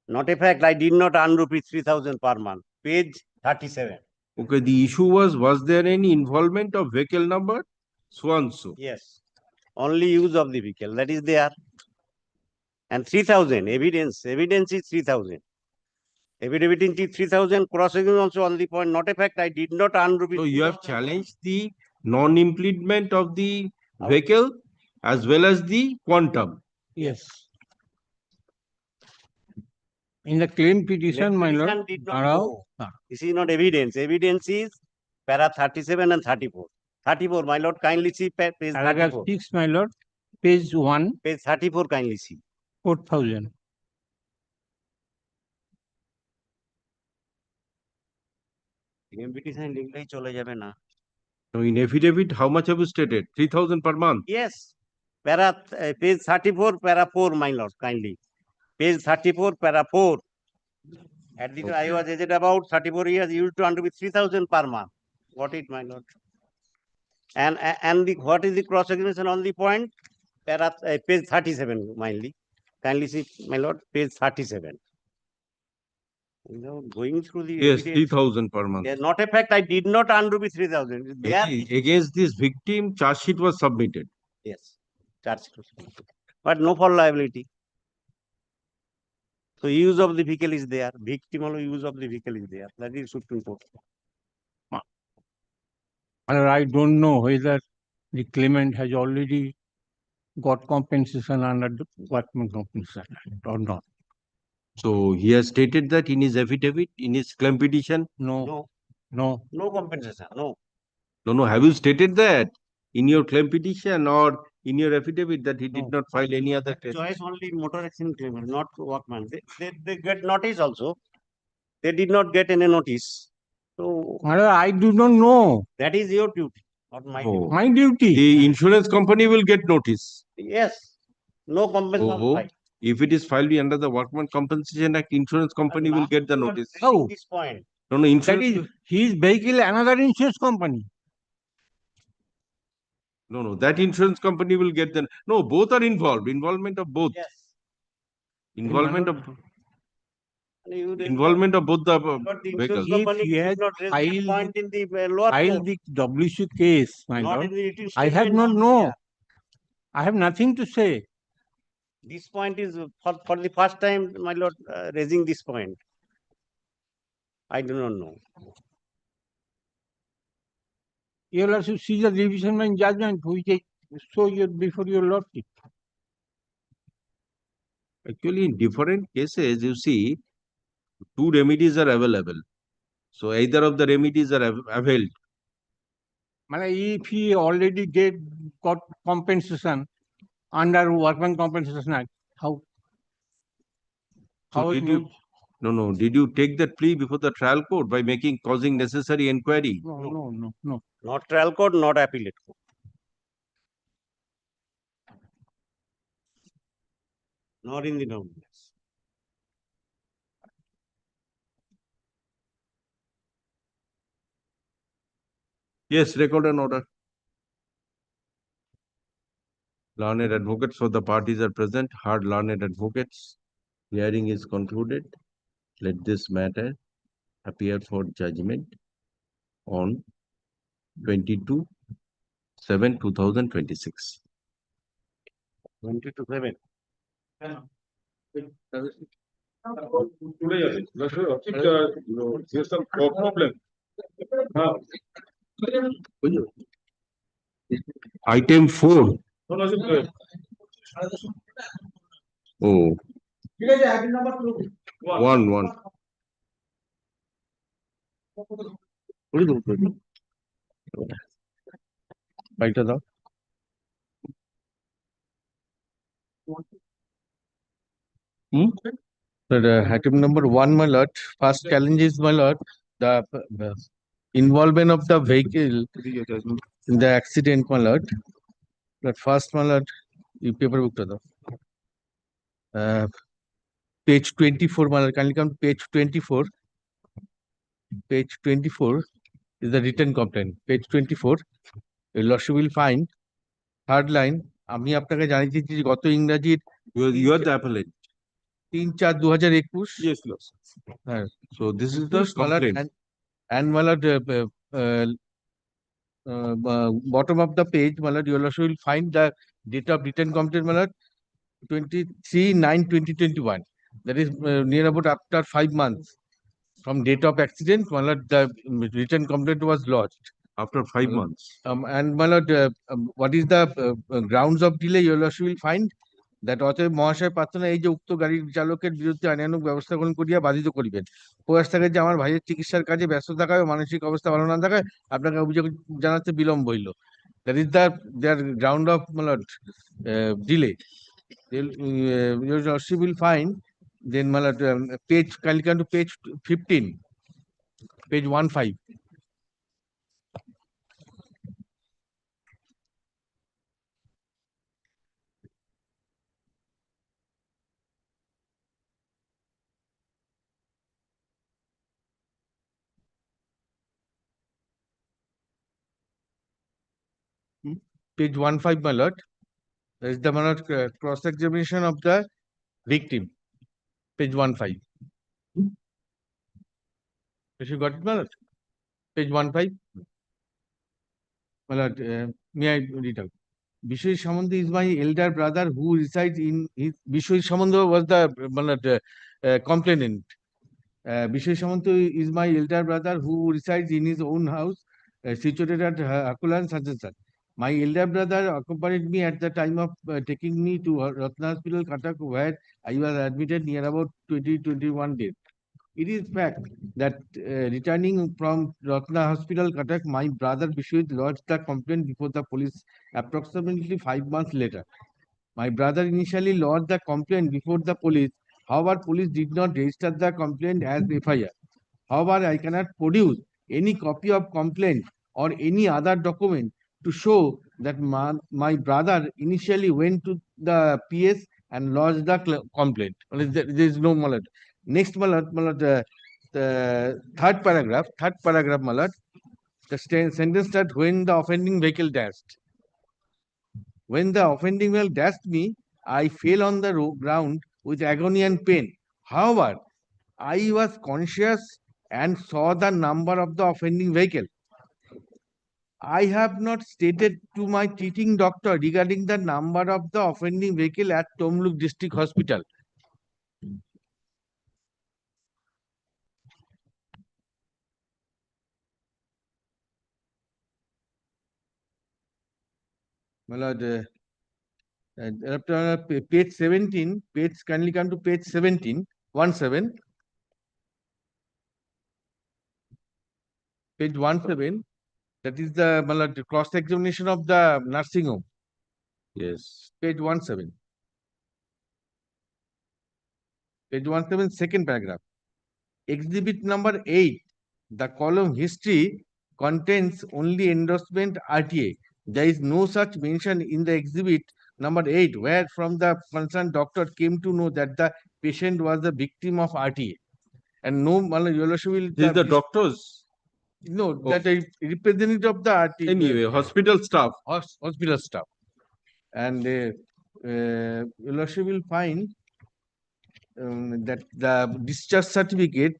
not a fact, I did not earn rupees 3,000 per month. Page 37. Okay, the issue was there any involvement of vehicle number? So and so. Yes. Only use of the vehicle, that is there. And 3,000, evidence is 3,000. Affidavit in 3,000, cross-examination also on the point, not a fact, I did not earn rupees. So you have challenged the non-implement of the vehicle as well as the quantum. Yes. In the claim petition, my lord, Petition did not Arao, go. This is not evidence. Evidence is para 37 and 34. 34, my lord, kindly see page paragraph 34. 6, my lord, page 1, Page 34, kindly see. 4,000. Claim petition লিখলেই চলে যাবে না। Now, in affidavit, how much have you stated? 3,000 per month? Yes. Page 34, para 4, my lord, kindly. Page 34, para 4. At the time I was aged about 34 years, used to under with 3,000 per month. Got it, my lord. And what is the cross examination on the point? Page 37, mindly. Kindly see, my lord, page 37. Going through the Yes, evidence, 3,000 per month. there's not a fact, I did not undo with 3,000. There, Against this victim, charge sheet was submitted. yes, charge sheet. But no for liability. So use of the vehicle is there. Victim or use of the vehicle is there. That is Supreme Court. I don't know whether the claimant has already got compensation under the workman compensation Act or not. So he has stated that in his affidavit, in his claim petition. No, No compensation. No. No. Have you stated that in your claim petition or in your affidavit that he No. did not file any other case? Choice only motor accident claimant, not workman. They get notice also. They did not get any notice. So I do not know. that is your duty, not my duty. Oh. My duty. The insurance company will get notice. Yes. No compensation. Oh, filed. if it is filed under the Workman Compensation Act, insurance company And will now get the you are notice. raising Oh. this point. No, That insurance. is his vehicle, another insurance company. No, that insurance company will get the. No, both are involved. Involvement of both. Yes. Involvement of And you raise involvement of both the But the vehicles. insurance If company he did has not raise filed this point in the lower File court. the WC case, my Not lord. in the written I have statement, not not know. there. I have nothing to say. This point is for the first time, my lord, raising this point. I do not know. You will also see the revision and judgment which I show you before your lordship. Actually, in different cases, you see, two remedies are available. So either of the remedies are availed. If he already got compensation under Workman Compensation Act, how? So How did you? No. Did you take that plea before the trial court by causing necessary inquiry? No. Not trial court, not appellate court. Not in the documents. Yes, record an order. Learned advocates for the parties are present. Hard learned advocates. Hearing is concluded. Let this matter appear for judgment on 22/7/2026. 22/7. Here's some problem. Item 4. Oh. 1. Right now. Item number 1, my lord. First challenge is, my lord, the involvement of the vehicle in the accident, my lord. That first, my lord, you paper book to the page 24, my lord. Kindly come to page 24. Page 24 is the written complaint. Page 24. Your lordship will find third line. আমি আপনাকে জানিয়ে দিচ্ছি যে গত ইংরাজির you are the appellate 3/4/2021. Yes, Lord. So this is the complaint. And my lord, bottom of the page, my lord, you also will find the date of written complaint, my lord, 23/9/2021. That is near about after 5 months from date of accident, my lord, the written complaint was lodged. After 5 months. And my lord, what is the grounds of delay? You also will find that অতএব মহাশয় প্রার্থনা এই যে উক্ত গাড়ির চালকের বিরুদ্ধে আইনানুগ ব্যবস্থা গ্রহণ করিয়া বাধিত করিবেন। প্রয়াস থাকে যে আমার ভাইয়ের চিকিৎসার কাজে ব্যস্ত থাকায় ও মানসিক অবস্থা ভালো না থাকায় আপনাকে অভিযোগ জানাতে বিলম্ব হইল। That is their ground of delay. You also will find then my lord, page, kindly come to page 15, page 15. page 15, my lord. There is the my lord, cross-examination of the victim, page 15. If you got it, my lord? Page 15. My lord, may I read out? Bishoy Samanta is my elder brother who resides in his. Bishoy Samanta was the my lord, complainant. Bishoy Samanta is my elder brother who resides in his own house, situated at Hakulan, such and such. My elder brother accompanied me at the time of taking me to Ratna Hospital, Cuttack, where I was admitted near about 20-21 days. It is fact that returning from Ratna Hospital, Cuttack, my brother Bishoy lodged the complaint before the police approximately 5 months later. My brother initially lodged the complaint before the police. However, police did not register the complaint as FIR. However, I cannot produce any copy of complaint or any other document to show that my brother initially went to the PS and lodged the complaint. There is no malad. Next malad, the third paragraph, malad, the sentence that when the offending vehicle dashed. When the offending vehicle dashed me, I fell on the ground with agony and pain. However, I was conscious and saw the number of the offending vehicle. I have not stated to my treating doctor regarding the number of the offending vehicle at Tomluk District Hospital. My lord, page 17, kindly come to page 17, 17. Page 17, that is the my lord, cross-examination of the nursing home. Yes. Page 17. Page 17, second paragraph. Exhibit number 8, the column history contains only endorsement RTA. There is no such mention in the exhibit number 8, where from the concerned doctor came to know that the patient was the victim of RTA. And no, your lordship will. This is the doctors. No, that a representative of the RTA. Anyway, hospital staff. Hospital staff. And your lordship will find that the discharge certificate,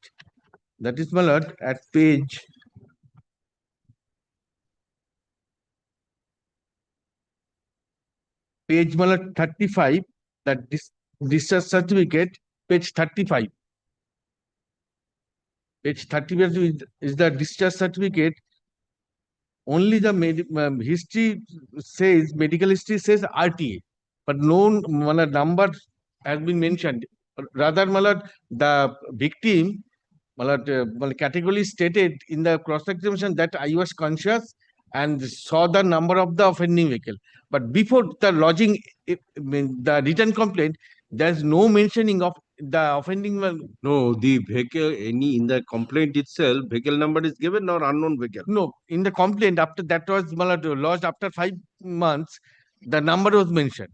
that is, my lord, at page 35, that discharge certificate, page 35. Page 35 is the discharge certificate. Only the history says, medical history says RTA, but no number has been mentioned. Rather, the victim categorically stated in the cross-examination that I was conscious and saw the number of the offending vehicle. But before the lodging, the written complaint, there's no mentioning of the offending. No, the vehicle, in the complaint itself, vehicle number is given or unknown vehicle? No, in the complaint, after that was lodged after 5 months, the number was mentioned.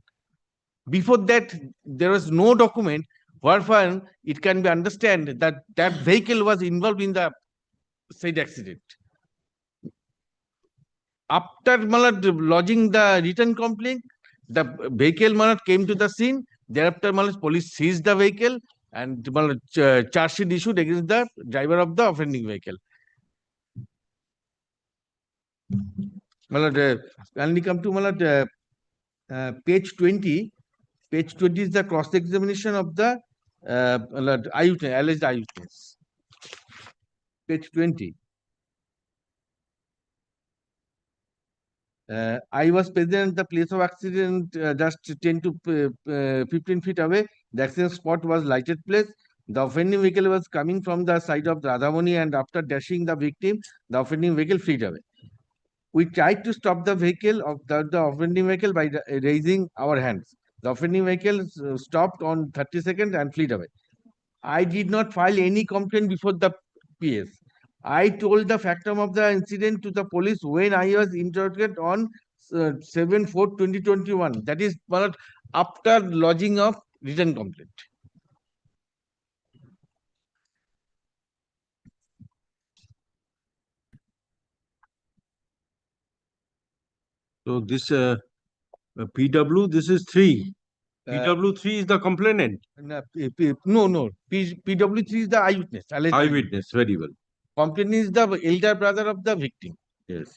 Before that, there was no document whereby it can be understood that that vehicle was involved in the said accident. After lodging the written complaint, the vehicle came to the scene. Thereafter, police seized the vehicle and charge sheet issued against the driver of the offending vehicle. Kindly come to page 20. Page 20 is the cross-examination of the alleged eyewitness. Page 20. I was present at the place of accident just 10 to 15 feet away. The accident spot was lighted place. The offending vehicle was coming from the side of the Radhamani, and after dashing the victim, the offending vehicle fled away. We tried to stop the vehicle of the offending vehicle by raising our hands. The offending vehicle stopped on 30 seconds and fled away. I did not file any complaint before the PS. I told the factum of the incident to the police when I was interrogated on 7/4/2021. That is after lodging of written complaint. So this PW, this is 3. Uh, PW3 is the complainant. no. PW3 is the eyewitness. Alleged Eyewitness, very well. Complainant is the elder brother of the victim. Yes.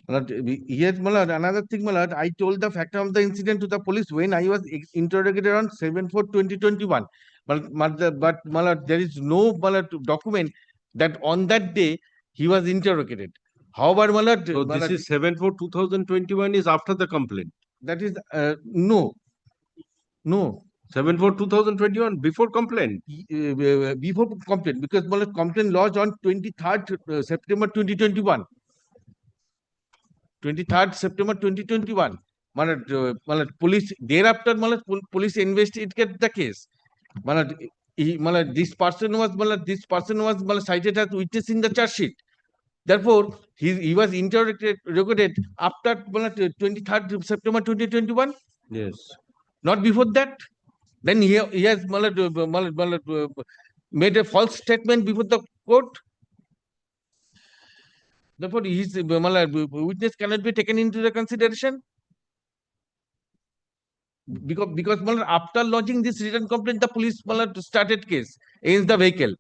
Yes, Malad, another thing, Malad, I told the factor of the incident to the police when I was interrogated on 7/4/2021. But Malad, there is no Malad document that on that day he was interrogated. However, Malad, So this is 7/4/2021 is after the complaint. that is no. 7/4/2021 before complaint. Before complaint, because Malad complaint lodged on 23rd September 2021. 23rd September 2021. Police thereafter police investigate the case. This person was cited as witness in the charge sheet. Therefore, he was interrogated after 23rd September 2021, Yes. not before that. Then he has made a false statement before the court. Therefore, his witness cannot be taken into the consideration. Because after lodging this written complaint, the police started case against the vehicle,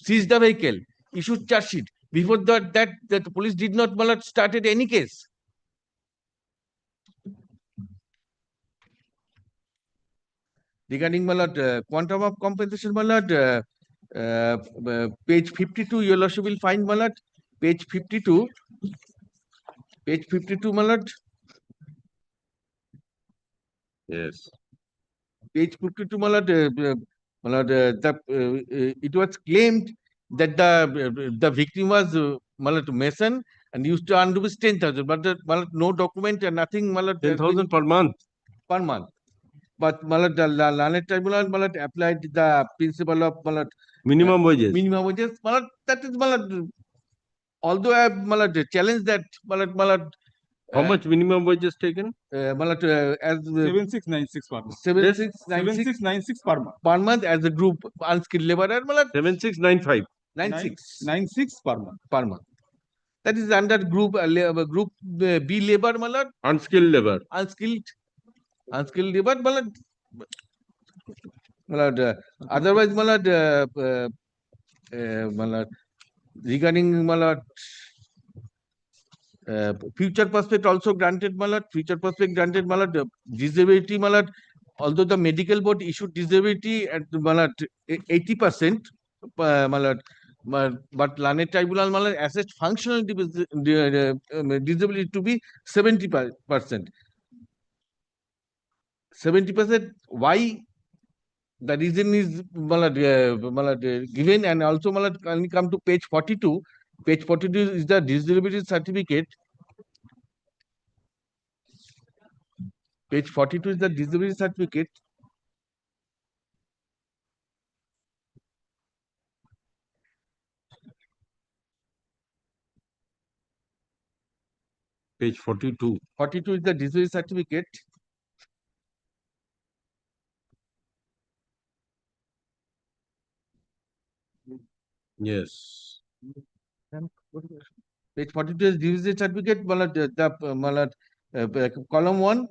seized the vehicle, issued charge sheet. Before that, the police did not started any case. Regarding quantum of compensation, page 52, your lordship will find page 52. Page 52, Yes. Page 52, it was claimed that the victim was Mason and used to earn rupees 10,000, but no document and nothing. 10,000 per month. Per month. But the Lanet Tribunal applied the principle of Minimum wages. Minimum wages. That is although I have challenged that How much minimum wages taken? as 7696 per month. 7696 per month. per month as a group unskilled laborer. 7695. 96 per month. per month. That is under group group B labor, Unskilled labor. unskilled labor, otherwise, regarding future prospect also granted, future prospect granted, disability, although the medical board issued disability at 80%, but Lanet Tribunal assessed functional disability to be 70%. 70%. Why? The reason is given, and also can we come to page 42. Page 42 is the disability certificate. Page 42 is the disability certificate. Page 42. 42 is the disability certificate. Yes. Page 42 is disability certificate. Column 1,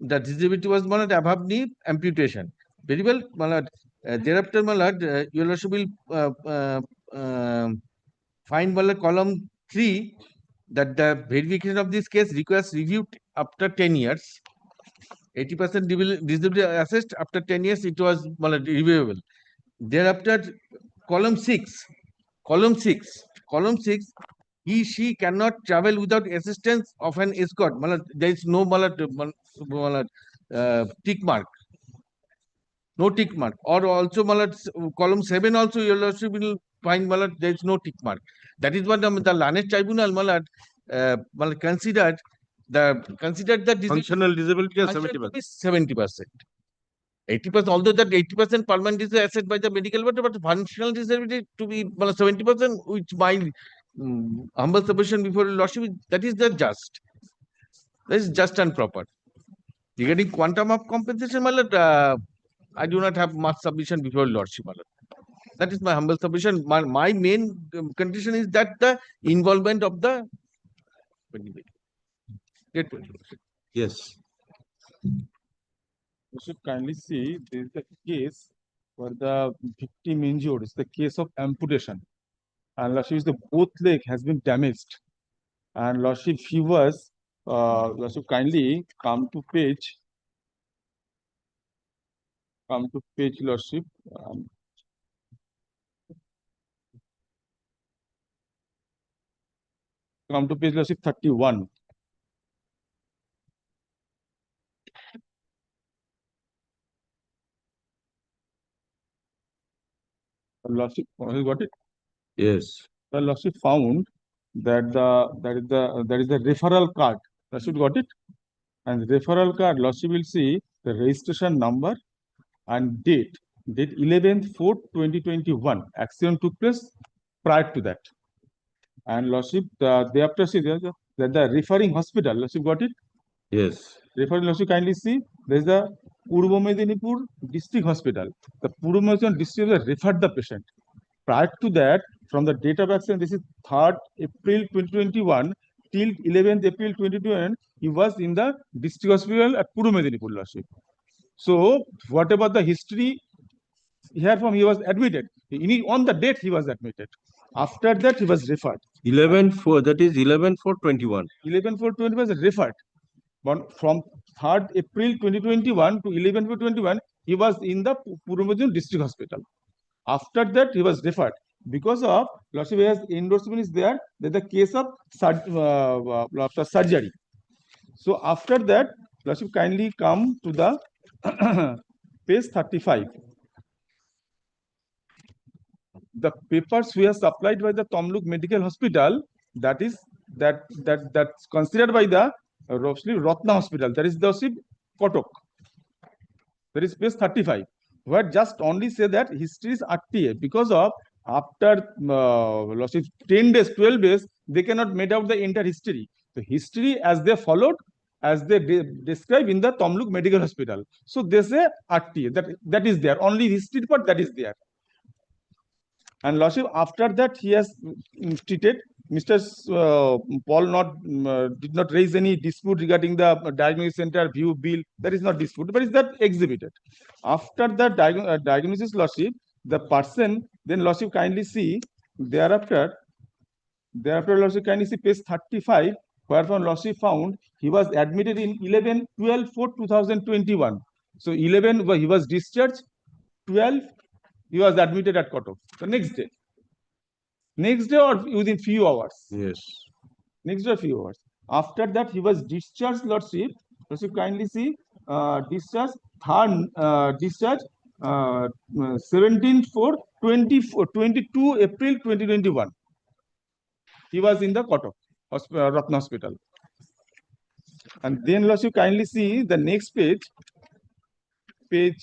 the disability was above knee amputation. Very well. Thereafter, your lordship will find column 3 that the verification of this case requires review after 10 years. 80% disability assessed after 10 years, it was reviewable. Thereafter, column 6, she cannot travel without assistance of an escort. There is no tick mark. No tick mark. Or also column 7 also your lordship will find there is no tick mark. That is what the Lanet Tribunal considered the Functional disability is 70%. 70%. 80%, although that 80% permanent is assessed by the medical board, but functional disability to be 70%, which my humble submission before lordship, that is the just. That is just and proper. Regarding quantum of compensation, I do not have much submission before lordship. That is my humble submission. My main condition is that the involvement of the Yes. You should kindly see there is a case where the victim injured. It's the case of amputation. And Lordship, the both leg has been damaged. And Lordship, he was, Lordship, kindly come to page, Lordship. Come to page, Lordship, 31. Lordship, you got it? Yes. The Lordship found that there is a referral card. Lordship got it? And referral card, Lordship will see the registration number and date. Date 11/4/2021. Accident took place prior to that. And Lordship, thereafter see that the referring hospital, Lordship got it? Yes. Referring, Lordship, kindly see, there is the Purbo Medinipur District Hospital. The Purbo Medinipur District has referred the patient. Prior to that, from the date of accident, this is 3rd April 2021 till 11th April 2021, he was in the district hospital at Purbo Medinipur, Lordship. So, whatever the history here from, he was admitted. On the date, he was admitted. After that, he was referred. 11/4, that is 11/4/21. 11/4/20 was referred. But from 3rd April 2021 to 11/4/21, he was in the Purbo Medinipur District Hospital. After that, he was referred. Because of Lordship, his endorsement is there, that the case of surgery. So after that, Lordship, kindly come to the page 35. The papers were supplied by the Tamluk Medical Hospital, that's considered by the Ratna Hospital, that is the Kotok. That is page 35. Where just only say that history is RTA because of after 10 days, 12 days, they cannot made out the entire history. The history as they followed, as they describe in the Tamluk Medical Hospital. So they say RTA, that is there. Only history part that is there. And Lordship, after that, he has treated. Mr. Paul did not raise any dispute regarding the diagnosis center view bill. That is not dispute, but is that exhibited. After the diagnosis, Lordship, the person, then Lordship, kindly see thereafter, Lordship, kindly see page 35, where from Lordship found he was admitted in 11/12/2021. So 11, he was discharged, 12, he was admitted at Kotok. The next day or within few hours? Yes. Next day, few hours. After that, he was discharged, Lordship. Lordship, kindly see, discharge 17/4/22 April 2021. He was in the Kotok Ratna Hospital. And then, Lordship, kindly see the next page.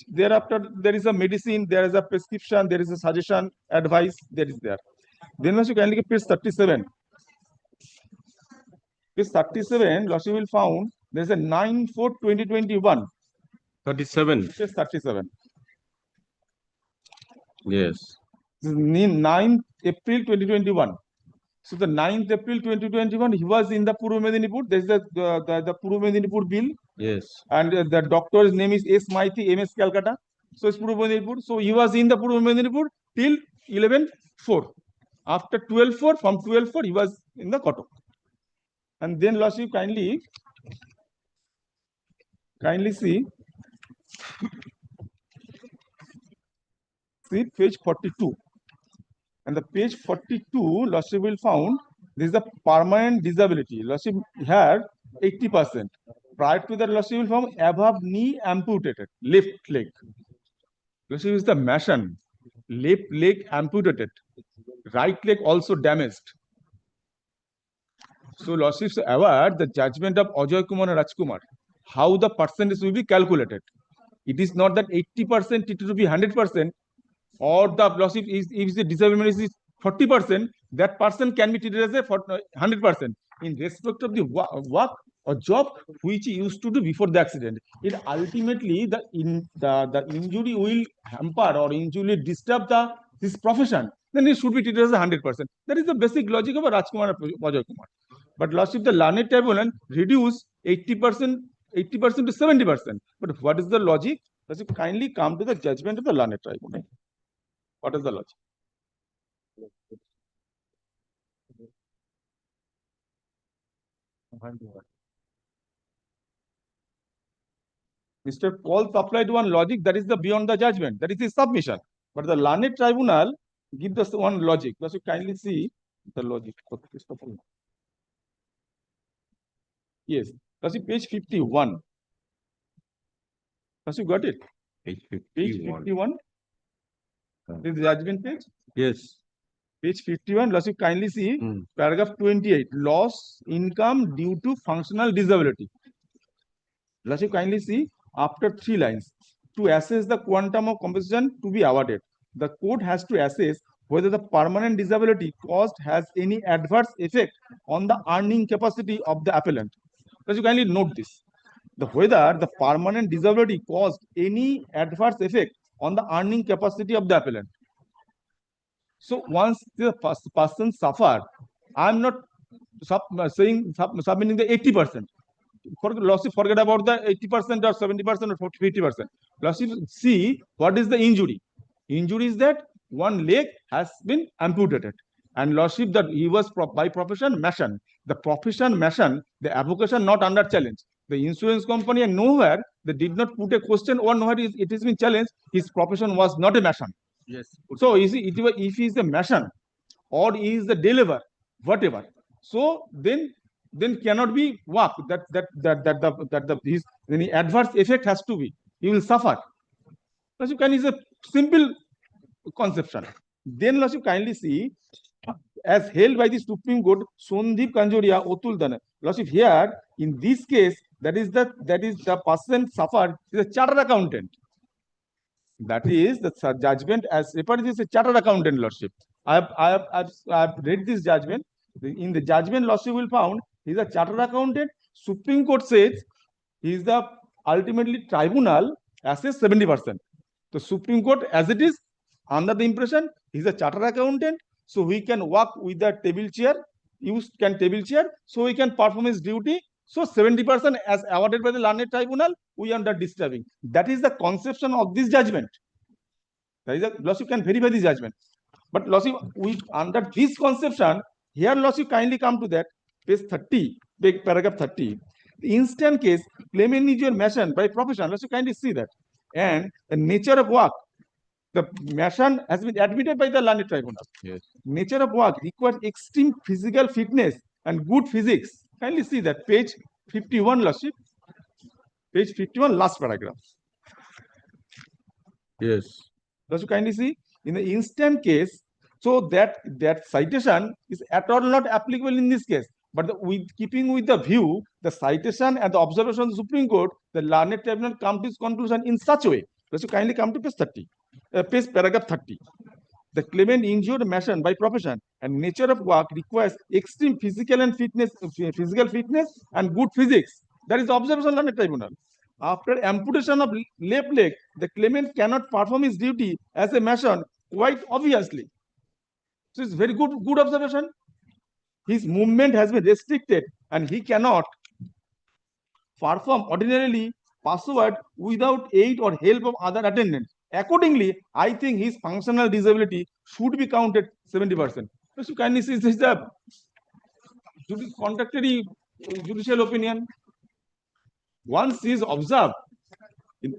Thereafter, there is a medicine, there is a prescription, there is a suggestion, advice, that is there. Then Lordship, kindly get page 37. Page 37, Lordship will found there is a 9/4/2021. 37. Page 37. Yes. 9th April 2021. So the 9th April 2021, he was in the Purbo Medinipur. There is the Purbo Medinipur bill. Yes. And the doctor's name is S. Maithi, MS Calcutta. So it's Purbo Medinipur. So he was in the Purbo Medinipur till 11/4. After 12/4, from 12/4, he was in the Kotok. And then Lordship, kindly see page 42. And the page 42, Lordship will found this is the permanent disability. Lordship had 80%. Prior to that, Lordship will found above knee amputated, left leg. Lordship is the Mason, left leg amputated, right leg also damaged. So Lordship is aware the judgment of Ajay Kumar and Rajkumar, how the percentage will be calculated. It is not that 80% it will be 100%, or the Lordship if the disability is 40%, that person can be treated as a 100% in respect of the work or job which he used to do before the accident. It ultimately the injury will hamper or injury will disturb the his profession, then he should be treated as 100%. That is the basic logic of a Rajkumar or Vijay Kumar. But Lordship, the learned tribunal reduce 80% to 70%. But what is the logic? Lordship, kindly come to the judgment of the learned tribunal. What is the logic? Mr. Paul supplied one logic that is the beyond the judgment, that is his submission. But the learned tribunal gives us one logic. Lordship, kindly see the logic. Yes, Lordship, page 51. Lordship, got it? Page Page 51. 51. This is the judgment page. Yes. Page 51, Lordship, kindly see Hmm. paragraph 28, loss income due to functional disability. Lordship, kindly see after 3 lines, to assess the quantum of compensation to be awarded, the court has to assess whether the permanent disability caused has any adverse effect on the earning capacity of the appellant. Lordship, kindly note this. Whether the permanent disability caused any adverse effect on the earning capacity of the appellant. So once the person suffer, I am not submitting the 80%. Lordship, forget about the 80% or 70% or 50%. Lordship, see what is the injury. Injury is that one leg has been amputated. And Lordship, that he was by profession mason. The profession mason, the avocation not under challenge. The insurance company and nowhere they did not put a question or nowhere it has been challenged. His profession was not a mason. Yes. So if he is a mason or he is the deliver, whatever, so then cannot be work his any adverse effect has to be. He will suffer. Lordship, is a simple conception. Then Lordship, kindly see as held by the Supreme Court, Sondip Kanjoria Otul Dana. Lordship, here in this case, that is the person suffered is a chartered accountant. That is the judgment as referred is a chartered accountant, Lordship. I have read this judgment. In the judgment, Lordship will found he is a chartered accountant. Supreme Court says he is the ultimately tribunal assess 70%. The Supreme Court, as it is, under the impression he is a chartered accountant, so we can work with the table chair, table chair, so we can perform his duty. So 70% as awarded by the learned tribunal, we are not disturbing. That is the conception of this judgment. That is Lordship can verify this judgment. But Lordship, we under this conception, here Lordship kindly come to that page 30, paragraph 30. The instant case, claimant is your mason by profession. Lordship kindly see that. And the nature of work, the mason has been admitted by the learned tribunal. Yes. Nature of work requires extreme physical fitness and good physics. Kindly see that page 51, Lordship. Page 51, last paragraph. Yes. Lordship, kindly see in the instant case, so that citation is at all not applicable in this case. But keeping with the view, the citation and the observation of the Supreme Court, the learned tribunal come to its conclusion in such a way. Lordship, kindly come to page 30, paragraph 30. The claimant injured mason by profession and nature of work requires extreme physical fitness and good physics. That is the observation of the tribunal. After amputation of left leg, the claimant cannot perform his duty as a mason quite obviously. So it's very good observation. His movement has been restricted and he cannot perform ordinarily password without aid or help of other attendants. Accordingly, I think his functional disability should be counted 70%. So kindly see this is the contradictory judicial opinion. Once he is observed in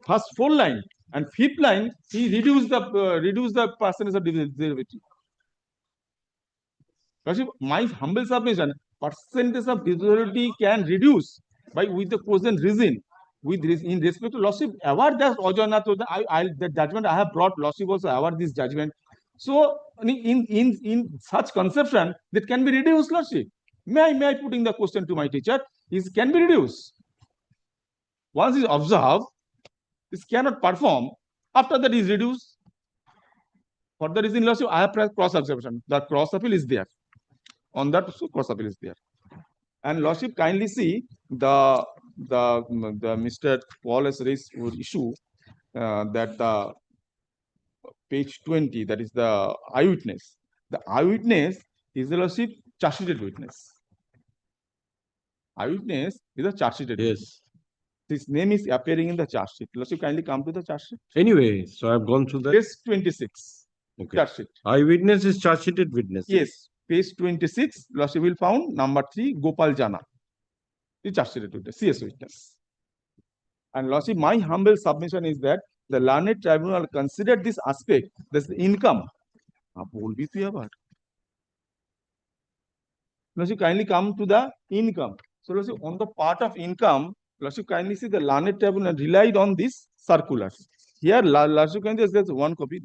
first 4 line and 5th line, he reduced the percentage of disability. My humble submission, percentage of disability can reduce with the chosen reason. In respect to Lordship, award that the judgment I have brought, Lordship also award this judgment. So in such conception that can be reduced, Lordship. May I putting the question to my teacher? Is can be reduced. Once is observed, this cannot perform. After that is reduced. For the reason, Lordship, I have cross observation. The cross appeal is there. On that, so cross appeal is there. And Lordship, kindly see the Mr. Paul has raised issue that the page 20, that is the eyewitness. The eyewitness is the lordship charge sheeted witness. Eyewitness is a charge sheeted witness. Yes. His name is appearing in the charge sheet. Lordship, kindly come to the charge sheet. Anyway, so I've gone through that. Page 26. Okay. Charge sheet. Eyewitness is charge sheeted witness. Yes. Page 26. Lordship will found number 3, Gopal Jana. The charge sheeted witness, CS witness. And Lordship, my humble submission is that the learned tribunal considered this aspect, that's the income. Lordship, kindly come to the income. So, Lordship, on the part of income, Lordship, kindly see the learned tribunal relied on this circulars. Here, Lordship, kindly there's one copy.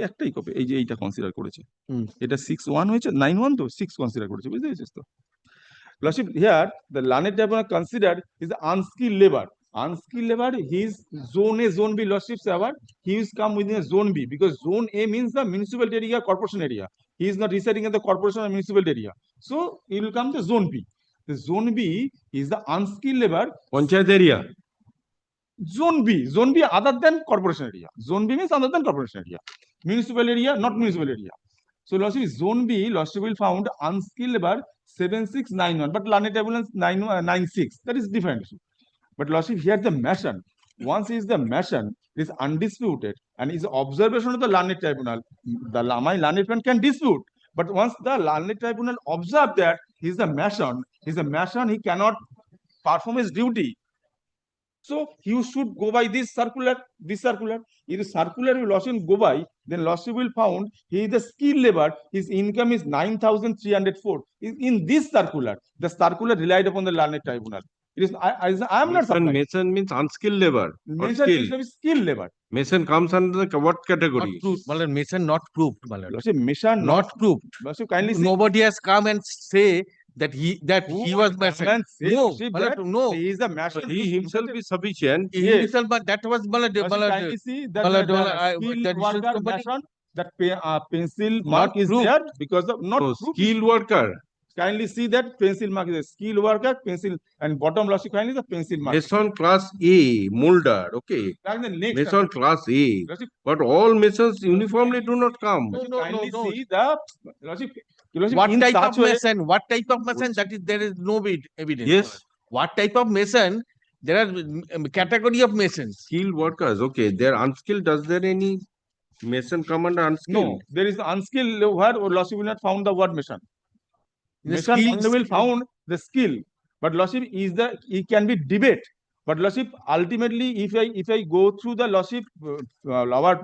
একটাই copy এই যে এইটা consider করেছে এটা 6-1 হয়েছে 9-1 তো 6 consider করেছে বুঝতে পেরেছিস তো Lordship, here the learned tribunal considered is the unskilled labor. Unskilled labor, his zone A, zone B, Lordship, he is come within a zone B because zone A means the municipal area, corporation area. He is not residing in the corporation or municipal area. So he will come to zone B. The zone B is the unskilled labor. Panchayat area. Zone B other than corporation area. Zone B means other than corporation area. Municipal area, not municipal area. So Lordship, zone B, Lordship will found unskilled labor 7691, but learned tribunal 996. That is different. But Lordship, here the mason, once he is the mason, it is undisputed, and is observation of the learned tribunal. My learned friend can dispute, but once the learned tribunal observe that he is the mason, he cannot perform his duty. So you should go by this circular. If the circular will Lordship go by, then Lordship will found he is the skilled labor. His income is 9,304. In this circular, the circular relied upon the learned tribunal. It is I am not supplying. Mason means unskilled labor. Mason is skilled labor. Mason comes under the what category? Not proved, Malan, Mason not proved, Malan. Lordship, Mason Not proved. Lordship, kindly see. Nobody has come and say that he was Mason. Man, say, No, Lordship, Malan, that no. he is the mason. He himself is sufficient. He Yes. himself, but that was Malan. Lordship, kindly see that Malan, the that skilled insurance worker company- mason, that pencil mark is proved. there because of not So proved. skilled worker. Kindly see that pencil mark is a skilled worker, pencil, and bottom Lordship, kindly the pencil mark. Mason class A, molder. Okay. Like the next Mason class A. Lordship, But all masons uniformly do not come. kindly no. see the Lordship, What in type such of way- mason? What type of mason? That is, there is no evidence. Yes. What type of mason? There are category of masons. Skilled workers. Okay. They're unskilled. Does there any mason come under unskilled? No, there is unskilled where Lordship will not found the word mason. The Mason skill- only will found the skill, but Lordship is it can be debate. But Lordship, ultimately, if I go through the Lordship our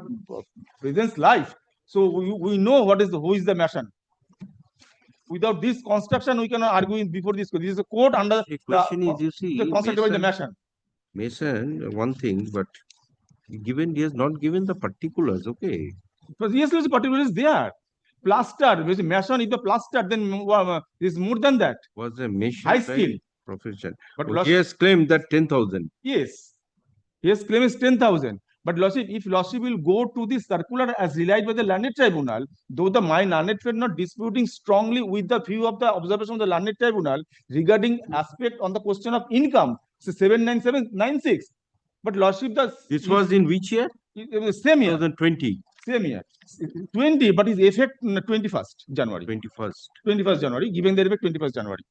present life, so we know who is the mason. Without this construction, we cannot argue before this. This is a court under The question is, you see, the constructed by the mason. Mason, one thing, but he has not given the particulars. Okay. Because yes, Lordship, particular is there. Plaster, which is mason, if the plaster, then is more than that. Was a mason High skill. profession. But He Lordship, has claimed that 10,000. yes, his claim is 10,000. But Lordship, if Lordship will go to the circular as relied by the learned tribunal, though the my learned friend not disputing strongly with the view of the observation of the learned tribunal regarding aspect on the question of income, so 79796. But Lordship, This was in which year? same year, 2020. same year. 20, but his effect 21st January. 21st. 21st January, given the effect 21st January.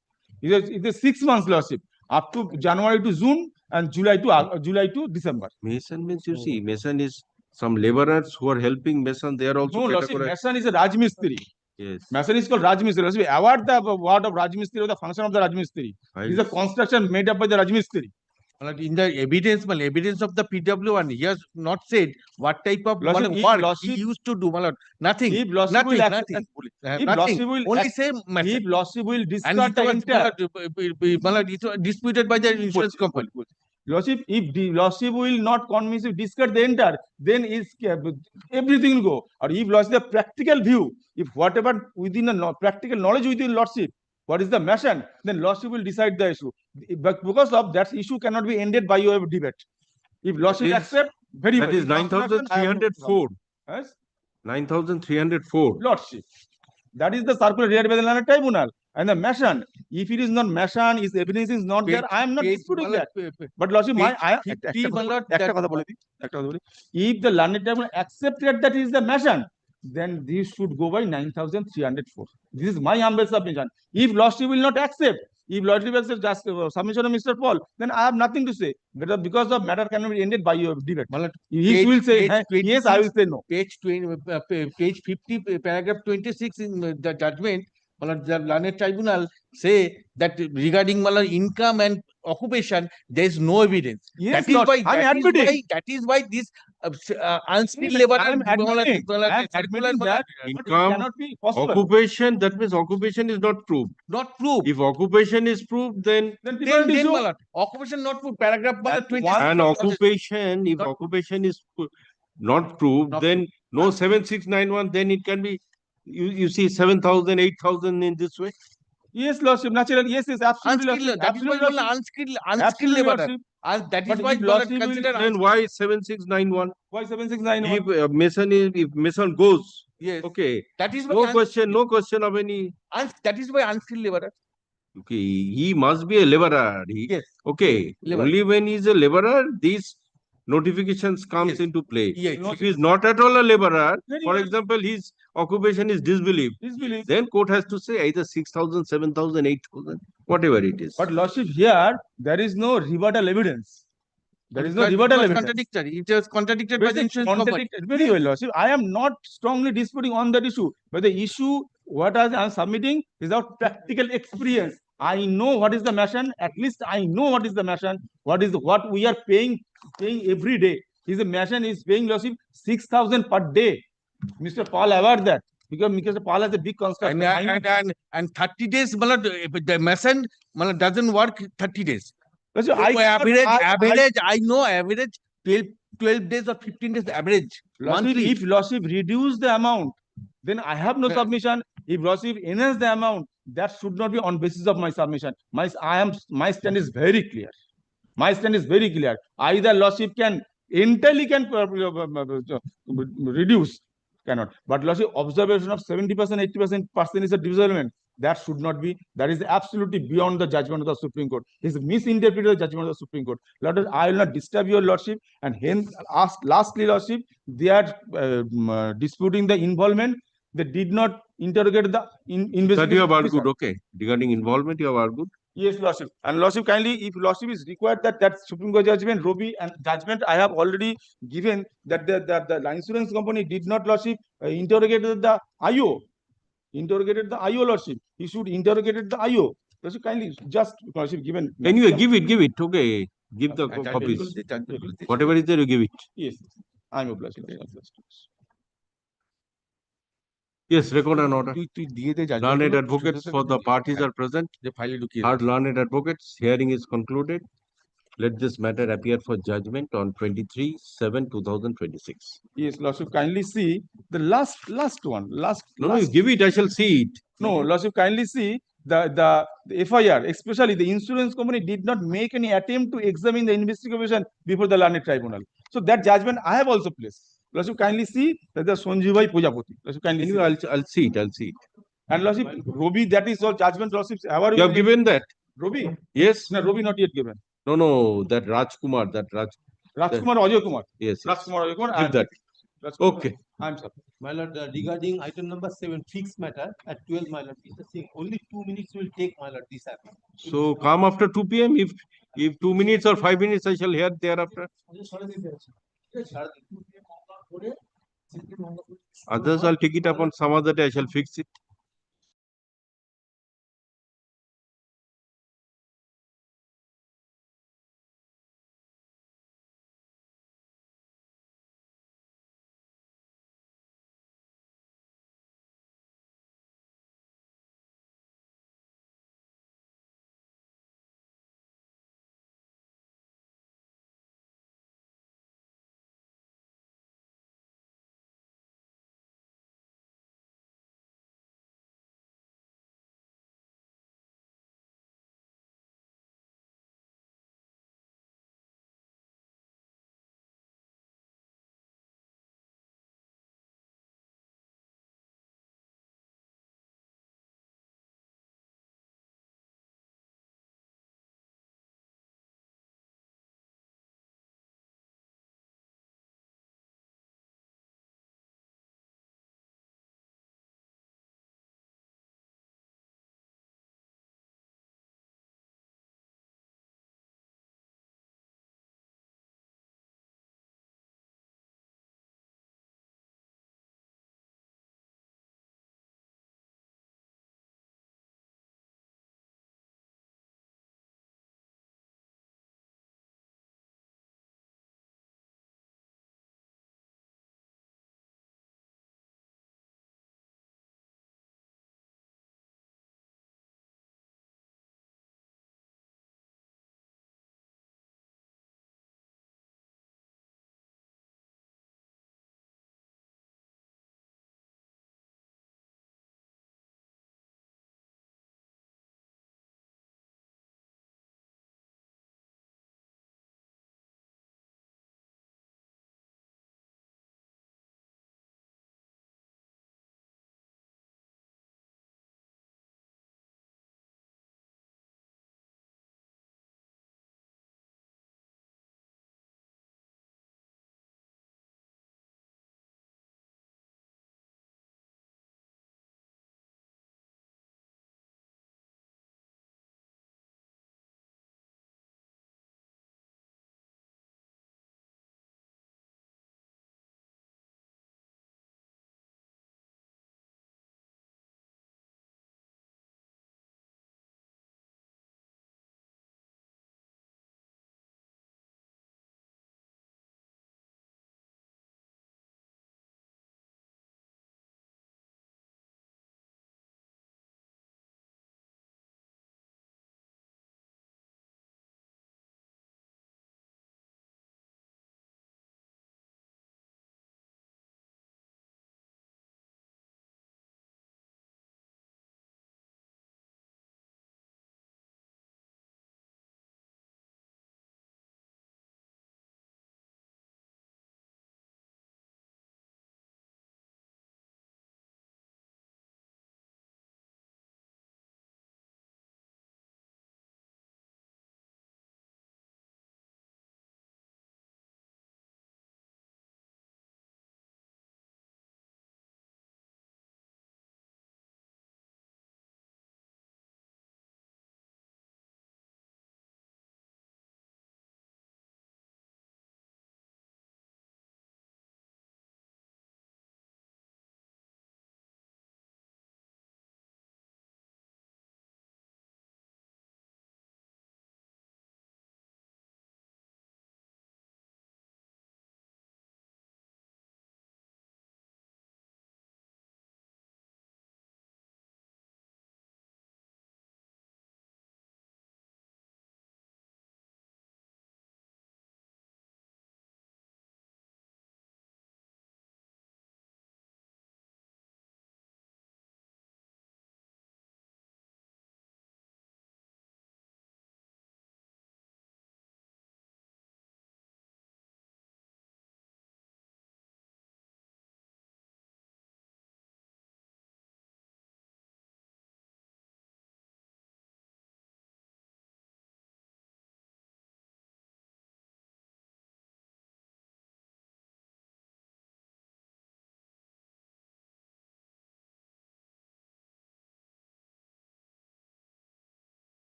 It is 6 months Lordship, up to January to June and July to December. Mason means, you see, Mason is some laborers who are helping Mason. They are also No, Lordship, categorized. Mason is a Rajmistri. Yes. Mason is called Rajmistri. Lordship, award the word of Rajmistri or the function of the Rajmistri. It is a construction made up by the Rajmistri. Malan, in the evidence, Malan, evidence of the PW1, he has not said what type of Lordship, Malan, if work he Lordship- used to do. Malan, nothing. If Lordship Nothing, will nothing. if Nothing. Lordship will Only say mason. if Lordship will And discard it the was entire Malan, it was disputed by the insurance company. Lordship, if the Lordship will not convincingly discard the entire, then everything will go. Or if Lordship the practical view, if whatever within a practical knowledge within Lordship, what is the mason, then Lordship will decide the issue. But because of that issue cannot be ended by your debate. If Lordship That is- accept, very That well. is If not accept, I have no 9,304. problem. Yes? 9,304. Lordship. That is the circular read by the learned tribunal. And the Mason, if it is not Mason, if evidence is not there, I am not disputing that. But Lordship, my if the learned tribunal accepted that he is the Mason, then this should go by 9,304. This is my humble submission. If Lordship will not accept, if Lordship accepts just submission of Mr. Paul, then I have nothing to say. But because the matter cannot be ended by your debate. He will say yes, I will say no. Page 20, page 50, paragraph 26 in the judgment, the learned tribunal say that regarding income and occupation, there is no evidence. Yes, that is Lord, why I am admitting. that is why this unskilled labor I am admitting that Income, cannot be possible. occupation, that means occupation is not proved. not proved. If occupation is proved, then Then Occupation not proved. Paragraph That 26. one- and occupation, if Not- occupation is not proved, Not then no 7691, then it can be, you see 7,000, 8,000 in this way. Yes, Lordship, naturally, yes, absolutely, Unskilled, Lordship. that is why Absolutely, Lordship. unskilled Absolutely, labor. Lordship. And that is But why if Lordship will- consider Then why 7691? Why 7,691? If Mason goes, yes. okay, That is why no question of any. that is why unskilled labor. Okay, he must be a laborer. Yes. Okay, Laborer. only when he is a laborer, these notifications comes Yes. into play. Yes. If he is not at all a laborer, Then for he- example, his occupation is disbelieved, Disbelief. then court has to say either 6,000, 7,000, 8,000, whatever it is. But Lordship, here, there is no rebuttal evidence. There is no Because it rebuttal was evidence. contradictory. It was contradicted by the Very insurance company. contradicted. Very well, Lordship. I am not strongly disputing on that issue. But the issue, what I am submitting is our practical experience. I know what is the machine. At least I know what is the machine. What we are paying every day. Is the machine is paying Lordship 6,000 per day. Mr. Paul aware that because Mr. Paul has a big construction. And 30 days, the machine doesn't work 30 days. Lordship, I know average 12 days or 15 days average. Lordship, Monthly. if Lordship reduce the amount, then I have no Yeah. submission. If Lordship enhance the amount, that should not be on basis of my submission. My stand is very clear. My stand is very clear. Either Lordship can entirely reduce, cannot. But Lordship, observation of 70%, 80% is a development. That should not be. That is absolutely beyond the judgment of the Supreme Court. He's misinterpreted the judgment of the Supreme Court. Lord, I will not disturb your Lordship. And hence, lastly, Lordship, they are disputing the involvement. They did not interrogate the investigation. That you have argued, officer. okay. Regarding involvement, you have argued. Yes, Lordship. And Lordship, kindly, if Lordship is required that Supreme Court judgment, Robi and judgment, I have already given that the insurance company did not, Lordship, interrogated the IO. Interrogated the IO, Lordship. He should interrogated the IO. Lordship, kindly, just Lordship given. Anyway, give it, okay. Give the copies. Whatever is there, you give it. Yes, I'm obliged. Yes, record an order. Learned advocates for the parties are present. Heard learned advocates, hearing is concluded. Let this matter appear for judgment on 23/7/2026. Yes, Lordship, kindly see the last one. No, you give it, I shall see it. No, Lordship, kindly see the FIR, especially the insurance company did not make any attempt to examine the investigation before the learned tribunal. So that judgment I have also placed. Lordship, kindly see that the Sanjeevai Pujapati. Lordship, kindly see. Anyway, I'll see it. And Lordship, Robi, that is all judgment, Lordship. You have given that? Robi? Yes. No, Robi not yet given. No, that Rajkumar, Rajkumar Ajay Kumar. Yes. Rajkumar Ajay Kumar. Give that. Okay. I'm sorry. My lord, regarding item number 7, fixed matter at 12, my lord, Mr. Singh, only 2 minutes will take, my lord, this happen. So come after 2 p.m. If 2 minutes or 5 minutes, I shall hear thereafter. Others, I'll take it up on some other day. I shall fix it.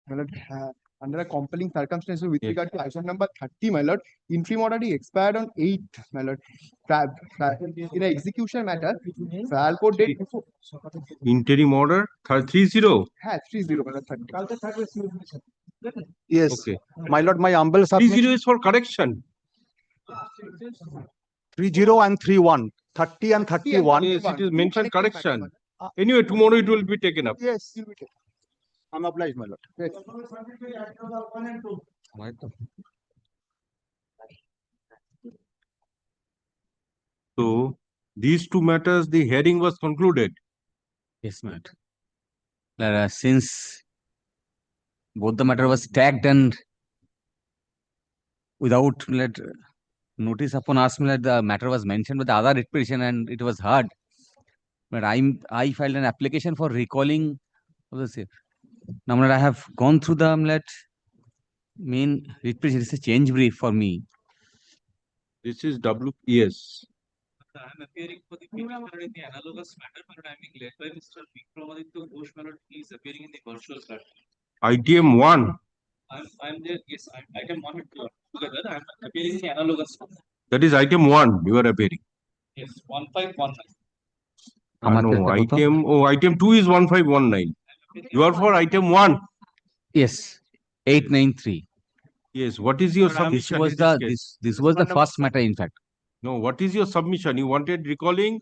my lord, under a compelling circumstances with Yes. regard to item number 30, my lord, interim order expired on 8th, my lord. In an execution matter, trial court date before. Interim order 30. 30, my lord, 30. Yes, Okay. my lord, my humble 30 submission. is for correction. 30 and 31, 30 and 31. Yes, it is mentioned Connected correction. matter, my lord. Anyway, tomorrow it will be taken up. Yes, I'm obliged, my lord. Yes. So these two matters, the hearing was concluded. Yes, ma'am. Since both the matter was tagged and without notice upon us, the matter was mentioned with the other writ petition and it was heard. But I filed an application for recalling of the same. Now, I have gone through the main writ petition. It's a change brief for me. This is WPS. I am appearing for the petitioner in the analogous matter, but I am being led by Mr. Vikramaditya Ghosh, my lord. He is appearing in the virtual platform. ITM 1. I'm there, yes, item 1 and 2 together. I am appearing in the analogous. That is item 1 you are appearing. Yes, 1519. No, item 2 is 1519. You are for item 1. Yes, 893. Yes, what is your submission? This was the first matter, in fact. No, what is your submission? You wanted recalling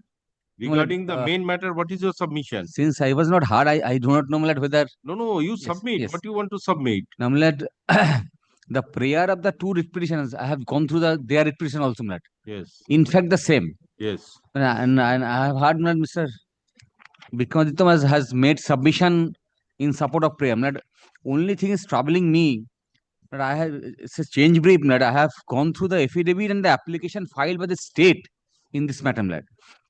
regarding the main matter. What is your submission? Since I was not heard, I do not know whether. No, you submit. Yes. What you want to submit? Now, the prayer of the two writ petitions, I have gone through their writ petition also, Mlad. Yes. In fact, the same. Yes. And I have heard Mr. Vikramaditya has made submission in support of prayer. Only thing is troubling me. It's a change brief. I have gone through the affidavit and the application filed by the state in this matter.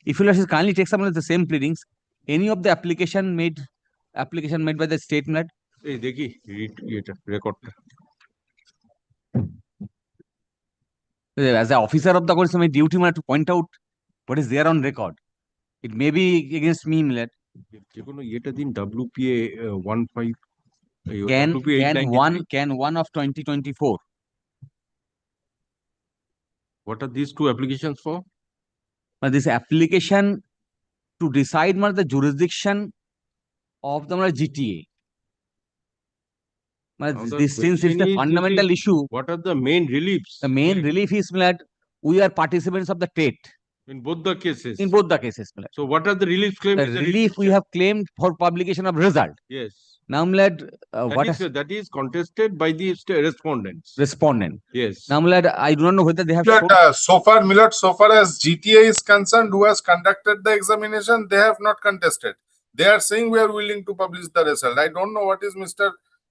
If you will kindly take some of the same pleadings, any of the application made by the state. Hey, dekhi, record. As an officer of the court, it's my duty to point out what is there on record. It may be against me. WPA 15. Can one of 2024. What are these two applications for? This application to decide the jurisdiction of the GTA. Since it's a fundamental issue. What are the main reliefs? The main relief is that we are participants of the TET. In both the cases? In both the cases. So what are the reliefs claimed? The relief we have claimed for publication of result. Yes. Now, that is contested by the respondents. Respondent. Yes. Now, I do not know whether they have. So far, Milord, so far as GTA is concerned, who has conducted the examination, they have not contested. They are saying we are willing to publish the result. I don't know what is Mr.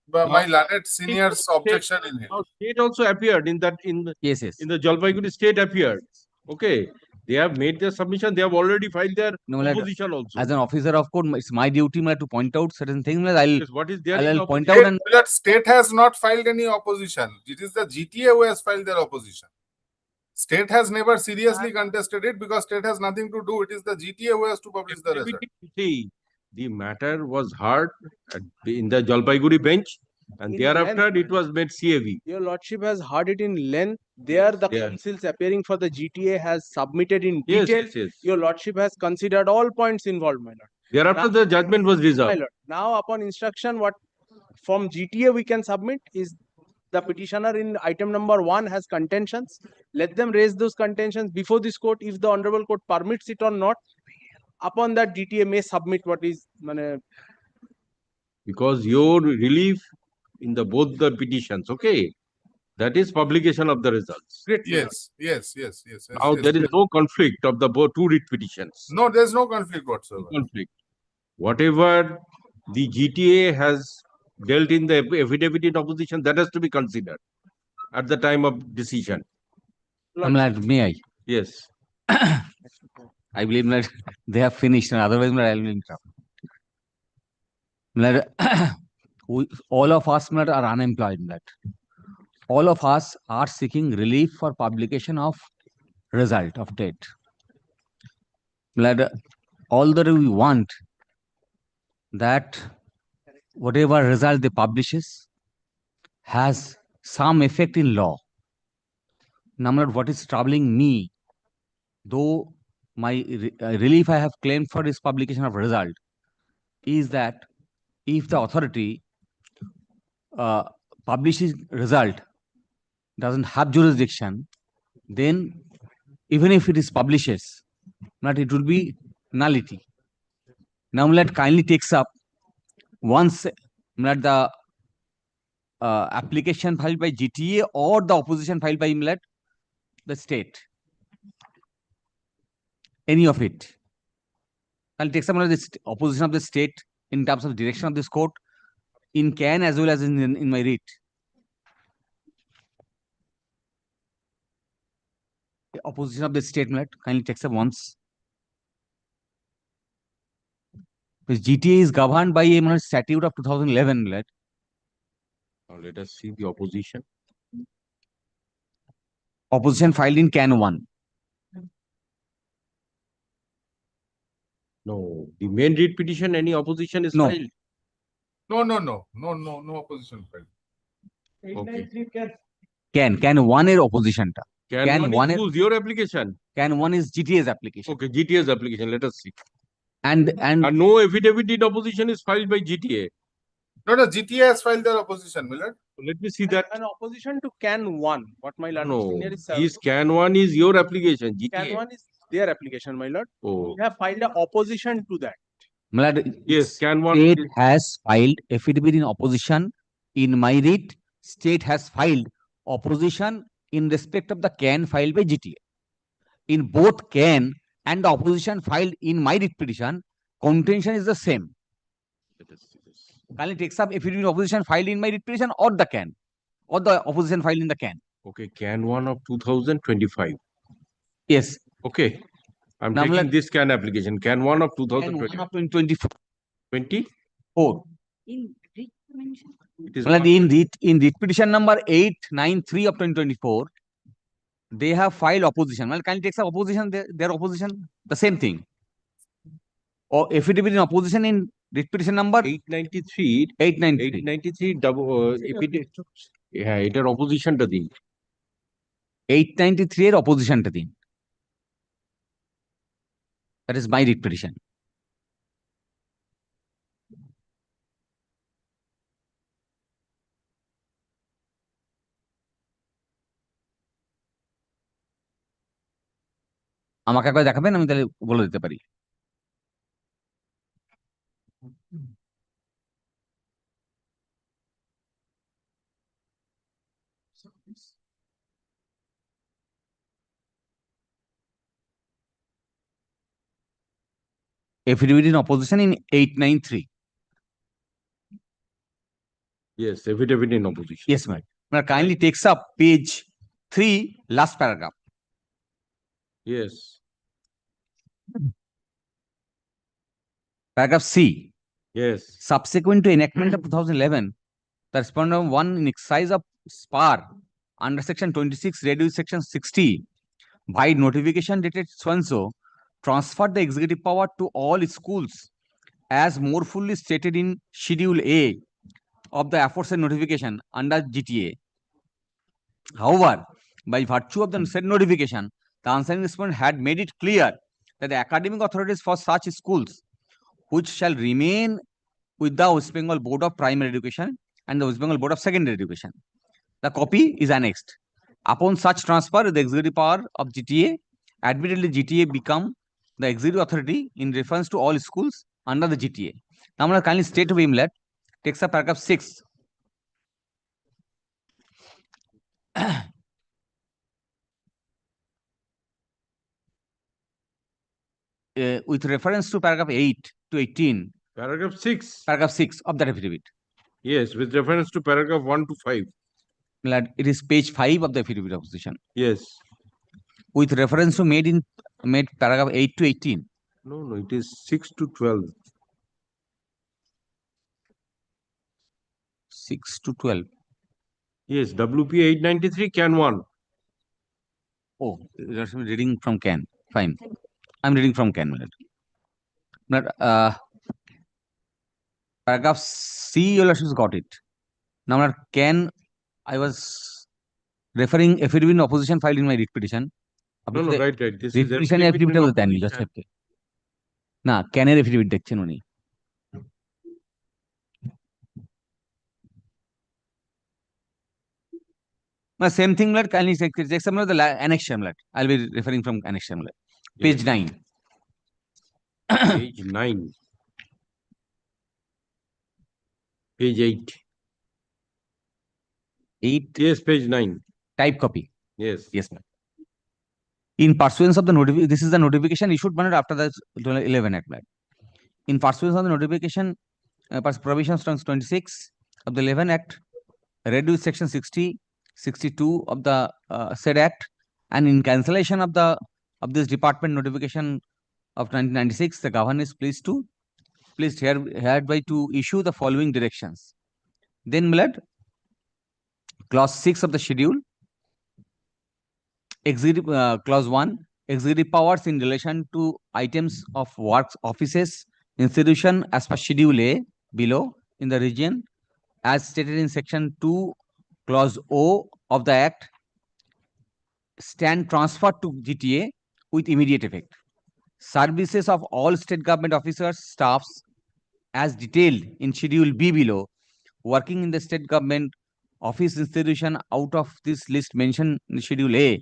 my learned senior's objection in it. State also appeared in that in the Jalpaiguri state appeared. Okay. They have made their submission. They have already filed their opposition also. As an officer of court, it's my duty to point out certain things. What is there? I'll point out. And that state has not filed any opposition. It is the GTA who has filed their opposition. State has never seriously contested it because state has nothing to do. It is the GTA who has to publish the result. See, the matter was heard in the Jalpaiguri bench. And thereafter, it was made CAV. Your Lordship has heard it in length. There, the counsels appearing for the GTA has submitted in detail. Yes. Your Lordship has considered all points involved, my lord. Thereafter, the judgment was reserved. My lord. Now, upon instruction, what from GTA we can submit is the petitioner in item number 1 has contentions. Let them raise those contentions before this court. If the Honorable Court permits it or not, upon that GTA may submit what is. Because your relief in both the petitions, okay, that is publication of the results. Yes. Now there is no conflict of the two writ petitions. No, there is no conflict whatsoever. No conflict. Whatever the GTA has dealt in the affidavit in opposition, that has to be considered at the time of decision. May I? Yes. I believe that they have finished, and otherwise I will interrupt. All of us are unemployed. All of us are seeking relief for publication of result of TET. Although we want that whatever result they publishes, has some effect in law. Now, my lord, what is troubling me, though my relief I have claimed for this publication of result, is that if the authority publishes result doesn't have jurisdiction, then even if it is publishes, but it will be nullity. Now, let kindly takes up once let the application filed by GTA or the opposition filed by MLAT, the state, any of it. I'll take some of the opposition of the state in terms of direction of this court in can as well as in my writ. The opposition of the state, MLAT, kindly takes up once. Because GTA is governed by a statute of 2011, MLAT. Now let us see the opposition. Opposition filed in can 1. No, the main writ petition, any opposition is No. filed. No opposition file. Okay. Can 1 is opposition. Can one is whose? Your application? Can 1 is GTA's application. Okay, GTA's application. Let us see. And no affidavit in opposition is filed by GTA. No, GTA has filed their opposition, Millard. Let me see that. An opposition to can 1, what my lord No, senior is is can 1 is your application, GTA. Can 1 is their application, my lord. Oh. We have filed an opposition to that. Yes, can 1. State has filed affidavit in opposition. In my writ, state has filed opposition in respect of the can filed by GTA. In both can and the opposition filed in my writ petition, contention is the same. Let us see this. Kindly takes up affidavit in opposition filed in my writ petition or the can, or the opposition filed in the can. Okay, can 1 of 2025. Yes. Okay. I'm Now, taking this can application. Can 1 of Can 2020. 1 of 2024. 24. In writ mention. It is Well, not- in writ petition number 893 of 2024, they have filed opposition. Well, kindly takes up opposition, their opposition, the same thing. Or affidavit in opposition in writ petition number 893. 893 double yeah, এটার opposition টা দিন 893 এর opposition টা দিন. That is my writ petition. আমাকে একবার দেখাবেন, আমি তাহলে বলে দিতে পারি. Affidavit in opposition in 893. Yes, affidavit in opposition. Yes, ma'am. Now, kindly takes up page 3, last paragraph. Yes. Paragraph C. Yes. Subsequent to enactment of 2011, the respondent 1 in exercise of SPAR under section 26, reduced section 60, by notification dated so-and-so, transferred the executive power to all schools as more fully stated in Schedule A of the aforesaid notification under GTA. However, by virtue of the said notification, the answering respondent had made it clear that the academic authorities for such schools, which shall remain with the West Bengal Board of Primary Education and the West Bengal Board of Secondary Education. The copy is annexed. Upon such transfer, the executive power of GTA, admittedly GTA become the executive authority in reference to all schools under the GTA. Now, I'm going to kindly state to him that takes up paragraph 6. With reference to paragraph 8 to 18. Paragraph 6. Paragraph 6 of that affidavit. Yes, with reference to paragraph 1 to 5. It is page 5 of the affidavit of opposition. Yes. With reference to made paragraph 8 to 18. No, it is 6 to 12. 6 to 12. Yes, WP 893 can 1. Oh, that's reading from can. Fine. I'm reading from can. But paragraph C, you have got it. Now, can I was referring affidavit in opposition filed in my writ petition. No, no, right. This writ is petition affidavit in affidavit দেননি opposition. যথার্থে না ক্যানের affidavit দেখছেন উনি same thing like kindly check some of the annexure I'll be referring from annexure page 9 Page 9. Page 8. 8 Yes, page 9. type copy. Yes. Yes, ma'am. In pursuance of the notification, this is the notification issued after the 11 Act. In pursuance of the notification, provisions from 26 of the 11 Act, read with section 60, 62 of the said Act, and in cancellation of this department notification of 1996, the governor is pleased hereby to issue the following directions. Then, clause 6 of the schedule, clause 1, executive powers in relation to items of works, offices, institution as per schedule A below in the region as stated in section 2, clause O of the Act stand transferred to GTA with immediate effect. Services of all state government officers, staffs as detailed in schedule B below working in the state government office institution out of this list mentioned in schedule A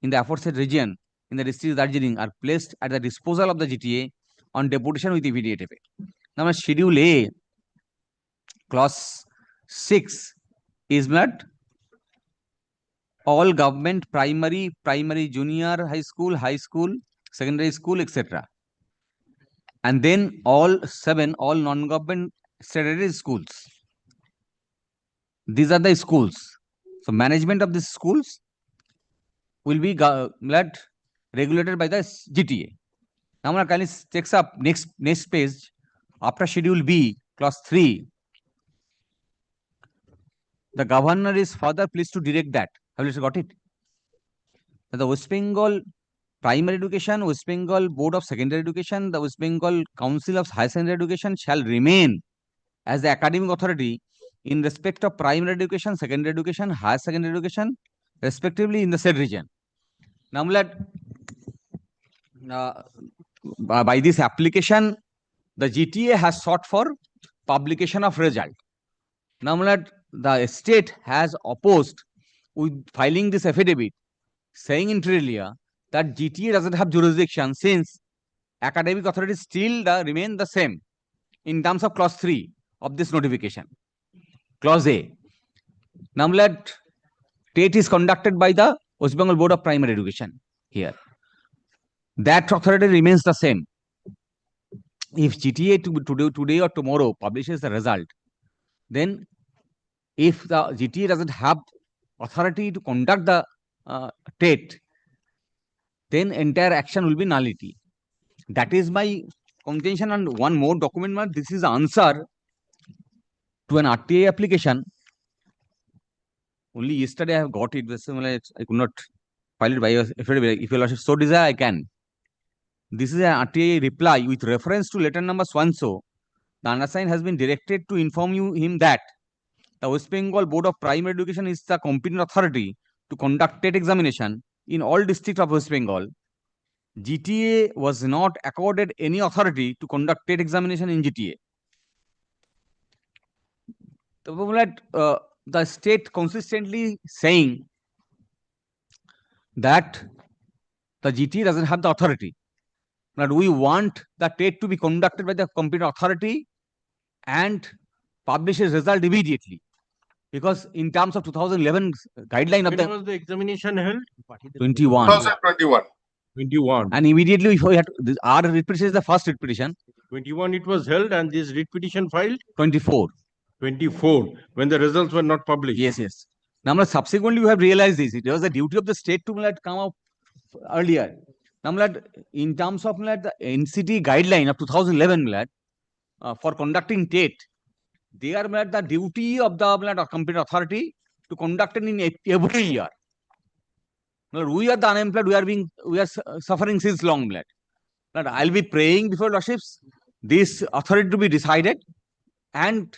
in the aforesaid region in the district of Darjeeling are placed at the disposal of the GTA on deputation with immediate effect. Now, schedule A, clause 6 is not all government primary, junior, high school, secondary school, etc. And then all 7, all non-government statutory schools. These are the schools. So, management of these schools will be regulated by the GTA. Now, kindly checks up next page after schedule B, clause 3. The governor is further pleased to direct that. Have you got it? The West Bengal Primary Education, West Bengal Board of Secondary Education, the West Bengal Council of Higher Secondary Education shall remain as the academic authority in respect of primary education, secondary education, higher secondary education, respectively in the said region. Now, by this application, the GTA has sought for publication of result. Now, the state has opposed with filing this affidavit, saying inter alia that GTA doesn't have jurisdiction since academic authorities still remain the same in terms of clause 3 of this notification. Clause A. Now, TET is conducted by the West Bengal Board of Primary Education here. That authority remains the same. If GTA today or tomorrow publishes the result, then if the GTA doesn't have authority to conduct the TET, then entire action will be nullity. That is my contention. And one more document, this is the answer to an RTA application. Only yesterday I have got it. I could not file it by affidavit. If you so desire, I can. This is an RTA reply with reference to letter number so. The undersigned has been directed to inform him that the West Bengal Board of Primary Education is the competent authority to conduct TET examination in all districts of West Bengal. GTA was not accorded any authority to conduct TET examination in GTA. The state consistently saying that the GTA doesn't have the authority. But we want the TET to be conducted by the competent authority and publish its result immediately. Because in terms of 2011 guideline of When was the examination held? 21. 2021. 21. And immediately we had our writ petition is the first writ petition. 21 it was held and this writ petition filed? 24. 24, when the results were not published. Yes. Now, subsequently, we have realized this. It was the duty of the state to come up earlier. Now, in terms of the NCT guideline of 2011, for conducting TET, they are the duty of the competent authority to conduct it in every year. Now, we are the unemployed. We are suffering since long. I'll be praying before Lordships this authority to be decided, and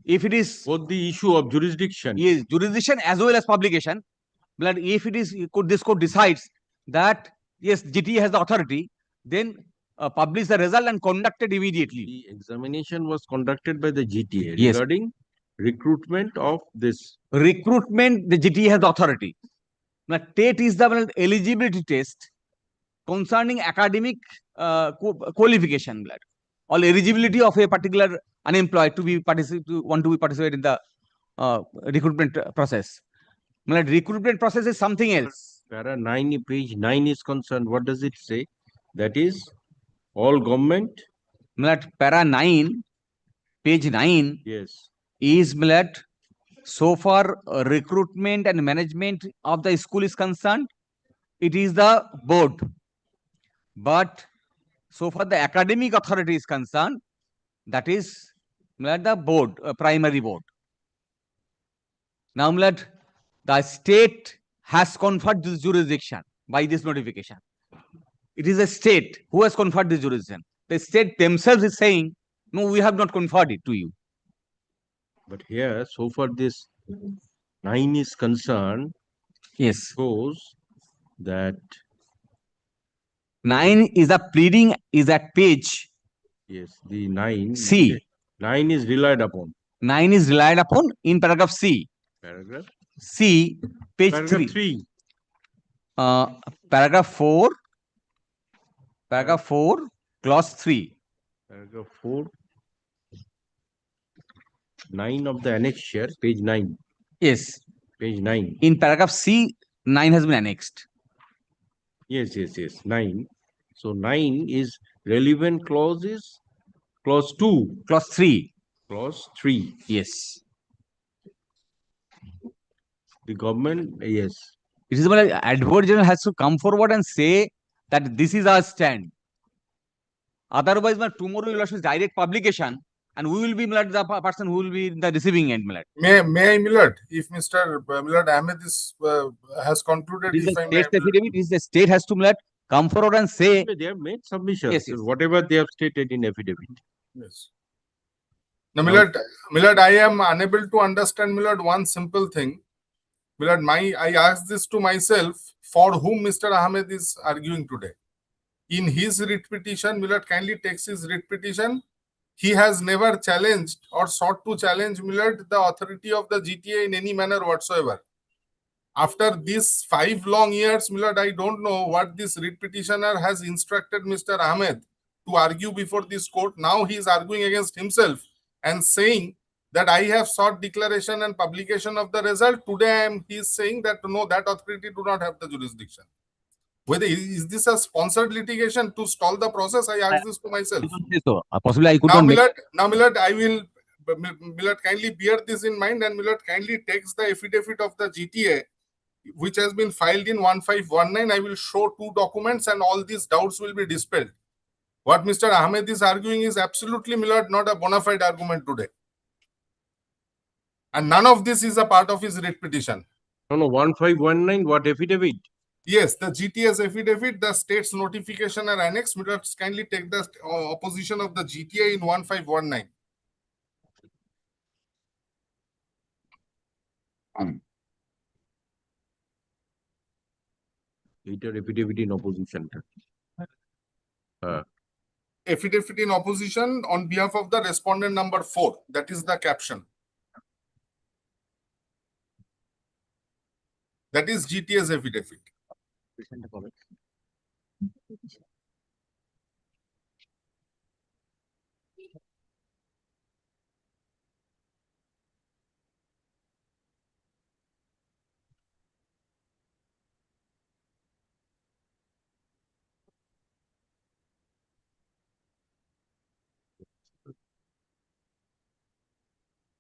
if it is Both the issue of jurisdiction. yes, jurisdiction as well as publication, but if it is this court decides that yes, GTA has the authority, then publish the result and conduct it immediately. The examination was conducted by the GTA Yes. regarding recruitment of this. Recruitment, the GTA has the authority. Now, TET is the eligibility test concerning academic qualification, or eligibility of a particular unemployed to be participate in the recruitment process. Recruitment process is something else. Para 9, page 9 is concerned. What does it say? That is all government. Para 9, page 9 Yes. is so far recruitment and management of the school is concerned, it is the board. But so far the academic authority is concerned, that is the board, primary board. Now the state has conferred this jurisdiction by this notification. It is a state who has conferred this jurisdiction. The state themselves is saying, no, we have not conferred it to you. But here, so far this 9 is concerned, yes, shows that 9 is the pleading is at page. Yes, the 9. C. 9 is relied upon. 9 is relied upon in paragraph C. Paragraph C, page paragraph 3. 3. Paragraph 4. Paragraph 4, clause 3. Paragraph 4. 9 of the annexure, page 9. Yes. Page 9. In paragraph C, 9 has been annexed. Yes, 9. So 9 is relevant clause is clause 2. Clause 3. Clause 3. Yes. The government, yes. It is advocate general has to come forward and say that this is our stand. Otherwise, tomorrow you will have direct publication, and we will be the person who will be in the receiving end. May I, Millard, if Mr. Millard Ahmed is, has concluded, This is if I the may. state affidavit. Is the state has to come forward and say They have made submissions. Yes, yes. Whatever they have stated in affidavit. Yes. Now, Millard, I am unable to understand, Millard, one simple thing. Millard, I asked this to myself, for whom Mr. Ahmed is arguing today. In his writ petition, Millard kindly takes his writ petition. He has never challenged or sought to challenge, Millard, the authority of the GTA in any manner whatsoever. After these 5 long years, Millard, I don't know what this writ petitioner has instructed Mr. Ahmed to argue before this court. Now he is arguing against himself and saying that I have sought declaration and publication of the result. Today he is saying that no, that authority do not have the jurisdiction. Whether is this a sponsored litigation to stall the process? I ask this to myself. so. Possibly I could Now, not Millard, I will, Millard, kindly bear this in mind, and Millard kindly takes the affidavit of the GTA, which has been filed in 1519. I will show 2 documents and all these doubts will be dispelled. What Mr. Ahmed is arguing is absolutely, Millard, not a bona fide argument today. And none of this is a part of his writ petition. No, 1519, what affidavit? Yes, the GTS affidavit, the state's notification are annexed. Millard, kindly take the opposition of the GTA in 1519. Affidavit in opposition. Affidavit in opposition on behalf of the respondent number 4. That is the caption. That is GTS affidavit.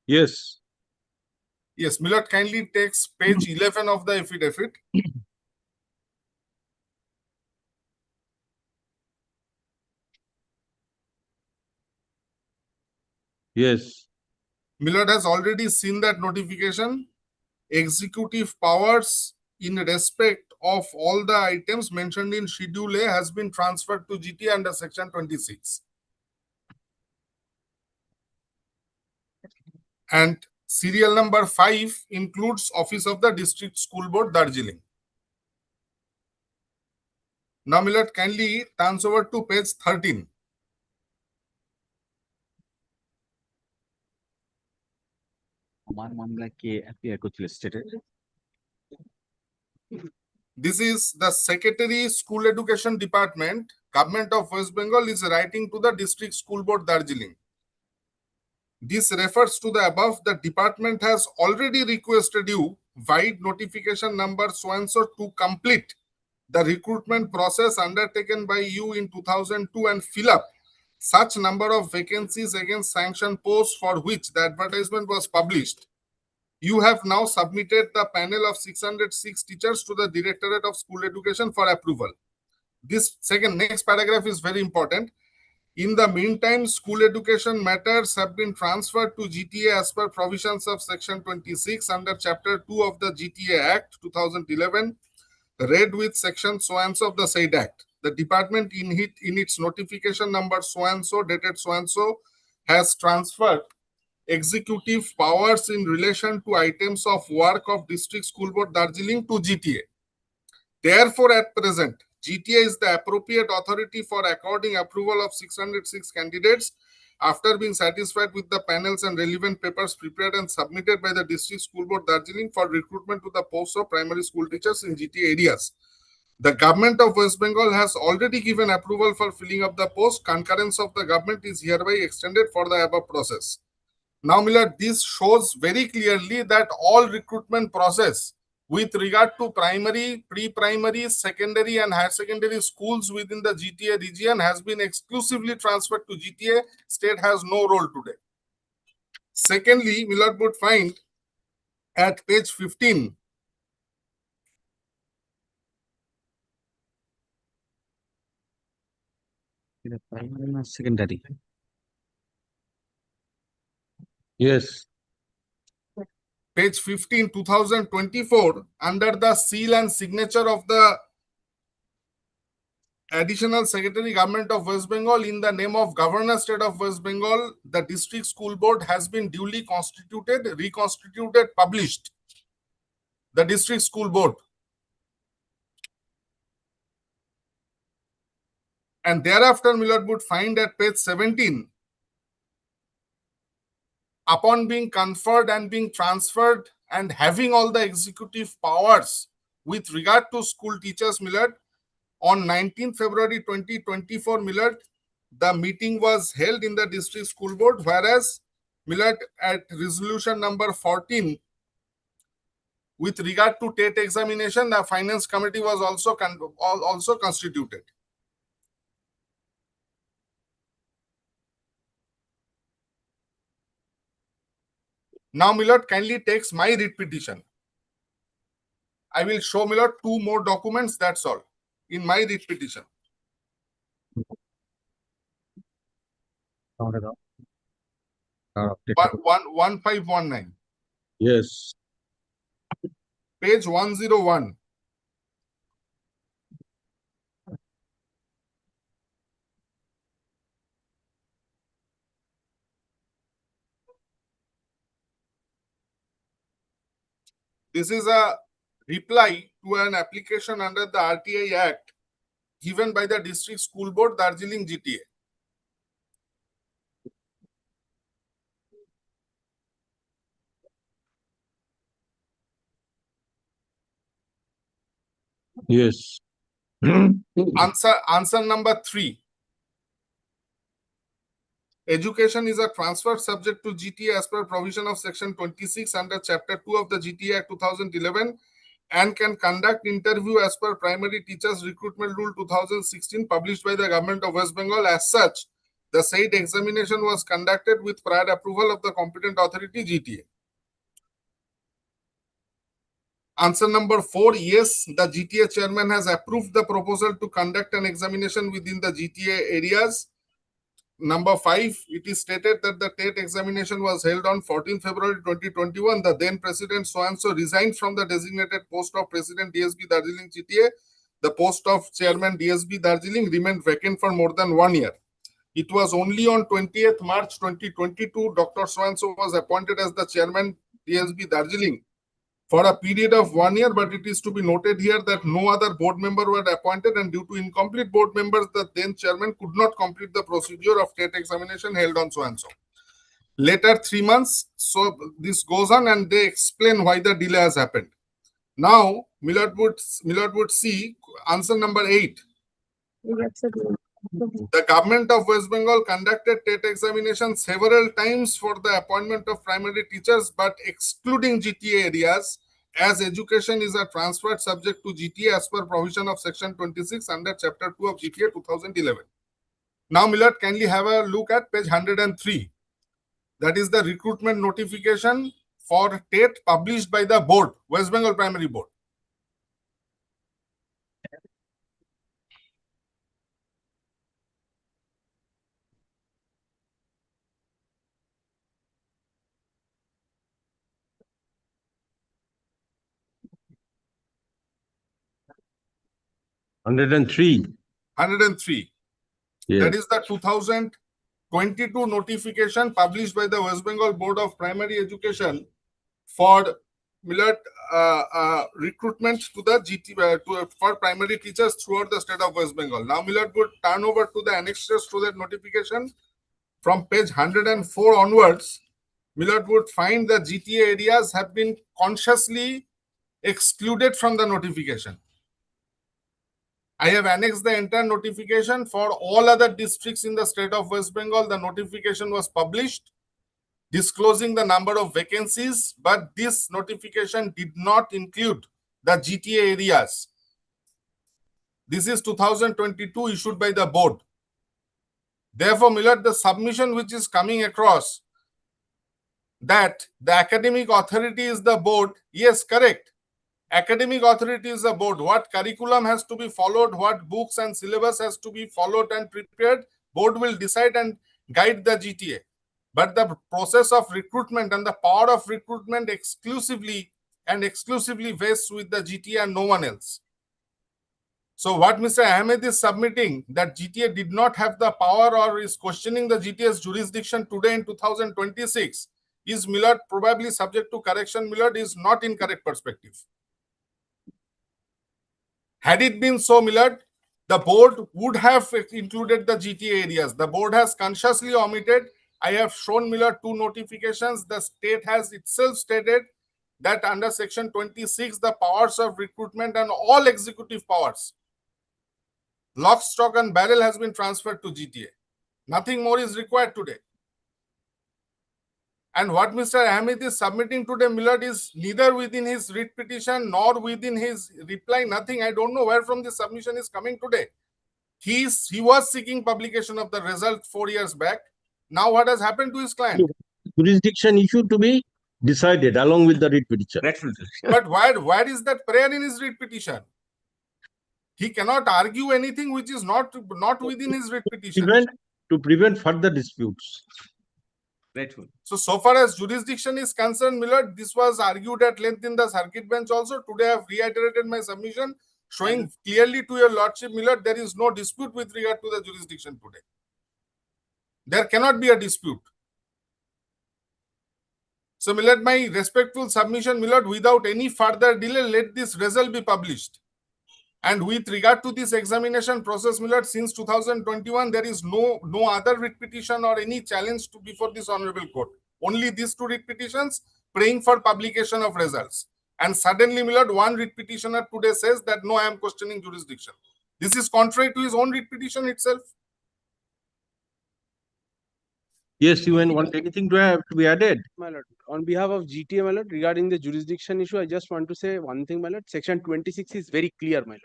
Yes. Yes, Millard kindly takes page 11 of the affidavit. Yes. Millard has already seen that notification. Executive powers in respect of all the items mentioned in Schedule A has been transferred to GT under section 26. And serial number 5 includes Office of the District School Board, Darjeeling. Now, Milord, kindly turns over to page 13. This is the Secretary, School Education Department, Government of West Bengal is writing to the District School Board, Darjeeling. This refers to the above. The department has already requested you, wide notification number so-and-so, to complete the recruitment process undertaken by you in 2002 and fill up such number of vacancies against sanctioned posts for which the advertisement was published. You have now submitted the panel of 606 teachers to the Directorate of School Education for approval. This next paragraph is very important. In the meantime, school education matters have been transferred to GTA as per provisions of Section 26 under Chapter 2 of the GTA Act 2011, read with Section so-and-so of the said Act. The department in its notification number so-and-so, dated so-and-so, has transferred executive powers in relation to items of work of District School Board, Darjeeling to GTA. Therefore, at present, GTA is the appropriate authority for according approval of 606 candidates after being satisfied with the panels and relevant papers prepared and submitted by the District School Board, Darjeeling for recruitment to the posts of primary school teachers in GTA areas. The Government of West Bengal has already given approval for filling up the post. Concurrence of the government is hereby extended for the above process. Now, Milord, this shows very clearly that all recruitment process with regard to primary, pre-primary, secondary and higher secondary schools within the GTA region has been exclusively transferred to GTA. State has no role today. Secondly, Milord would find at page 15, Secondary. Yes. page 15, 2024, under the seal and signature of the Additional Secretary, Government of West Bengal, in the name of Governor State of West Bengal, the District School Board has been duly constituted, reconstituted, published. The District School Board. And thereafter, Milord would find at page 17, upon being conferred and being transferred and having all the executive powers with regard to school teachers, Milord, on 19th February 2024, Milord, the meeting was held in the District School Board, whereas, Milord, at resolution number 14, with regard to TET examination, the Finance Committee was also constituted. Now, Milord, kindly takes my writ petition. I will show, Milord, 2 more documents, that's all, in my writ petition. Uh, 1519. Yes. Page 101. This is a reply to an application under the RTI Act given by the District School Board, Darjeeling GTA. Yes. Answer number 3. Education is a transfer subject to GTA as per provision of Section 26 under Chapter 2 of the GTA Act 2011 and can conduct interview as per Primary Teachers Recruitment Rule 2016 published by the Government of West Bengal. As such, the said examination was conducted with prior approval of the competent authority, GTA. Answer number 4, yes, the GTA chairman has approved the proposal to conduct an examination within the GTA areas. Number 5, it is stated that the TET examination was held on 14 February 2021. The then President so-and-so resigned from the designated post of President DSB Darjeeling GTA. The post of Chairman DSB Darjeeling remained vacant for more than 1 year. It was only on 20th March 2022, Dr. So-and-so was appointed as the chairman TSB Darjeeling for a period of 1 year, but it is to be noted here that no other board member were appointed, and due to incomplete board members, the then chairman could not complete the procedure of TET examination held on so-and-so. Later 3 months, so this goes on and they explain why the delay has happened. Now, Millard would see answer number 8. The government of West Bengal conducted TET examination several times for the appointment of primary teachers, but excluding GTA areas, as education is a transferred subject to GTA as per provision of section 26 under chapter 2 of GTA 2011. Now, Millard, kindly have a look at page 103. That is the recruitment notification for TET published by the board, West Bengal Primary Board. Hundred and three. 103. Yes. That is the 2022 notification published by the West Bengal Board of Primary Education for Millard recruitment to the GT for primary teachers throughout the state of West Bengal. Now, Millard would turn over to the annexures to that notification. From page 104 onwards, Millard would find the GTA areas have been consciously excluded from the notification. I have annexed the entire notification for all other districts in the state of West Bengal. The notification was published disclosing the number of vacancies, but this notification did not include the GTA areas. This is 2022 issued by the board. Therefore, Millard, the submission which is coming across that the academic authority is the board, yes, correct. Academic authority is the board. What curriculum has to be followed, what books and syllabus has to be followed and prepared, board will decide and guide the GTA. But the process of recruitment and the power of recruitment exclusively vests with the GTA and no one else. So what Mr. Ahmed is submitting, that GTA did not have the power or is questioning the GTA's jurisdiction today in 2026, is Millard probably subject to correction. Millard is not in correct perspective. Had it been so, Millard, the board would have included the GTA areas. The board has consciously omitted. I have shown Millard 2 notifications. The state has itself stated that under section 26, the powers of recruitment and all executive powers, lock, stock and barrel has been transferred to GTA. Nothing more is required today. And what Mr. Ahmed is submitting today, Millard, is neither within his writ petition nor within his reply, nothing. I don't know where from the submission is coming today. He was seeking publication of the result 4 years back. Now what has happened to his client? Jurisdiction issue to be decided along with the writ petition. But where is that prayer in his writ petition? He cannot argue anything which is not within his writ petition. To prevent further disputes. So far as jurisdiction is concerned, Millard, this was argued at length in the circuit bench also. Today I have reiterated my submission, showing clearly to your lordship, Millard, there is no dispute with regard to the jurisdiction today. There cannot be a dispute. So, Millard, my respectful submission, Millard, without any further delay, let this result be published. And with regard to this examination process, Millard, since 2021, there is no other writ petition or any challenge to before this honorable court. Only these 2 writ petitions praying for publication of results. And suddenly, Millard, one writ petitioner today says that no, I am questioning jurisdiction. This is contrary to his own writ petition itself. Yes, you want anything to have to be added? My lord, on behalf of GTA, my lord, regarding the jurisdiction issue, I just want to say one thing, my lord. Section 26 is very clear, my lord.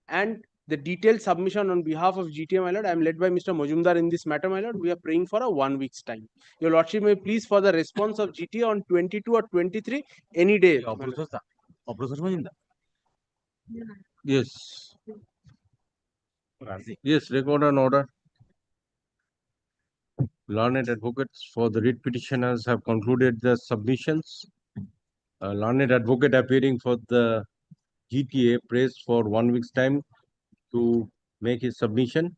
And the detailed submission on behalf of GTA, my lord, I am led by Mr. Majumdar in this matter, my lord. We are praying for a 1 week's time. Your lordship may please for the response of GTA on 22 or 23, any day. Yes. Yes, record and order. Learned advocates for the writ petitioners have concluded the submissions. Learned advocate appearing for the GTA prays for 1 week's time to make his submission.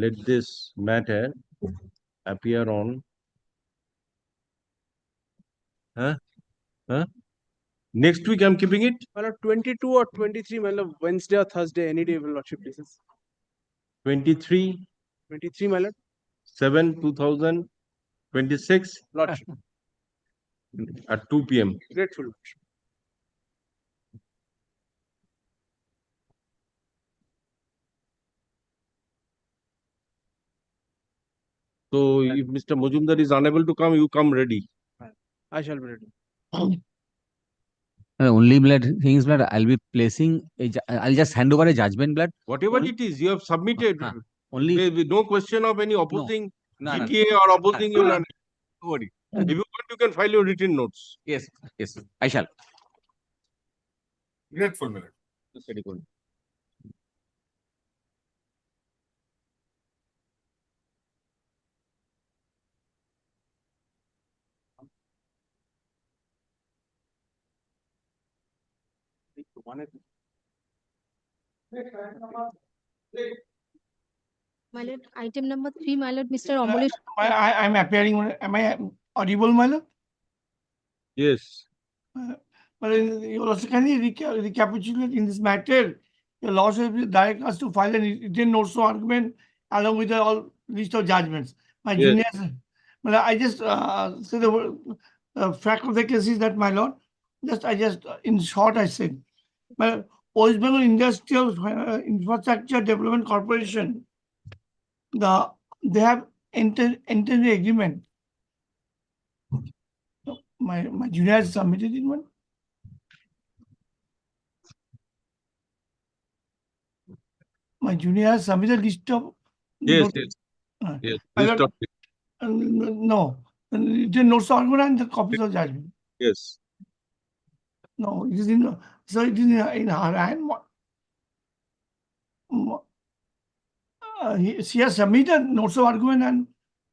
let this matter appear on next week. I'm keeping it. My lord, 22 or 23, my lord, Wednesday or Thursday, any day, your lordship pleases. 23 23, my lord. 7/2026 Lordship. at 2 p.m. Grateful. Lordship. So if Mr. Mujumdar is unable to come, you come ready. I shall be ready. Only blood things blood. I'll be placing. I'll just hand over a judgment blood. Whatever Only- it is, you have submitted. Only With no question of any opposing No, GTA or opposing you. Don't worry. If you want, you can file your written notes. Yes, yes, I shall. Grateful, Milord. Very good. My lord, item number 3, my lord, Mr. HON'BLE. I'm appearing, am I audible, my lord? Yes. But you also can you recapitulate in this matter? Your lordship will direct us to file a written notice of argument along with the all list of judgments. My Yes. juniors, but I just say the word, fact of the case is that, my lord, in short I said, my West Bengal Industrial Infrastructure Development Corporation, they have entered the agreement. My junior has submitted in one. My junior has submitted list of. Yes, yes. Yes. List of No, the notes of argument and the copies of judgment. yes. No, it is in. So it is in her hand. She has submitted notes of argument and.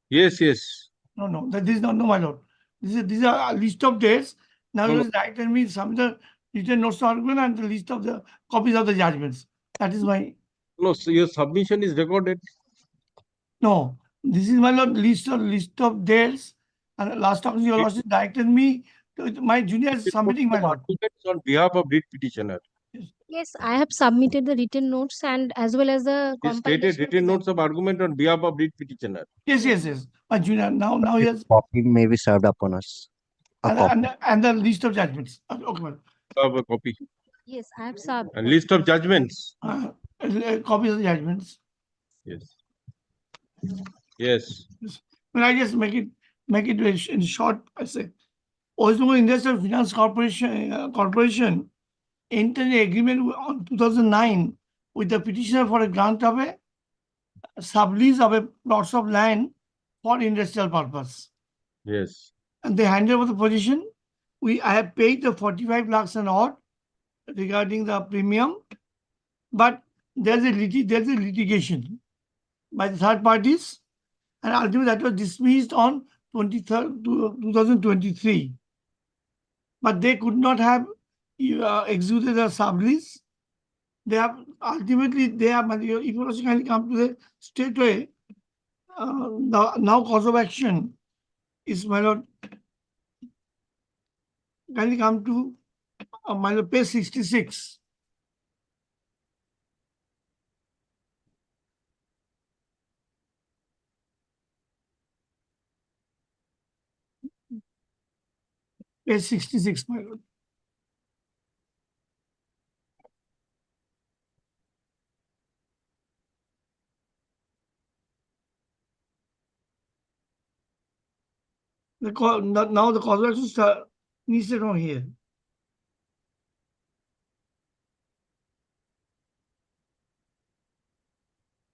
Yes, yes. No, this is not, no, my lord. These are a list of dates. Now No, you no. just write and me some the written notes of argument and the list of the copies of the judgments. That is my. No, so your submission is recorded. No, this is my lord list of dates. And last time your lordship directed me to my junior is submitting, my lord. Arguments on behalf of lead petitioner. Yes, I have submitted the written notes and as well as the He stated compilation. written notes of argument on behalf of lead petitioner. Yes. My junior now yes. Copy may be served upon us. And the list of judgments. Okay, well. Have a copy. Yes, I have submitted. And list of judgments. Copies of the judgments. Yes. Yes. When I just make it in short, I say, West Bengal Industrial Finance Corporation entered an agreement on 2009 with the petitioner for a grant of a sublease of a plots of land for industrial purpose. Yes. And they handed over the position. I have paid the 45 lakhs and odd regarding the premium, but there's a litigation by the third parties, and ultimately that was dismissed on 23rd 2023. But they could not have executed a sublease. They have if you also can come to the stateway, now cause of action is, my lord, can you come to my lord, page 66. Page 66, my lord. Now the cause of action needs to come here.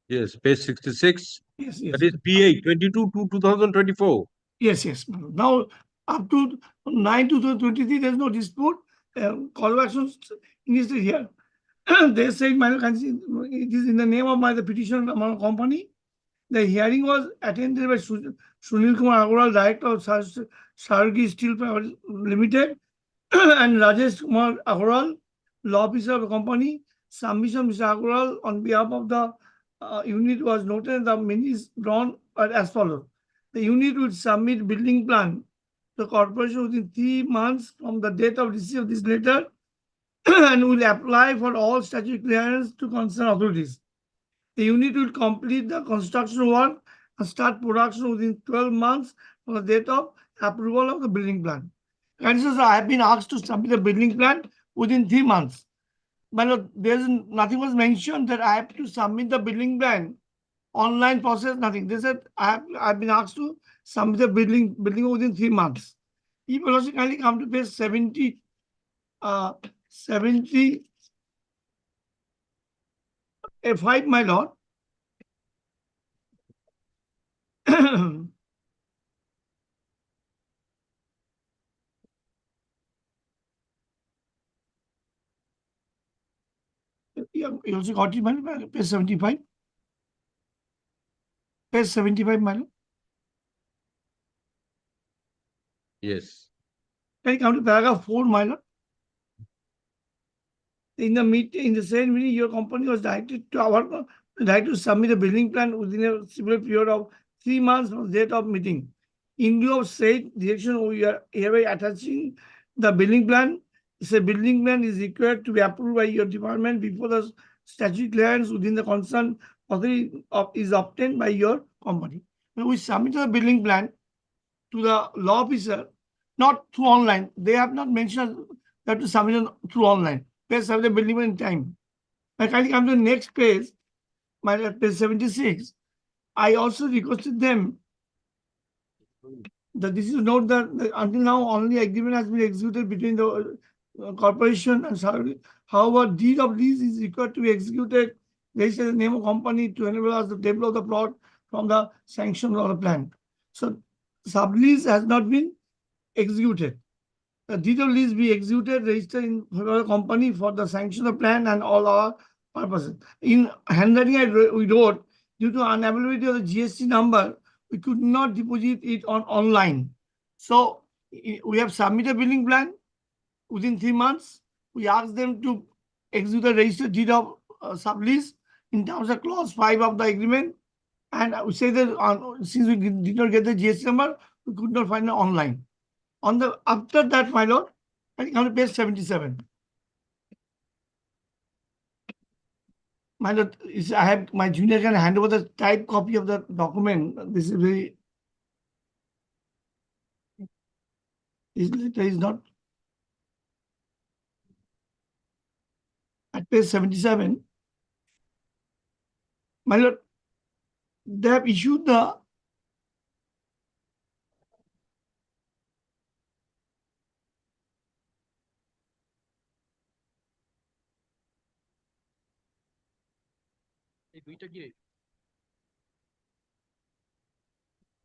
Yes, page 66. Yes. That is PA 22 to 2024. Yes. Now, up to 9 2023, there is no dispute. Cause of action needs to here. They say, it is in the name of the petitioner company. The hearing was attended by Sunil Kumar Agarwal, Director of Sargi Steel Private Limited, and Rajesh Kumar Agarwal, Law Officer of the company. Submission Mr. Agarwal on behalf of the unit was noted, the minutes drawn are as follows. The unit would submit building plan to the corporation within 3 months from the date of receipt of this letter and will apply for all statutory clearance to concerned authorities. The unit will complete the construction work and start production within 12 months from the date of approval of the building plan. And so I have been asked to submit the building plan within 3 months. But there's nothing was mentioned that I have to submit the building plan, online process, nothing. They said I've been asked to submit the building within 3 months. If you also kindly come to page 70, 5, my lord. You also got it, my lord, page 75. Page 75, my lord. Yes. Can you come to paragraph 4, my lord? In the same meeting, your company was directed to submit a building plan within a similar period of 3 months from the date of meeting. In lieu of said direction, we are hereby attaching the building plan. The building plan is required to be approved by your department before the statutory clearance within the concerned authority is obtained by your company. When we submit the building plan to the law officer, not through online. They have not mentioned that to submit it through online. Page 7, the building in time. I kindly come to the next page, my page 76. I also requested them that this is note that until now only agreement has been executed between the corporation and salary. However, deed of lease is required to be executed. Register the name of company to enable us to develop the plot from the sanction of the plan. So sublease has not been executed. The deed of lease be executed, registered in the company for the sanction of plan and all our purposes. In handwriting, we wrote, due to unavailability of the GST number, we could not deposit it online. So we have submitted building plan within 3 months. We asked them to execute the registered deed of sublease in terms of clause 5 of the agreement. And we say that since we did not get the GST number, we could not find it online. After that, my lord, I come to page 77. My lord, I have my junior can hand over the typed copy of the document. This is very. This letter is not. At page 77, my lord, they have issued the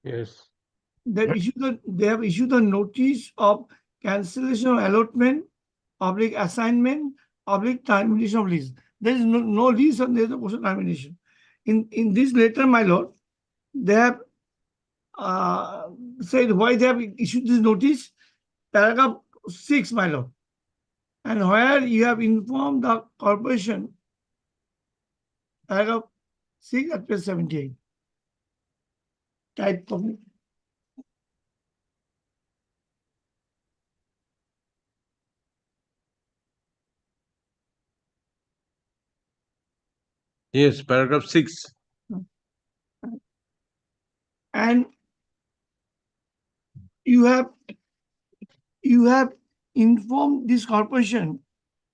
Yes. they have issued the notice of cancellation of allotment, public assignment, public termination of lease. There is no lease and there is no question termination. In this letter, my lord, they have said why they have issued this notice, paragraph 6, my lord. And where you have informed the corporation, paragraph 6 at page 78. Type of it. Yes, paragraph 6. And you have informed this corporation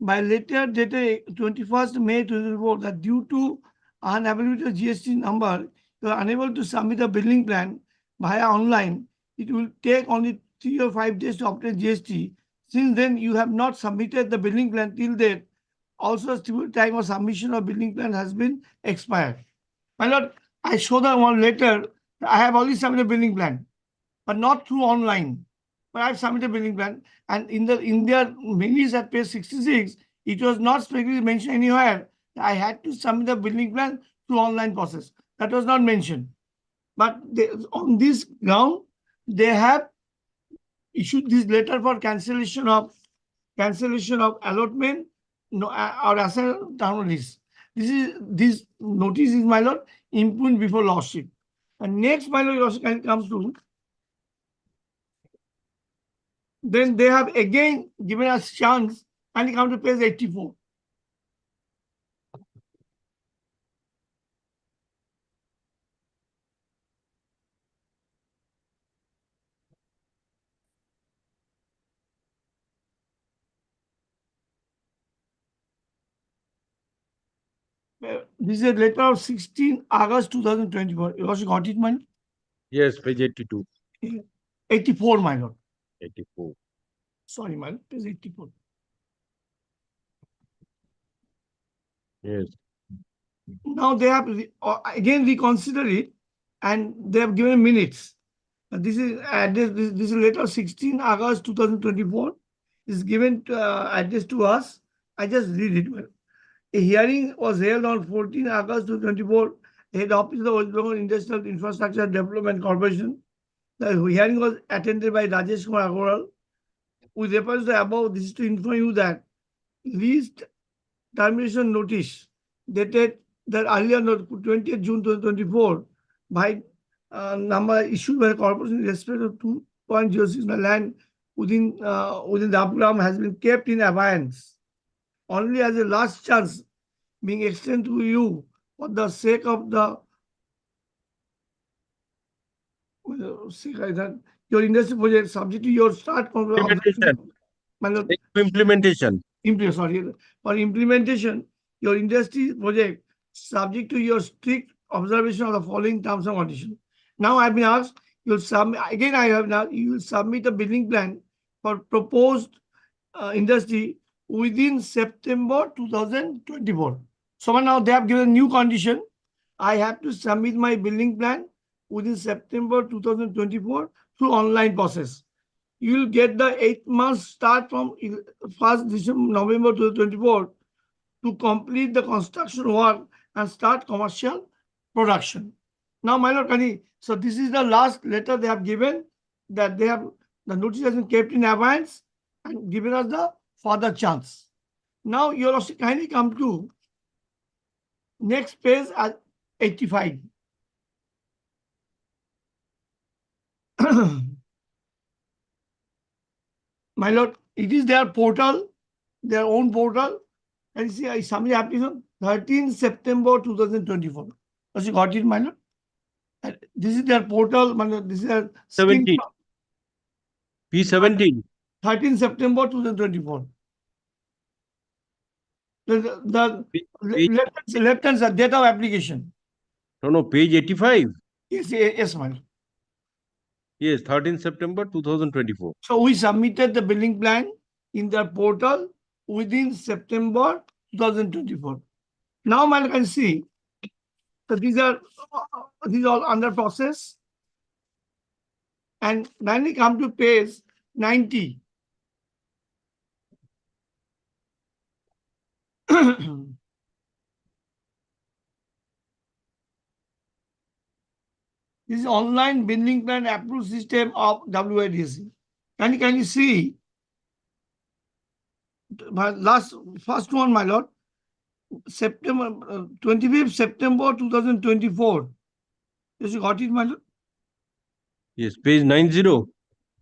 by letter dated 21st May 2024 that due to unavailability of GST number, you are unable to submit a building plan via online. It will take only 3 or 5 days to obtain GST. Since then, you have not submitted the building plan till date. Also, the time of submission of building plan has been expired. My lord, I show the one letter. I have already submitted building plan, but not through online. But I've submitted building plan, and in their minutes at page 66, it was not specifically mentioned anywhere that I had to submit the building plan through online process. That was not mentioned. But on this ground, they have issued this letter for cancellation of allotment or assignment down list. This notice is, my lord, impugned before lordship. And next, my lord, lordship can come to. Then they have again given us chance and come to page 84. This is a letter of 16 August 2024. You also got it, man? Yes, page 82. 84, my lord. 84. Sorry, my lord, page 84. Yes. Now they have again reconsidered it and they have given minutes. This is address. This is letter of 16 August 2024. Is given address to us. I just read it. A hearing was held on 14 August 2024 head office of the West Bengal Industrial Infrastructure Development Corporation. The hearing was attended by Rajesh Kumar Agarwal. With reference to the above, this is to inform you that least termination notice dated that earlier 20th June 2024 by number issued by the corporation in respect of 2.06 land within the upground has been kept in abeyance only as a last chance being extended to you for the sake of the your industry project subject to your start Implementation. For implementation, your industry project subject to your strict observation of the following terms and conditions. Now I've been asked, you'll submit again. I have now you will submit a building plan for proposed industry within September 2024. So now they have given a new condition. I have to submit my building plan within September 2024 through online process. You will get the 8 months start from 1st November 2024 to complete the construction work and start commercial production. Now, my lord, so this is the last letter they have given that they have the notice has been kept in abeyance and given us the further chance. Now, you also kindly come to next page at 85. My lord, it is their portal, their own portal. And see, I submit application 13 September 2024. So you got it, my lord? And this is their portal, my lord. This is their 17. P17. 13 September 2024. The left hand side, date of application. No, page 85. Yes, my lord. Yes, 13 September 2024. So we submitted the building plan in their portal within September 2024. Now, man can see that these are all under process. And when we come to page 90, this is online building plan approved system of WIDC. Can you see first one, my lord, September 25th September 2024. Yes, you got it, my lord? Yes, page 90.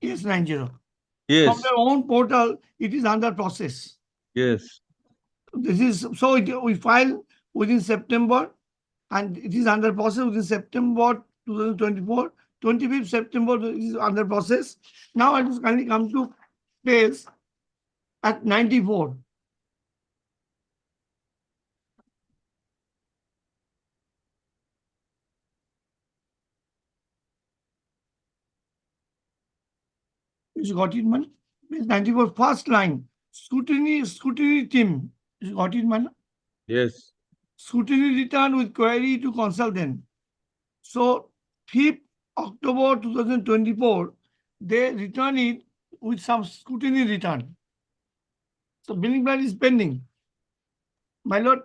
Yes, 90. Yes. From their own portal, it is under process. Yes. This is so we file within September and it is under process within September 2024. 25th September is under process. Now I just kindly come to page at 94. You got it, man? Page 94, first line. Scrutiny team. You got it, man? Yes. Scrutiny return with query to consultant. So 5th October 2024, they return it with some scrutiny return. So building plan is pending. My lord,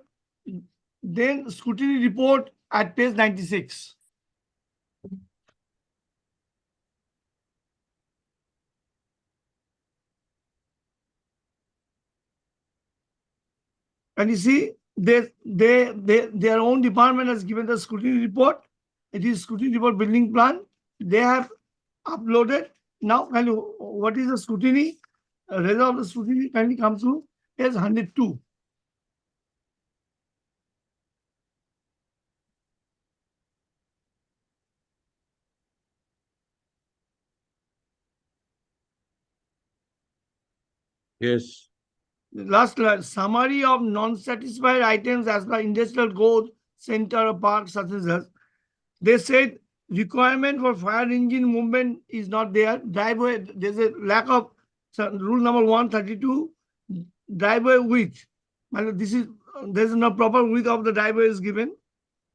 then scrutiny report at page 96. And you see, their own department has given the scrutiny report. It is scrutiny report building plan. They have uploaded. Now, kindly, what is the scrutiny? Result of the scrutiny kindly comes to is 102. Yes. Last summary of non-satisfied items as per industrial code, center, park, such as that. They said requirement for fire engine movement is not there. Driveway, there's a lack of rule number 132, driveway width. This is there's no proper width of the driveway is given.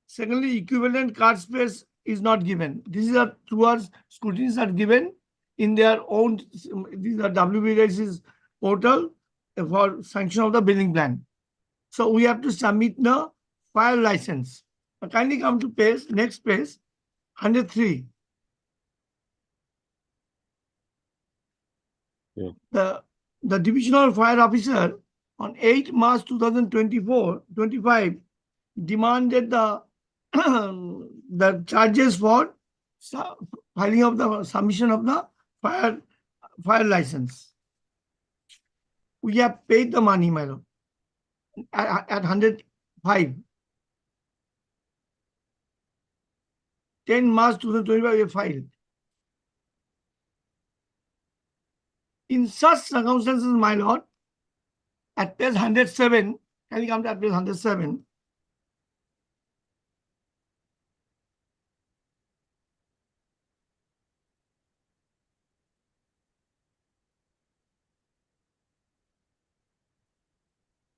Secondly, equivalent car space is not given. These are towards scrutinies are given in their own. These are WBS's portal for sanction of the building plan. So we have to submit the fire license. Kindly come to page, next page, 103. Yeah. The divisional fire officer on 8 March 2024-25 demanded the the charges for filing of the submission of the fire license. We have paid the money, my lord, at 105. 10 March 2025, we filed. In such circumstances, my lord, at page 107, can you come to at page 107?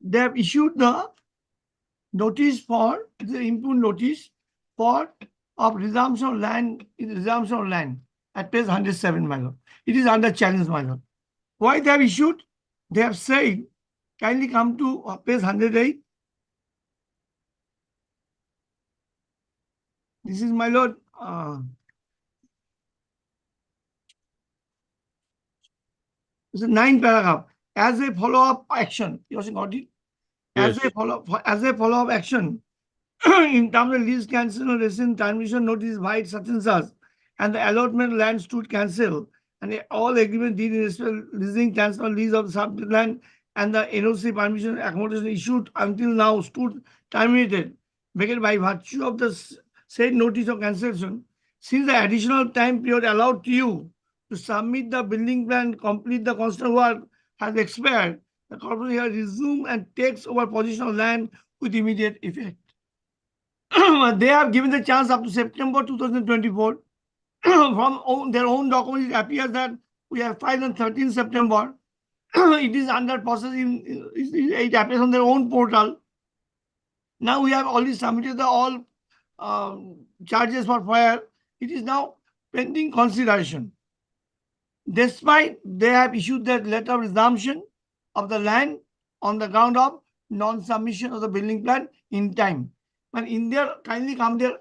They have issued the notice for the input notice for of resumption of land at page 107, my lord. It is under challenge, my lord. Why they have issued? They have said, kindly come to page 108. This is, my lord, it's a 9 paragraph. As a follow-up action, you also got it? As a follow-up action, in terms of lease cancel or rescind termination notice by such and such, and the allotment land stood cancelled, and all agreement deed in respect of leasing, transfer, lease of subject land, and the NOC permission accommodation issued until now stood terminated, made by virtue of the said notice of cancellation. Since the additional time period allowed to you to submit the building plan, complete the construction work has expired, the corporation has resumed and takes over possession of land with immediate effect. They have given the chance up to September 2024. From their own documents, it appears that we have filed on 13 September. It is under processing. It appears on their own portal. Now we have already submitted the all charges for fire. It is now pending consideration. Despite they have issued that letter of resumption of the land on the ground of non-submission of the building plan in time. And in their kindly come to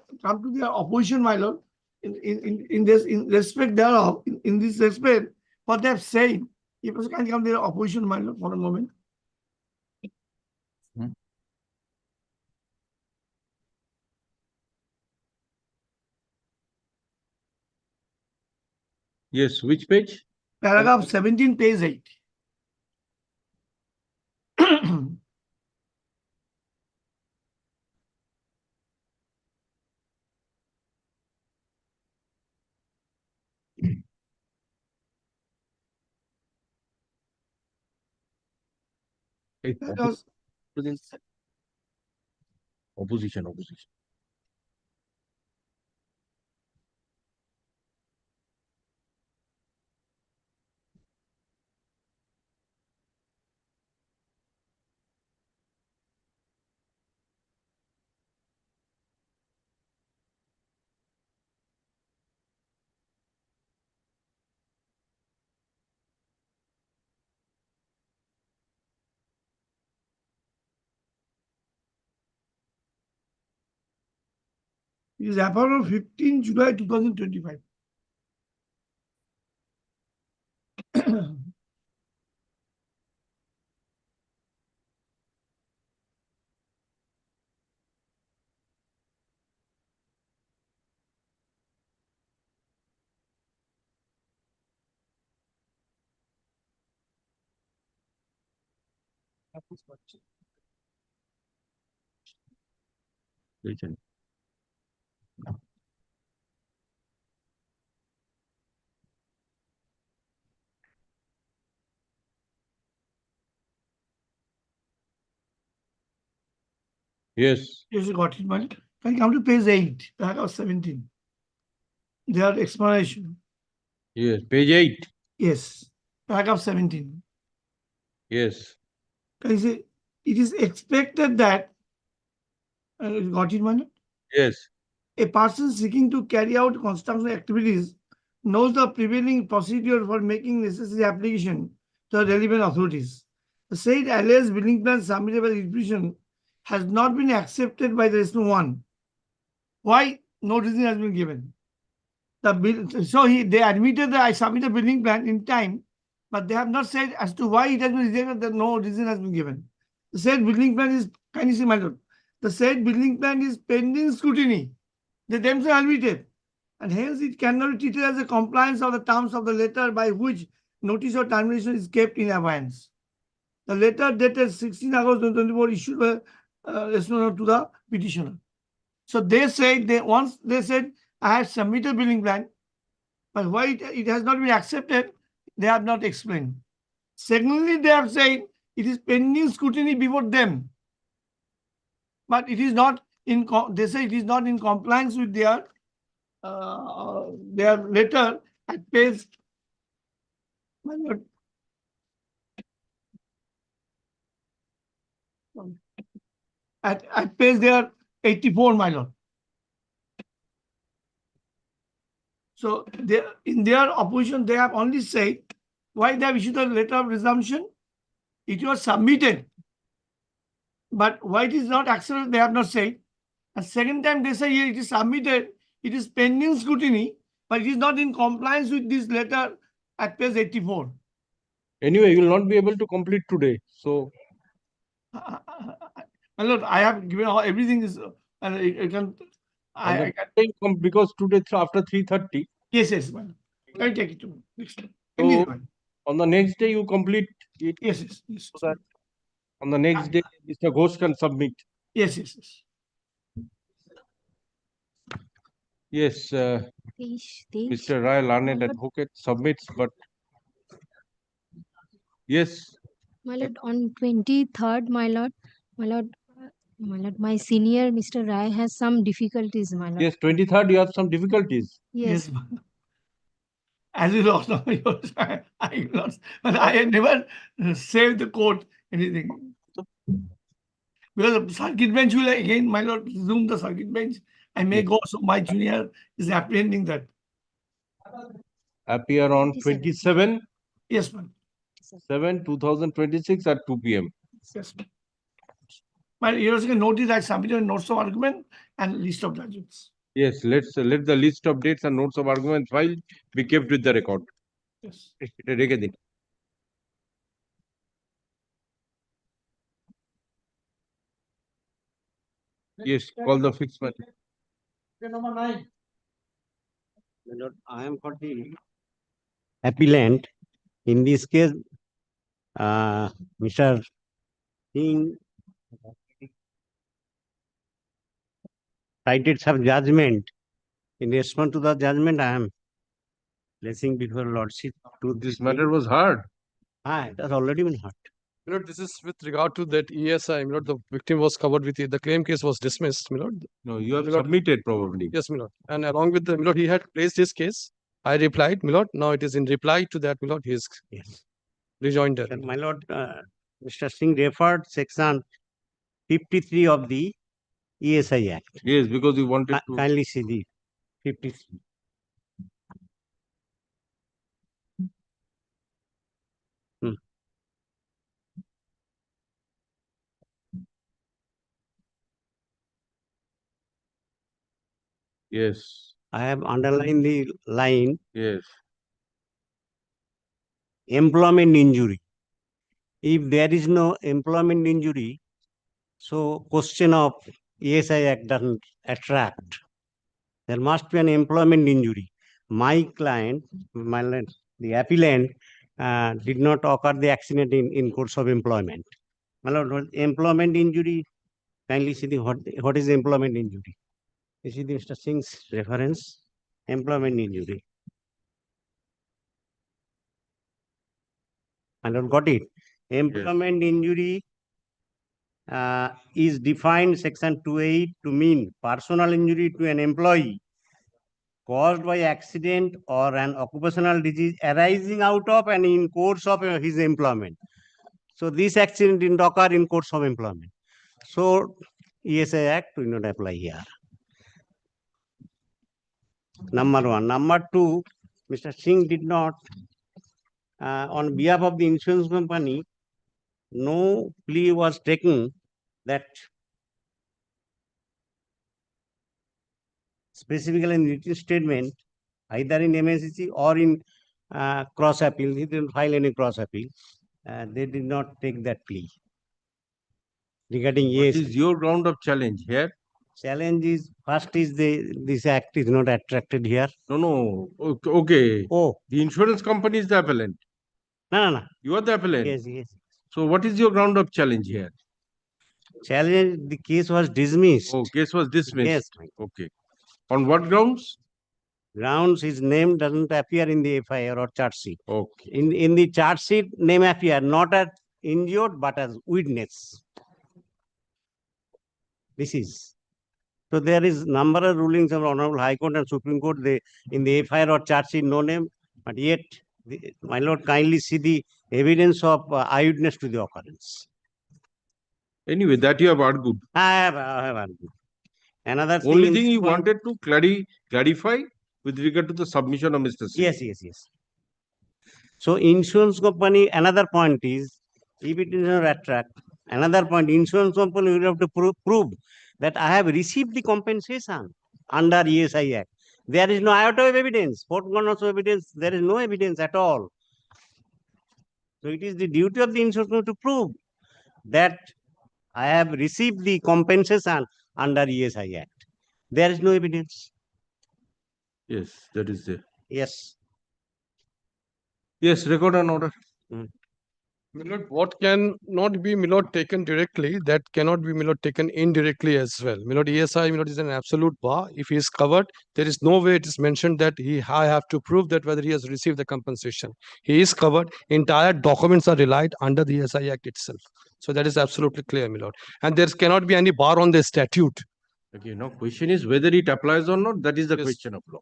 their opposition, my lord, in respect thereof, in this respect, what they have said, if you can come to their opposition, my lord, for a moment. Yes, which page? Paragraph 17, page 8. Opposition. It is happened on 15 July 2025. Yes. Yes, you got it, man. Can you come to page 8, paragraph 17? Their explanation. Yes. Page 8. Yes, paragraph 17. Yes. Can you say it is expected that, you got it, man? Yes. A person seeking to carry out construction activities knows the prevailing procedure for making necessary application to the relevant authorities. The said alias building plan submitted by the institution has not been accepted by the respondent one. Why? No reason has been given. They admitted that I submitted the building plan in time, but they have not said as to why it has been rejected, that no reason has been given. The said building plan is, can you see, my lord? The said building plan is pending scrutiny. They themselves admitted, and hence it cannot be treated as a compliance of the terms of the letter by which notice of termination is kept in abeyance. The letter dated 16 August 2024 issued by respondent to the petitioner. So they said, once they said, I have submitted building plan, but why it has not been accepted, they have not explained. Secondly, they have said it is pending scrutiny before them, but it is not in. They say it is not in compliance with their letter at page. At page there 84, my lord. So they, in their opposition, they have only said why they have issued a letter of resumption. It was submitted, but why it is not accepted, they have not said. And second time they say it is submitted, it is pending scrutiny, but it is not in compliance with this letter at page 84. Anyway, you will not be able to complete today. So, my lord, I have given everything is, and I can. I can, because today after 3:30. Yes, yes, man. Can you take it to me next time? So, on the next day you complete it. Yes, yes, yes. So that on the next day, Mr. Ghosh can submit. Yes, yes, yes. Yes, Mr. Rai, learned advocate submits, but yes. My lord, on 23rd, my lord, my senior Mr. Rai has some difficulties, my lord. Yes, 23rd you have some difficulties. Yes. As you lost, I lost, but I had never saved the court anything. Because the circuit bench will again, my lord, resume the circuit bench. I may go, so my junior is apprehending that. Appear on 27. Yes, ma'am. 7, 2026 at 2 p.m. Yes, ma'am. My Your Honor, notice I submitted notes of argument and list of judgments. Yes, let the list of dates and notes of argument file be kept with the record. Yes. Yes, call the fixed matter. Number 9. My lord, I am for the appellant. In this case, Mr. Singh cited some judgment. In response to the judgment, I am placing before Lordship to this matter was heard. It has already been heard. My lord, this is with regard to that ESI, my lord, the victim was covered with it. The claim case was dismissed, my lord. No, you have submitted probably. Yes, my lord. And along with the, my lord, he had placed his case. I replied, my lord. Now it is in reply to that, my lord, he is rejoined. My lord, Mr. Singh referred section 53 of the ESI Act. Yes, because you wanted to. Kindly see the 53. Yes. I have underlined the line. Yes. Employment injury. If there is no employment injury, so question of ESI Act doesn't attract. There must be an employment injury. My client, the appellant, did not occur the accident in course of employment. My lord, employment injury, kindly see the what is employment injury? You see the Mr. Singh's reference, employment injury. My lord, got it? Employment injury is defined section 2(8) to mean personal injury to an employee caused by accident or an occupational disease arising out of and in course of his employment. So this accident didn't occur in course of employment. So ESI Act will not apply here. Number one. Number two, Mr. Singh did not, on behalf of the insurance company, no plea was taken that specifically in written statement, either in MSCC or in cross appeal. He didn't file any cross appeal. They did not take that plea. Regarding What is your ground of challenge here? Challenge is first is this act is not attracted here. No. Okay. Oh. The insurance company is the appellant. No. You are the appellant. Yes. So what is your ground of challenge here? Challenge, the case was dismissed. Oh, case was dismissed. Yes. Okay. On what grounds? Grounds, his name doesn't appear in the FIR or charge sheet. Okay. In the charge sheet, name appear not as injured but as witness. This is. So there is number of rulings of Honorable High Court and Supreme Court. In the FIR or charge sheet, no name, but yet, my lord, kindly see the evidence of eyewitness to the occurrence. Anyway, that you have argued. I have argued. Another Only thing you wanted to clarify with regard to the submission of Mr. Singh. Yes. So insurance company, another point is, if it is not attract, another point, insurance company will have to prove that I have received the compensation under ESI Act. There is no iota of evidence, fourth corners of evidence, there is no evidence at all. So it is the duty of the insurance company to prove that I have received the compensation under ESI Act. There is no evidence. Yes, that is there. Yes. Yes, record an order. Milord, what can not be Milord taken directly, that cannot be Milord taken indirectly as well. Milord, ESI Milord is an absolute bar. If he is covered, there is no way it is mentioned that I have to prove that whether he has received the compensation. He is covered. Entire documents are relied under the ESI Act itself. So that is absolutely clear, Milord. And there cannot be any bar on the statute. Okay, now question is whether it applies or not. That is the question of law.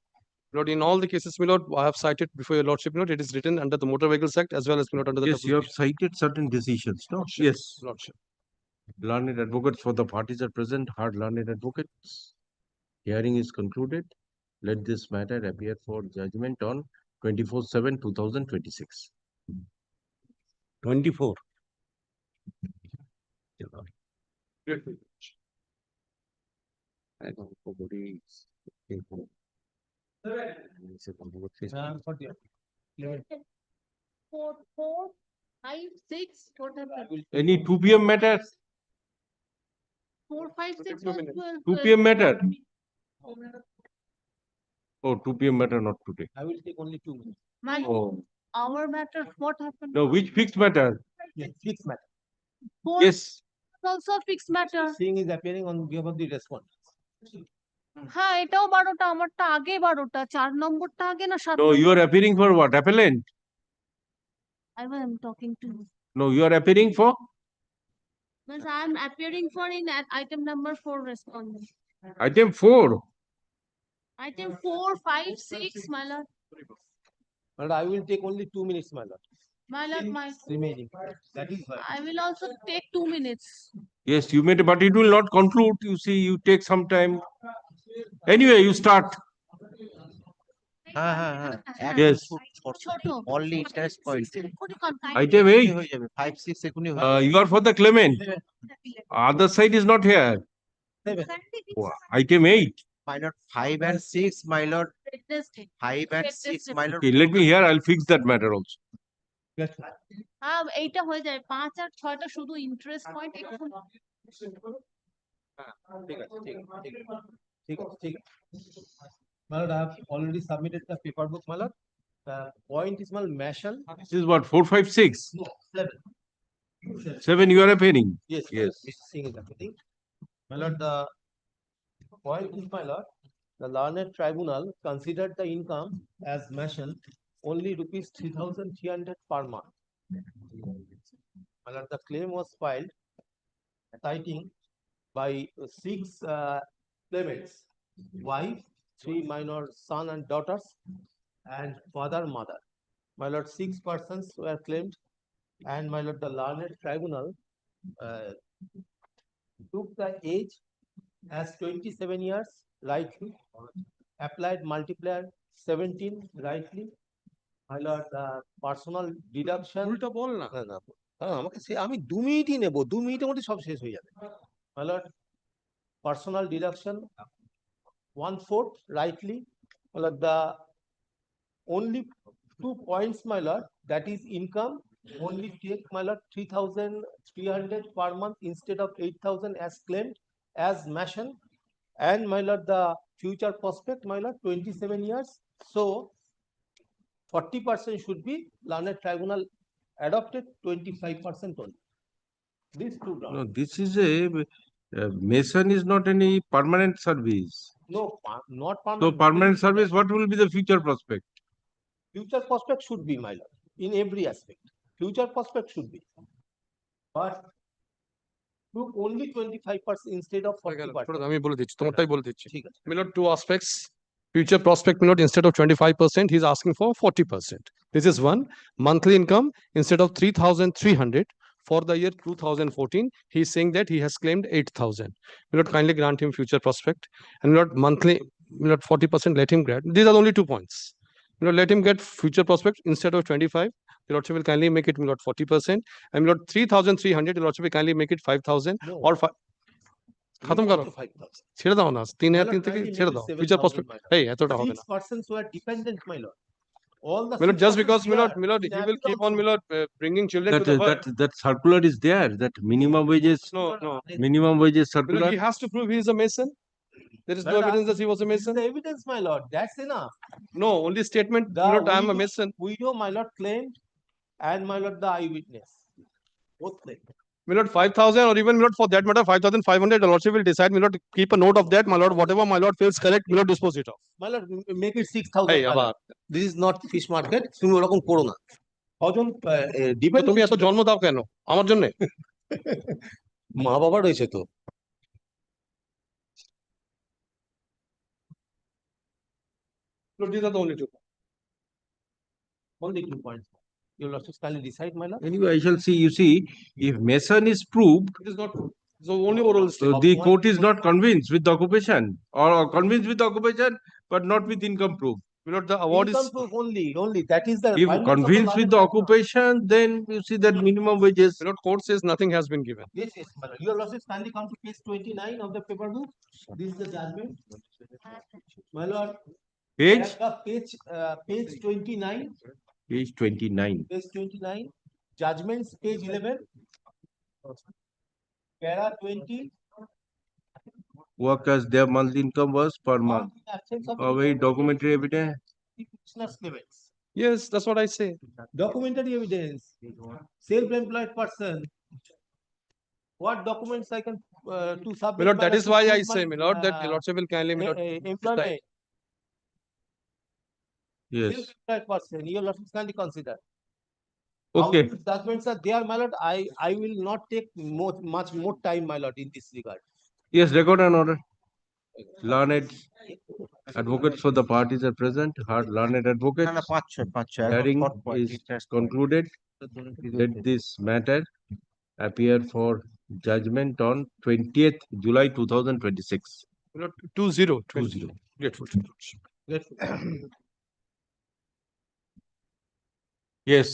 Milord, in all the cases, Milord, I have cited before your lordship, Milord, it is written under the Motor Vehicles Act as well as Milord under the. Yes, you have cited certain decisions, no? Lordship. Yes. Lordship. Learned advocates for the parties are present. Hard learned advocates. Hearing is concluded. Let this matter appear for judgment on 24/7/2026. 24. Four, 5, 6. What happened? Any 2 p.m. matters? 4, 5, 6. 2 p.m. matter? Oh, 2 p.m. matter not today. I will take only 2 minutes. Oh. Our matter, what happened? No, which fixed matter? Yes, fixed matter. Yes. Also fixed matter. Seeing is appearing on behalf of the respondent. হ্যাঁ এটাও 12টা আমারটা আগে 12টা 4 নম্বরটা আগে না 7 No, you are appearing for what? Appellant? I am talking to you. No, you are appearing for? Because I am appearing for in item number 4 respondent. Item 4. Item 4, 5, 6, my lord. But I will take only 2 minutes, my lord. My lord, Remaining. That is why. I will also take 2 minutes. Yes, you may, but it will not conclude. You see, you take some time. Anyway, you start. Yes. Only interest point. Item 8. 5, 6 You are for the claimant. Other side is not here. Item 8. My lord, 5 and 6, my lord. 5 and 6, my lord. Okay, let me hear. I'll fix that matter also. হ্যাঁ এইটা হয়ে যায় 5 আর 6টা শুধু interest point এখন ঠিক আছে my lord, I have already submitted the paperwork, my lord. The point is, my lord, Mashal. This is what, 4, 5, 6? No, 7. 7, you are appearing. Yes. Yes. Mr. Singh is appealing. My lord, the point is, my lord, the learned tribunal considered the income as mentioned only rupees 3,300 per month. My lord, the claim was filed citing by 6 claimants, wife, 3 minor son and daughters, and father, mother. My lord, 6 persons were claimed, and my lord, the learned tribunal took the age as 27 years rightly, applied multiplier 17 rightly. My lord, personal deduction. উল্টা বল না। না না আমাকে আমি 2 মিনিটই নেব, 2 মিনিটের মধ্যে সব শেষ হয়ে যাবে। My lord, personal deduction 1/4 rightly. My lord, the only 2 points, my lord, that is income only take, my lord, 3,300 per month instead of 8,000 as claimed as mentioned. And my lord, the future prospect, my lord, 27 years. So 40% should be learned tribunal adopted, 25% only. These two grounds. No, this is mason is not any permanent service. No, not So permanent. permanent service, what will be the future prospect? Future prospect should be, my lord, in every aspect. Future prospect should be. But took only 25% instead of 40%. আমি বলে দিচ্ছি, তোমারটাই বলে দিচ্ছি। ঠিক আছে। My lord, 2 aspects. Future prospect, my lord, instead of 25%, he's asking for 40%. This is one. Monthly income, instead of 3,300 for the year 2014, he's saying that he has claimed 8,000. My lord, kindly grant him future prospect. And my lord, monthly, my lord, 40%, let him grant. These are the only 2 points. My lord, let him get future prospect instead of 25. The lordship will kindly make it, my lord, 40%. And my lord, 3,300, the lordship will kindly make it 5,000 No. or 5. খতম করো, 5,000. ছেড়ে দাও না, 3 My lord, থেকে kindly ছেড়ে make দাও, it future 7,000, prospect my lord. এই এতটা হবে 6 না। persons were dependent, my lord. All the My lord, 6 just persons because my lord, here he will in keep on, also. my lord, bringing children to That the world. that circular is there. That minimum wages. No. Minimum wages My lord, circular. he has to prove he is a mason. There is no But, evidence that he was a this is mason. the evidence, my lord. That's enough. No, only statement, The my lord, I am a widow- mason. Widow, my lord, claimed, and my lord, the eyewitness. Both claimed. My lord, 5,000 or even, my lord, for that matter, 5,500, the lordship will decide, my lord, keep a note of that, my lord, whatever my lord feels correct, my lord, dispose it of. My lord, make it 6,000. এই my আবার lord. This is not fish market. তুমি ওরকম করো না। কজন তো dependent তুমি এত জন্ম দাও কেন আমার জন্য? মা বাবা রয়েছে তো। These are the only 2. Only 2 points. Your lordship kindly decide, my lord. Anyway, I shall see. You see, if mason is proved, It is not true. So only oral so statement. the court is not convinced with the occupation, or convinced with the occupation, but not with income proof. My lord, the award Income is, proof only. That is the If findings of the convinced with the learned occupation, then you see that minimum wages. my lord, court says nothing has been given. Yes, my lord. Your lordship kindly come to page 29 of the paper book. This is the judgment. My lord. Page? Page 29. Page 29. Page 29. Judgments, page 11. Para 20. Workers, their monthly income was per month. Absence of Or very documentary evidence. petitioner's claimants. Yes, that's what I say. Documentary evidence. Self-employed person. What documents I can to submit? My lord, that is to why I prove say, my lord, that the lordship will kindly, my lord, employment. Yes. Self-employed person. Your lordship kindly consider. Okay. How documents are there, my lord. I will not take much more time, my lord, in this regard. Yes, record an order. Learned advocates for the parties are present. Heard learned advocates. Hearing is concluded. Let this matter appear for judgment on 20th July 2026. my lord, 20. 20. Grateful. Yes.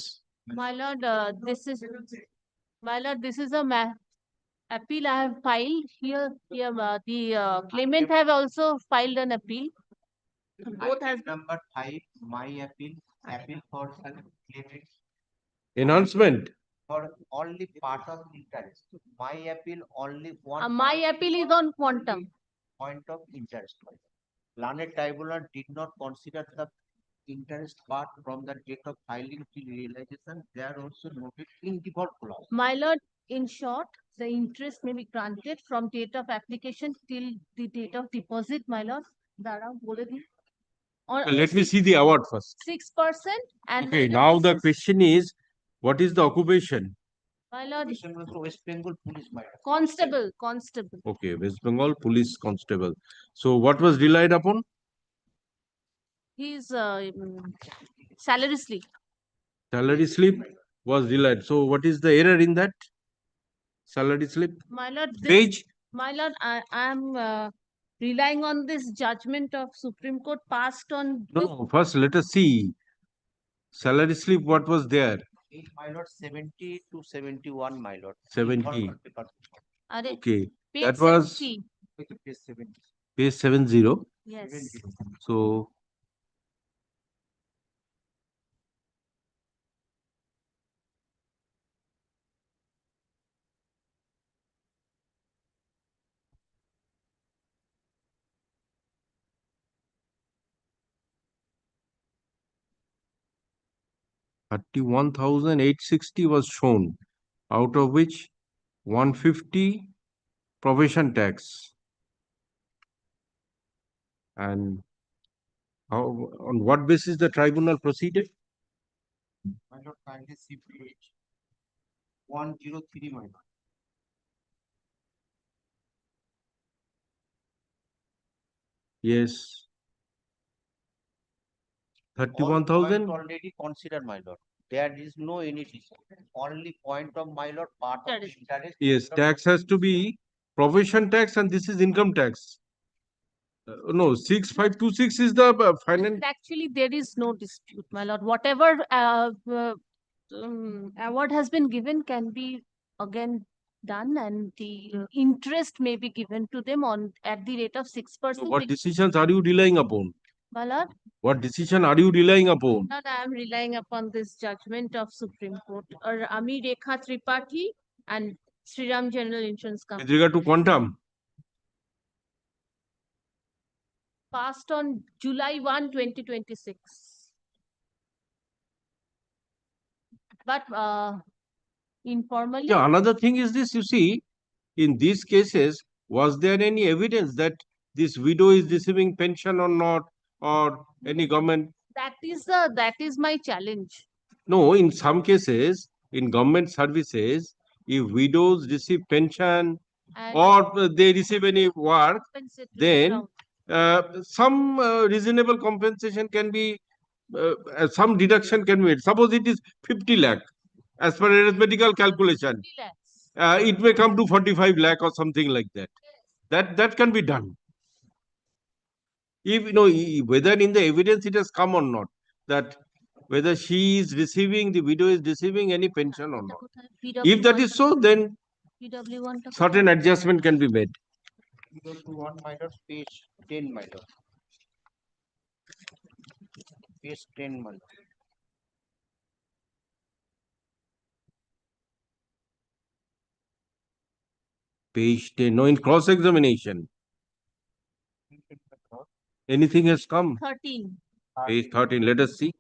My lord, this is a appeal I have filed here. The claimant have also filed an appeal. Both has Number 5, my appeal for claimant Enhancement. for only part of interest. My appeal only one my appeal is on quantum. point of interest. Learned tribunal did not consider the interest part from the date of filing till realization, they are also noted in default clause. My lord, in short, the interest may be granted from date of application till the date of deposit, my lord. দাঁড়াও বলে দিই। Or Let me see the award first. 6% and Okay, then now the question is, what is the occupation? my lord, West Bengal Police, my lord. constable. Okay, West Bengal Police Constable. So what was relied upon? His salary slip. Salary slip was relied. So what is the error in that? Salary slip? My lord, Page? my lord, I am relying on this judgment of Supreme Court passed on. No, first let us see. Salary slip, what was there? My lord, 70 to 71, my lord. 70. Are Okay, page that was 70. Page 70. page 70. Yes. So $31,860 was shown, out of which 150 profession tax. And how, on what basis the tribunal proceeded? My lord, kindly see page 103, my lord. Yes. All 31,000? point already considered, my lord. There is no any issue. Only point of my lord, part of the interest. Yes, tax has to be profession tax and this is income tax. No, 6526 is the final. Actually, there is no dispute, my lord. Whatever award has been given can be again done, and the interest may be given to them on at the rate of 6%. So what decisions are you relying upon? My lord, What decision are you relying upon? Lord, I am relying upon this judgment of Supreme Court or Ami Rekha Tripathi and Sriram General Insurance With Company, regard to quantum? passed on July 1, 2026. But informally, Yeah, another thing is this, you see, in these cases, was there any evidence that this widow is receiving pension or not, or any government? that is my challenge. No, in some cases, in government services, if widows receive pension And or they receive any work, compensatory then ground. some reasonable compensation can be, some deduction can be made. Suppose it is 50 lakh, as per arithmetical calculation, 50 lakhs. it may come to 45 lakh or something like that. That can be done. If you know whether in the evidence it has come or not, that whether she is receiving, the widow is receiving any pension or not. If that is so, then PW1 certain adjustment can be made. Go to 1, my lord, page 10, my lord. Page 10, my lord. Page 10. No, in cross-examination. Anything has come? 13. Page 13. Let us see.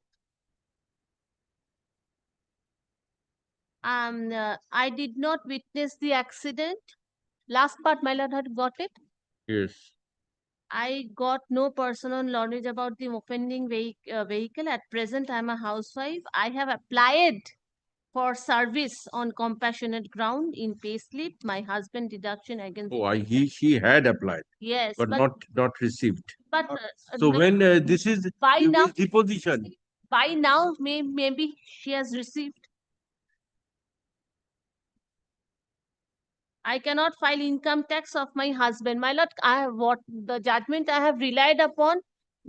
I did not witness the accident. Last part, my lord had got it. Yes. I got no personal knowledge about the offending vehicle. At present, I am a housewife. I have applied for service on compassionate ground in payslip. My husband deduction against. Oh, she had applied. Yes, but not received. But So when this is by now, deposition. by now, maybe she has received. I cannot file income tax of my husband. My lord, what the judgment I have relied upon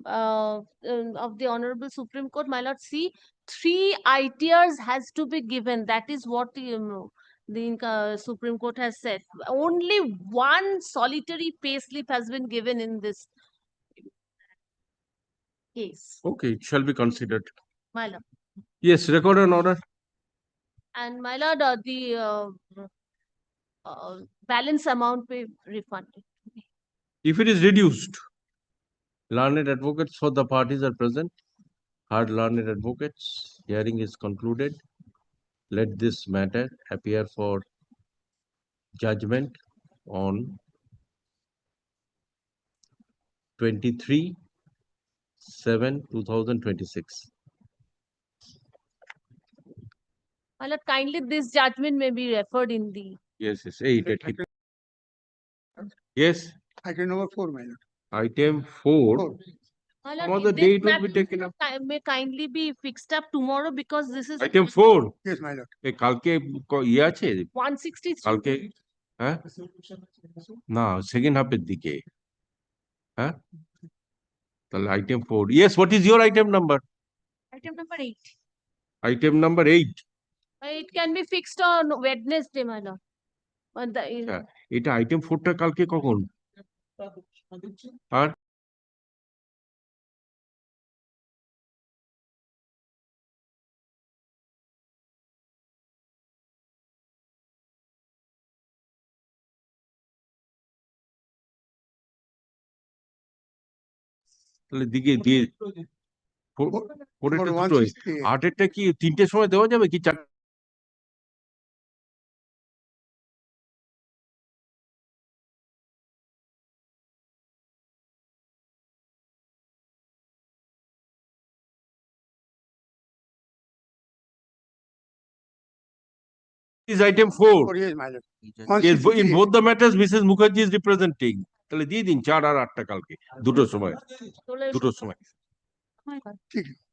of the Honorable Supreme Court, my lord, see, 3 ITRs has to be given. That is what the Supreme Court has said. Only one solitary payslip has been given in this case. Okay, it shall be considered. My lord. Yes, record an order. And my lord, the balance amount be refunded. If it is reduced, learned advocates for the parties are present. Heard learned advocates, hearing is concluded. Let this matter appear for judgment on 23/7/2026. My lord, kindly this judgment may be referred in the. Yes, yes, 8. Yes, Item number 4, my lord. item 4. My Some lord, other this date will be matter taken up. may kindly be fixed up tomorrow because this is Item 4. Yes, my lord. কালকে ইয়ে আছে 163. কালকে হ্যাঁ না second হাফের দিকে হ্যাঁ তাহলে item 4 yes what is your item number Item number 8. Item number 8 It can be fixed on Wednesday, my lord. On the, এটা আইটেম 4টা কালকে কখন আর তাহলে দিকে দিয়ে 4 দুটোই 8-এরটা কি 3টের সময় দেওয়া যাবে কি 4? Is item 4. Yes, my lord. Yes, in both the matters, Mrs. Mukherjee is representing. তাহলে দিয়ে দিন 4 আর 8টা কালকে দুটোর সময় Tole- দুটোর সময় my God. ঠিক আছে।